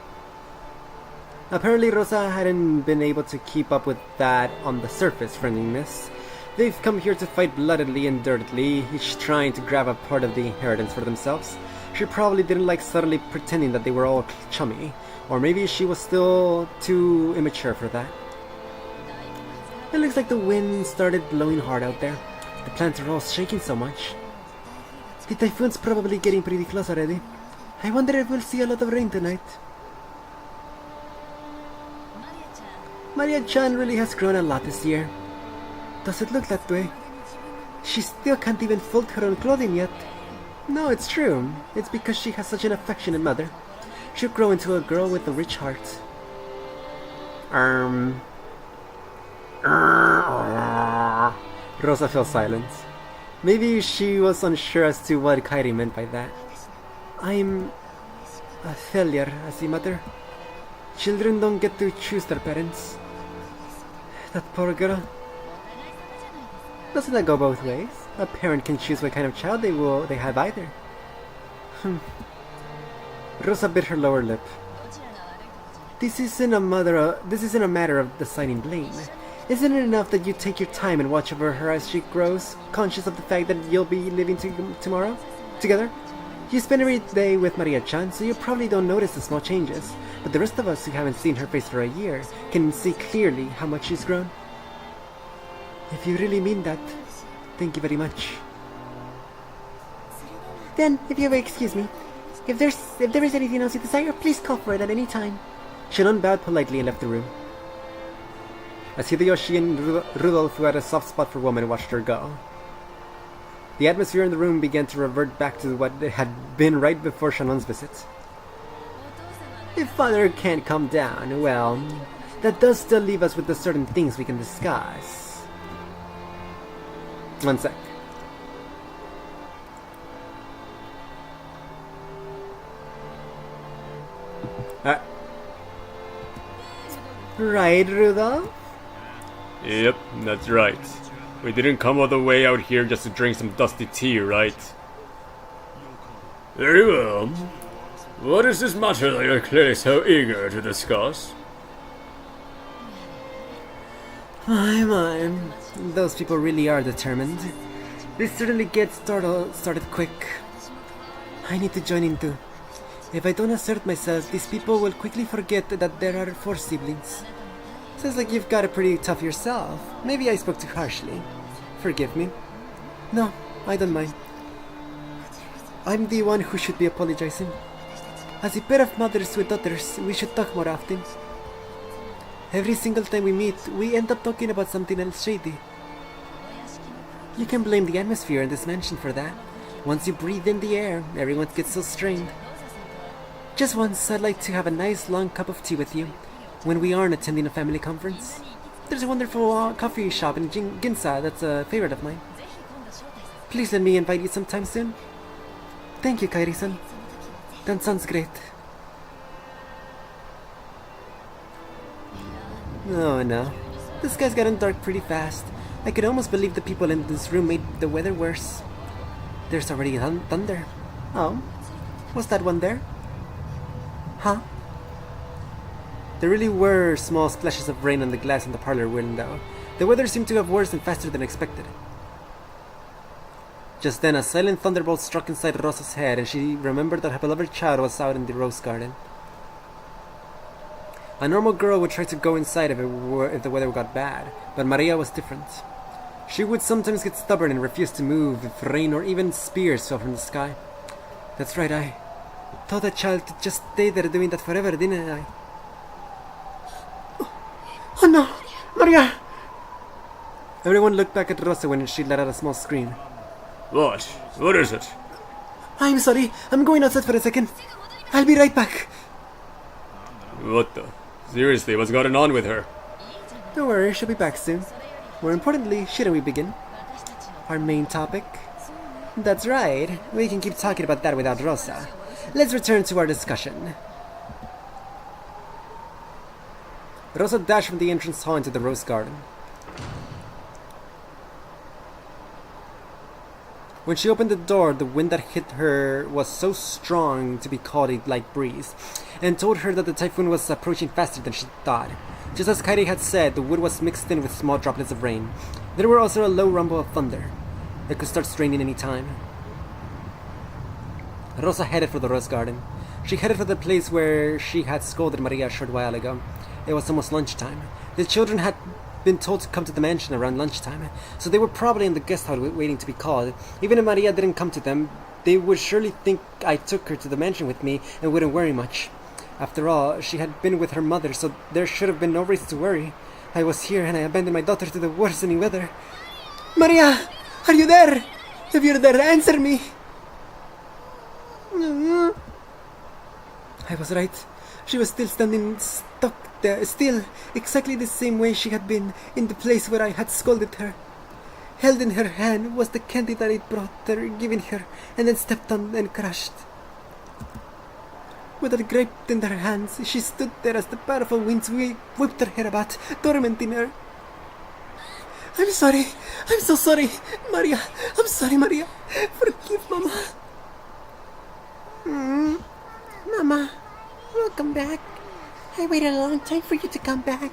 Speaker 2: Apparently Rosa hadn't been able to keep up with that on the surface friendliness. They've come here to fight bloodedly and dirtily, each trying to grab a part of the inheritance for themselves. She probably didn't like suddenly pretending that they were all chummy, or maybe she was still too immature for that. It looks like the wind started blowing hard out there. The plants are all shaking so much. The typhoon's probably getting pretty close already. I wonder if we'll see a lot of rain tonight. Maria-chan really has grown a lot this year. Does it look that way? She still can't even fold her own clothing yet. No, it's true. It's because she has such an affectionate mother. She'll grow into a girl with a rich heart. Rosa fell silent. Maybe she was unsure as to what Kairi meant by that. I'm a failure as a mother. Children don't get to choose their parents. That poor girl. Doesn't that go both ways? A parent can choose what kind of child they have either. Rosa bit her lower lip. This isn't a matter of deciding blame. Isn't it enough that you take your time and watch over her as she grows, conscious of the fact that you'll be living together? You spend every day with Maria-chan, so you probably don't notice the small changes. But the rest of us who haven't seen her face for a year can see clearly how much she's grown. If you really mean that, Thank you very much. Then, if you will excuse me, if there is anything else you desire, please call for it at any time.
Speaker 1: Shannon bowed politely and left the room. As Hideyoshi and Rudolph, who had a soft spot for women, watched her go, the atmosphere in the room began to revert back to what it had been right before Shannon's visit. If Father can't calm down, well, that does still leave us with the certain things we can discuss. One sec. Right, Rudolph?
Speaker 3: Yep, that's right. We didn't come all the way out here just to drink some dusty tea, right?
Speaker 4: Very well. What is this matter that you're clearly so eager to discuss?
Speaker 2: My. Those people really are determined. They certainly get started quick. I need to join in too. If I don't assert myself, these people will quickly forget that there are 4 siblings. Sounds like you've got it pretty tough yourself. Maybe I spoke too harshly. Forgive me. No, I don't mind. I'm the one who should be apologizing. As a pair of mothers with daughters, we should talk more often. Every single time we meet, we end up talking about something else shady. You can blame the atmosphere in this mansion for that. Once you breathe in the air, everyone gets so strained. Just once, I'd like to have a nice long cup of tea with you when we aren't attending a family conference. There's a wonderful coffee shop in Ginza that's a favorite of mine. Please let me invite you sometime soon. Thank you, Kairi-san. That sounds great. Oh no. The sky's gotten dark pretty fast. I could almost believe the people in this room made the weather worse. There's already thunder. Oh? Was that one there? Huh? There really were small splashes of rain on the glass in the parlor window. The weather seemed to have worsened faster than expected. Just then, a silent thunderbolt struck inside Rosa's head, and she remembered that her beloved child was out in the rose garden. A normal girl would try to go inside if the weather got bad, but Maria was different. She would sometimes get stubborn and refuse to move if rain or even spears fell from the sky. That's right, I told that child to just stay there doing that forever, didn't I? Oh no! Maria! Everyone looked back at Rosa when she let out a small scream.
Speaker 4: What? What is it?
Speaker 2: I'm sorry, I'm going outside for a second. I'll be right back.
Speaker 3: What the? Seriously, what's going on with her?
Speaker 2: Don't worry, she'll be back soon. More importantly, shouldn't we begin? Our main topic? That's right, we can keep talking about that without Rosa. Let's return to our discussion. Rosa dashed from the entrance hall into the rose garden. When she opened the door, the wind that hit her was so strong to be called a light breeze, and told her that the typhoon was approaching faster than she thought. Just as Kairi had said, the wood was mixed in with small droplets of rain. There were also a low rumble of thunder. It could start raining any time. Rosa headed for the rose garden. She headed for the place where she had scolded Maria a short while ago. It was almost lunchtime. The children had been told to come to the mansion around lunchtime, so they were probably in the guest hall waiting to be called. Even if Maria didn't come to them, they would surely think I took her to the mansion with me and wouldn't worry much. After all, she had been with her mother, so there should have been no reason to worry. I was here and I abandoned my daughter to the worsening weather. Maria! Are you there? If you're there, answer me! I was right. She was still standing stuck there, still exactly the same way she had been in the place where I had scolded her. Held in her hand was the candy that I'd brought her, given her, and then stepped on and crushed. With her grape in her hands, she stood there as the powerful winds whipped her hair about, tormenting her. I'm sorry. I'm so sorry, Maria. I'm sorry, Maria. Forgive Mama. Mama, welcome back. I waited a long time for you to come back.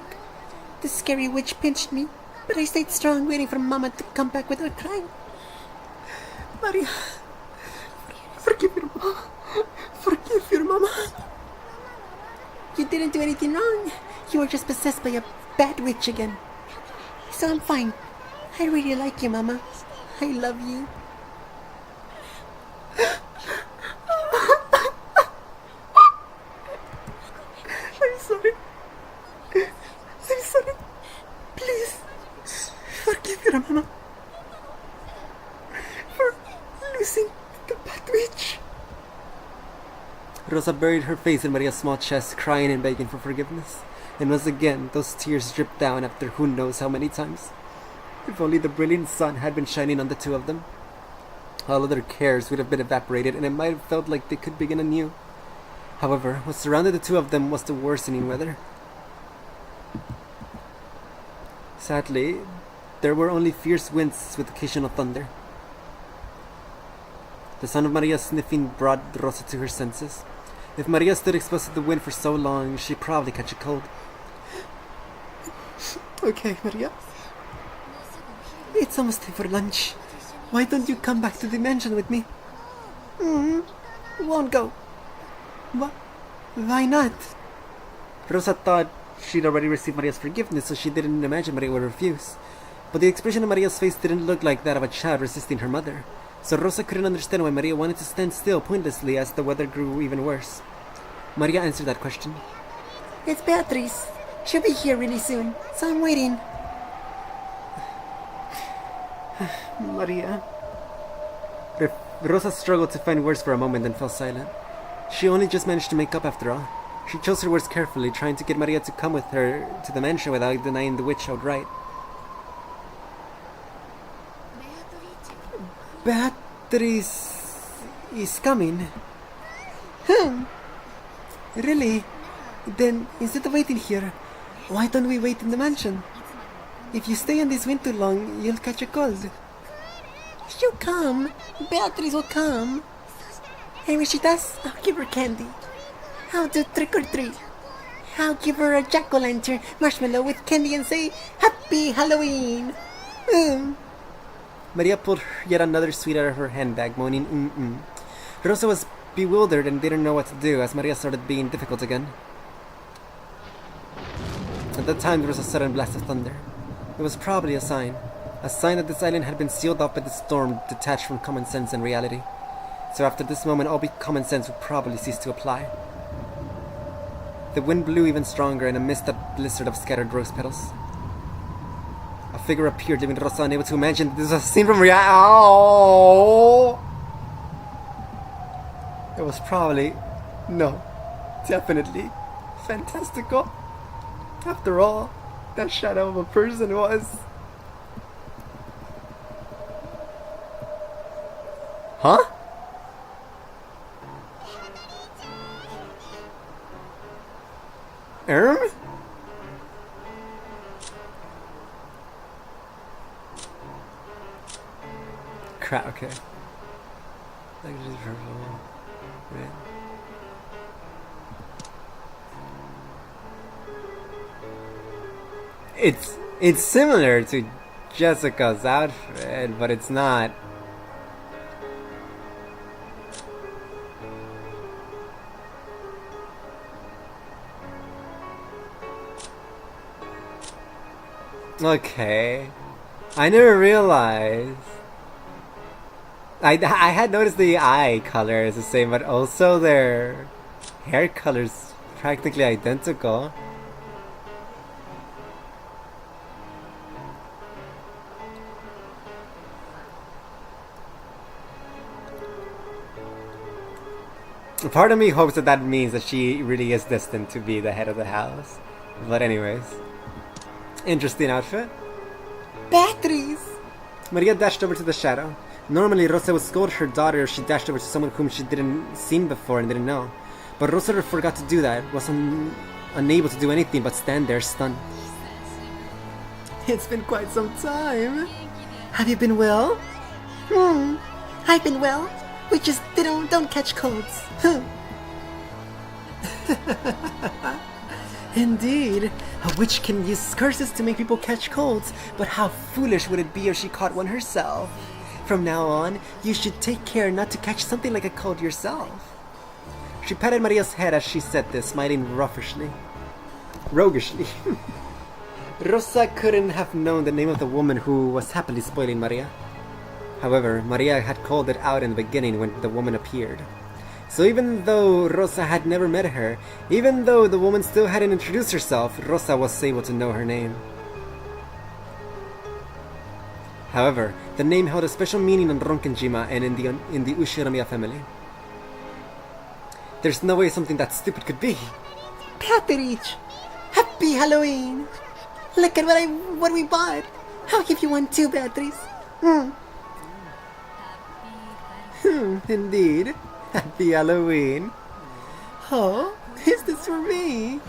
Speaker 2: The scary witch pinched me, but I stayed strong waiting for Mama to come back without crying. Maria, forgive your Mama. Forgive your Mama. You didn't do anything wrong. You were just possessed by a bad witch again. So I'm fine. I really like you, Mama.
Speaker 5: I love you.
Speaker 2: I'm sorry. I'm sorry. Please, forgive your mama for losing the bad witch. Rosa buried her face in Maria's small chest, crying and begging for forgiveness. And once again, those tears dripped down after who knows how many times. If only the brilliant sun had been shining on the two of them, all other cares would have been evaporated, and it might have felt like they could begin anew. However, what surrounded the two of them was the worsening weather. Sadly, there were only fierce winds with occasional thunder. The sound of Maria's sniffing brought Rosa to her senses. If Maria stood exposed to the wind for so long, she'd probably catch a cold. Okay, Maria. It's almost time for lunch. Why don't you come back to the mansion with me? Won't go. Why not? Rosa thought she'd already received Maria's forgiveness, so she didn't imagine Maria would refuse. But the expression on Maria's face didn't look like that of a child resisting her mother. So Rosa couldn't understand why Maria wanted to stand still pointlessly as the weather grew even worse. Maria answered that question.
Speaker 5: It's Beatrice. She'll be here really soon, so I'm waiting.
Speaker 2: Maria. Rosa struggled to find words for a moment and fell silent. She only just managed to make up after all. She chose her words carefully, trying to get Maria to come with her to the mansion without denying the witch outright. Beatrice is coming. Really? Then, instead of waiting here, why don't we wait in the mansion? If you stay in this wind too long, you'll catch a cold.
Speaker 5: She'll come. Beatrice will come. And when she does, I'll give her candy. I'll do trick or treat. I'll give her a jack-o'-lantern marshmallow with candy and say, Happy Halloween!
Speaker 2: Maria pulled yet another sweet out of her handbag, moaning, Rosa was bewildered and didn't know what to do as Maria started being difficult again. At that time, there was a sudden blast of thunder. It was probably a sign that this island had been sealed up by the storm, detached from common sense and reality. So after this moment, all common sense would probably cease to apply. The wind blew even stronger, and amidst a blizzard of scattered rose petals, a figure appeared, leaving Rosa unable to imagine that this was a scene from reality. Oh! It was probably, no, definitely, fantastical. After all, that shadow of a person was... Huh? Crap, okay. It's similar to Jessica's outfit, but it's not. Okay. I never realized. I had noticed the eye color is the same, but also their hair color's practically identical. Part of me hopes that that means that she really is destined to be the head of the house. But anyways. Interesting outfit.
Speaker 5: Beatrice!
Speaker 2: Maria dashed over to the shadow. Normally, Rosa would scold her daughter if she dashed over to someone whom she didn't seen before and didn't know. But Rosa forgot to do that, was unable to do anything but stand there stunned. It's been quite some time. Have you been well?
Speaker 5: I've been well. We just don't catch colds.
Speaker 2: Indeed. A witch can use curses to make people catch colds, but how foolish would it be if she caught one herself? From now on, you should take care not to catch something like a cold yourself. She patted Maria's head as she said this, smiling roguishly. Rosa couldn't have known the name of the woman who was happily spoiling Maria.
Speaker 1: However, Maria had called it out in the beginning when the woman appeared. So even though Rosa had never met her, even though the woman still hadn't introduced herself, Rosa was able to know her name. However, the name held a special meaning in Ronkenjima and in the Ushinomiya family. There's no way something that stupid could be.
Speaker 2: Beatrice! Happy Halloween! Look at what we bought! I'll give you one too, Beatrice.
Speaker 1: Indeed. Happy Halloween.
Speaker 2: Oh, is this for me?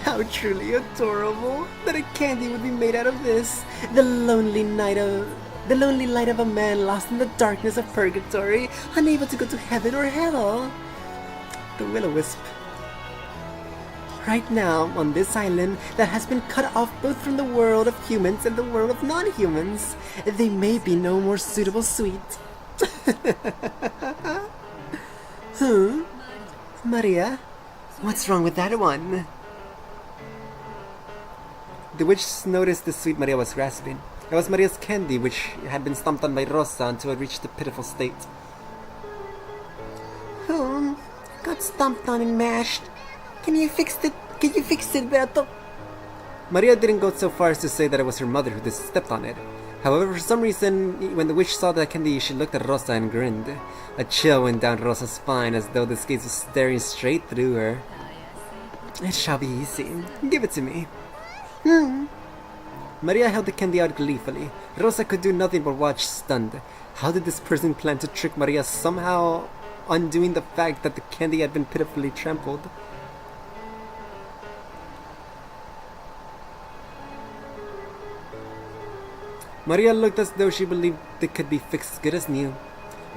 Speaker 2: How truly adorable that a candy would be made out of this. The lonely light of a man lost in the darkness of purgatory, unable to go to heaven or hell.
Speaker 1: The Will-O-Wisp.
Speaker 2: Right now, on this island that has been cut off both from the world of humans and the world of non-humans, they may be no more suitable sweet.
Speaker 1: Maria? What's wrong with that one? The witch noticed the sweet Maria was grasping. It was Maria's candy, which had been stomped on by Rosa until it reached a pitiful state.
Speaker 2: Got stomped on and mashed. Can you fix it, Beto?
Speaker 1: Maria didn't go so far as to say that it was her mother who stepped on it. However, for some reason, when the witch saw the candy, she looked at Rosa and grinned. A chill went down Rosa's spine as though this gaze was staring straight through her. It shall be easy. Give it to me. Maria held the candy out gleefully. Rosa could do nothing but watch, stunned. How did this person plan to trick Maria, somehow undoing the fact that the candy had been pitifully trampled? Maria looked as though she believed it could be fixed as good as new.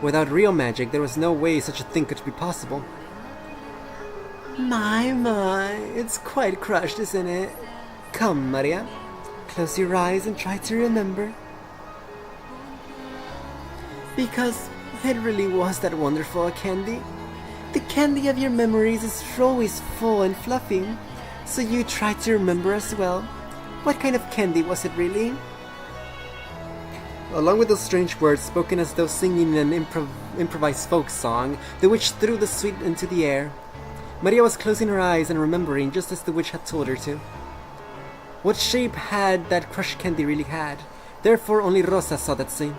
Speaker 1: Without real magic, there was no way such a thing could be possible.
Speaker 2: My, it's quite crushed, isn't it?
Speaker 1: Come, Maria. Close your eyes and try to remember.
Speaker 2: Because it really was that wonderful a candy. The candy of your memories is always full and fluffy. So you try to remember as well. What kind of candy was it really?
Speaker 1: Along with those strange words spoken as though singing an improvised folk song, the witch threw the sweet into the air. Maria was closing her eyes and remembering just as the witch had told her to. What shape had that crushed candy really had? Therefore only Rosa saw that same.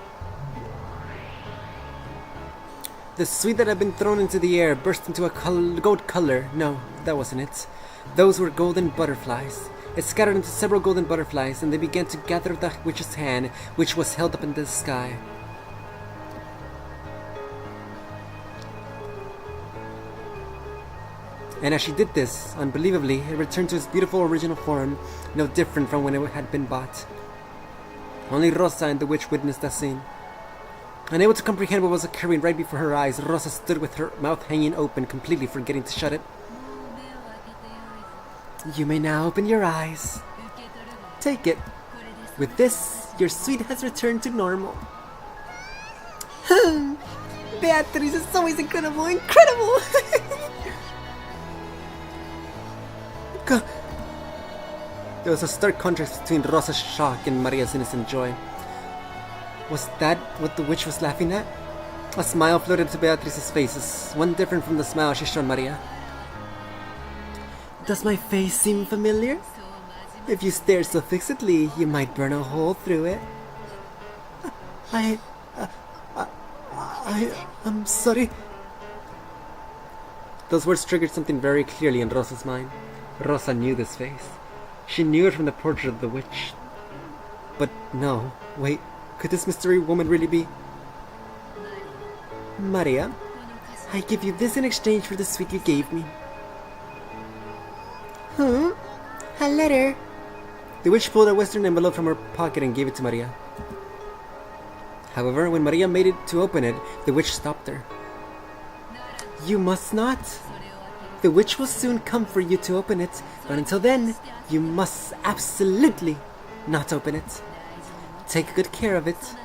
Speaker 1: The sweet that had been thrown into the air burst into a gold color. No, that wasn't it. Those were golden butterflies. It scattered into several golden butterflies, and they began to gather the witch's hand, which was held up into the sky. And as she did this, unbelievably, it returned to its beautiful original form, no different from when it had been bought. Only Rosa and the witch witnessed that scene. Unable to comprehend what was occurring right before her eyes, Rosa stood with her mouth hanging open, completely forgetting to shut it.
Speaker 2: You may now open your eyes. Take it. With this, your sweet has returned to normal. Beatrice is always incredible!
Speaker 1: There was a stark contrast between Rosa's shock and Maria's innocent joy. Was that what the witch was laughing at? A smile floated to Beatrice's face, one different from the smile she showed Maria.
Speaker 2: Does my face seem familiar? If you stare so fixedly, you might burn a hole through it. I'm sorry.
Speaker 1: Those words triggered something very clearly in Rosa's mind. Rosa knew this face. She knew it from the portrait of the witch. But no, wait, could this mystery woman really be?
Speaker 2: Maria, I give you this in exchange for the sweet you gave me. A letter.
Speaker 1: The witch pulled a western envelope from her pocket and gave it to Maria. However, when Maria made it to open it, the witch stopped her.
Speaker 2: You must not. The witch will soon come for you to open it, but until then, you must absolutely not open it. Take good care of it.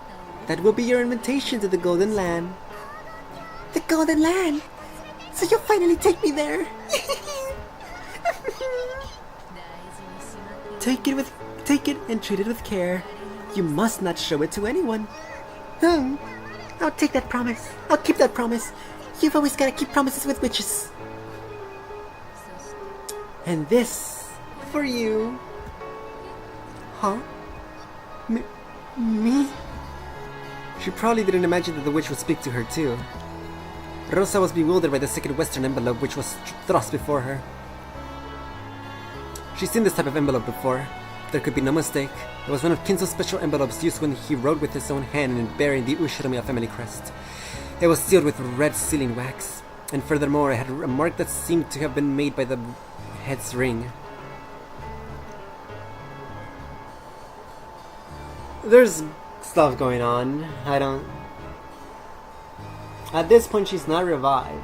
Speaker 2: That will be your invitation to the Golden Land. The Golden Land? So you'll finally take me there? Take it and treat it with care. You must not show it to anyone.
Speaker 5: I'll take that promise. I'll keep that promise. You've always got to keep promises with witches.
Speaker 2: And this for you.
Speaker 5: Huh?
Speaker 2: Me? She probably didn't imagine that the witch would speak to her too. Rosa was bewildered by the second western envelope which was thrust before her. She'd seen this type of envelope before. There could be no mistake. It was one of Kinzo's special envelopes used when he wrote with his own hand and bearing the Ushiromiya family crest. It was sealed with red sealing wax, and furthermore it had a mark that seemed to have been made by the head's ring.
Speaker 1: There's stuff going on. I don't... At this point, she's not revived.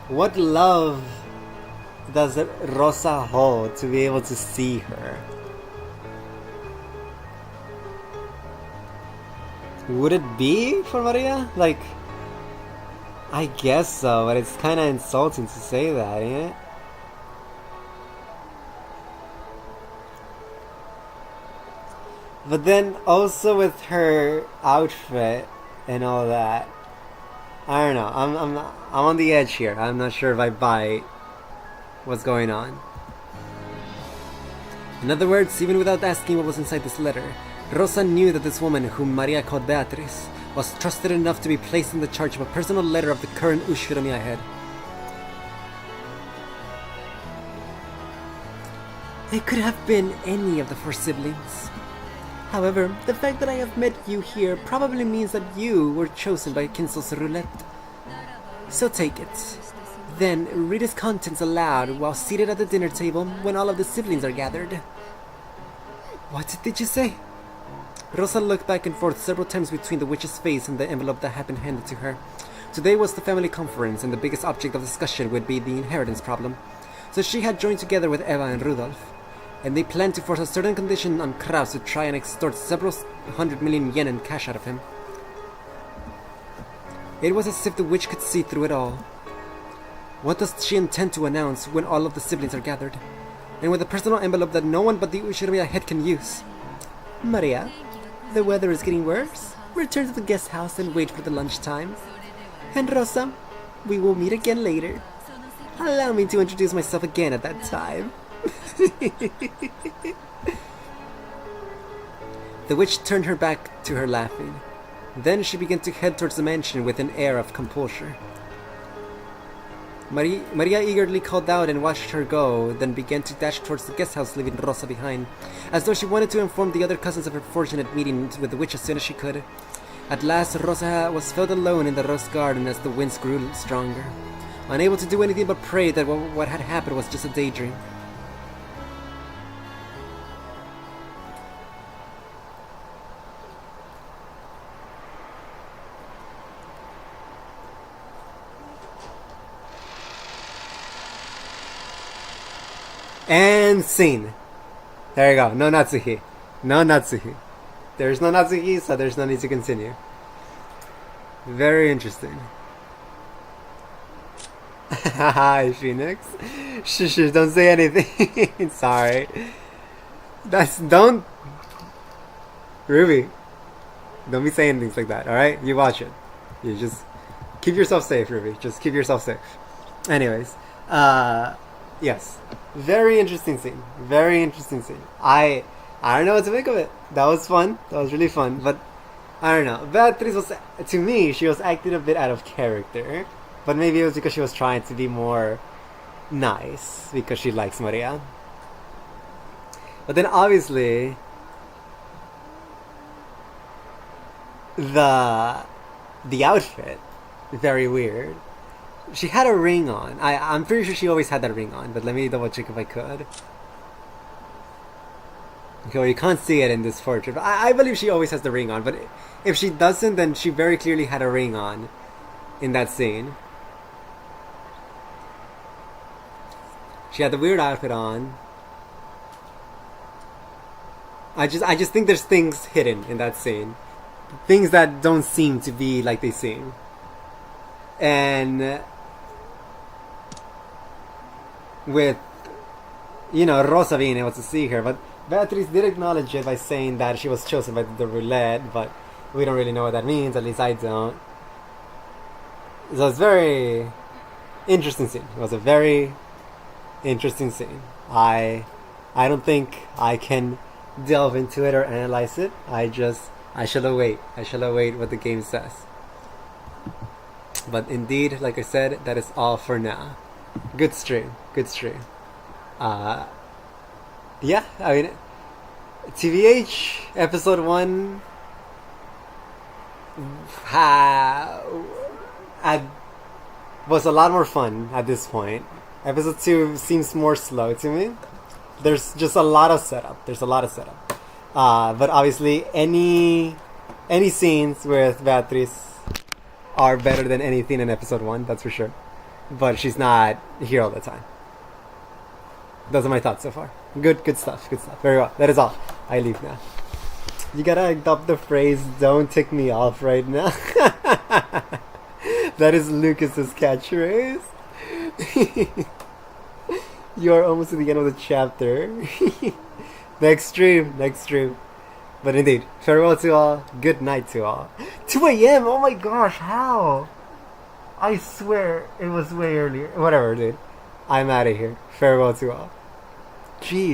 Speaker 1: What love does Rosa hold to be able to see her? Would it be for Maria? Like, I guess so, but it's kind of insulting to say that, ain't it? But then also with her outfit and all that, I don't know. I'm on the edge here. I'm not sure if I buy what's going on.
Speaker 2: In other words, even without asking what was inside this letter, Rosa knew that this woman, whom Maria called Beatriz, was trusted enough to be placed in the charge of a personal letter of the current Ushiromiya head. It could have been any of the 4 siblings. However, the fact that I have met you here probably means that you were chosen by Kinzo's roulette. So take it. Then read its contents aloud while seated at the dinner table when all of the siblings are gathered. What did you say? Rosa looked back and forth several times between the witch's face and the envelope that had been handed to her. Today was the family conference, and the biggest object of discussion would be the inheritance problem. So she had joined together with Eva and Rudolf, and they planned to force a certain condition on Kraus to try and extort several 100 million yen in cash out of him. It was as if the witch could see through it all. What does she intend to announce when all of the siblings are gathered? And with a personal envelope that no one but the Ushiromiya head can use? Maria, the weather is getting worse. Return to the guest house and wait for the lunchtime. And Rosa, we will meet again later. Allow me to introduce myself again at that time. The witch turned her back to her laughing. Then she began to head towards the mansion with an air of composure. Maria eagerly called out and watched her go, then began to dash towards the guest house, leaving Rosa behind, as though she wanted to inform the other cousins of her fortunate meeting with the witch as soon as she could. At last, Rosa was felt alone in the rose garden as the winds grew stronger, unable to do anything but pray that what had happened was just a daydream.
Speaker 1: And scene. There you go. No Natsuhi. No Natsuhi. There's no Natsuhi, so there's no need to continue. Very interesting. Hi, Phoenix. Shush, don't say anything. Sorry. Don't... Ruby. Don't be saying things like that, alright? You watch it. You just... Keep yourself safe, Ruby. Just keep yourself safe. Anyways. Yes. Very interesting scene. Very interesting scene. I don't know what to make of it. That was fun. That was really fun. But I don't know. Beatriz was, to me, she was acting a bit out of character. But maybe it was because she was trying to be more nice because she likes Maria. But then obviously the outfit, very weird. She had a ring on. I'm pretty sure she always had that ring on, but let me double check if I could. Okay, well, you can't see it in this portrait, but I believe she always has the ring on, but if she doesn't, then she very clearly had a ring on in that scene. She had the weird outfit on. I just think there's things hidden in that scene. Things that don't seem to be like they seem. And with you know, Rosa being able to see her. But Beatriz did acknowledge it by saying that she was chosen by the roulette, but we don't really know what that means, at least I don't. So it's very interesting scene. It was a very interesting scene. I don't think I can delve into it or analyze it. I shall await. I shall await what the game says. But indeed, like I said, that is all for now. Good stream. Good stream. Yeah, I mean, TVH episode 1 was a lot more fun at this point. Episode 2 seems more slow to me. There's just a lot of setup. But obviously, any scenes with Beatriz are better than anything in episode 1, that's for sure. But she's not here all the time. Those are my thoughts so far. Good stuff. Very well. That is all. I leave now. You gotta adopt the phrase, don't tick me off right now. That is Lucas's catchphrase. You are almost at the end of the chapter. Next stream. But indeed, farewell to all. Good night to all. 2 a.m. Oh my gosh, how? I swear it was way earlier. Whatever, dude. I'm out of here. Farewell to all. Jeez.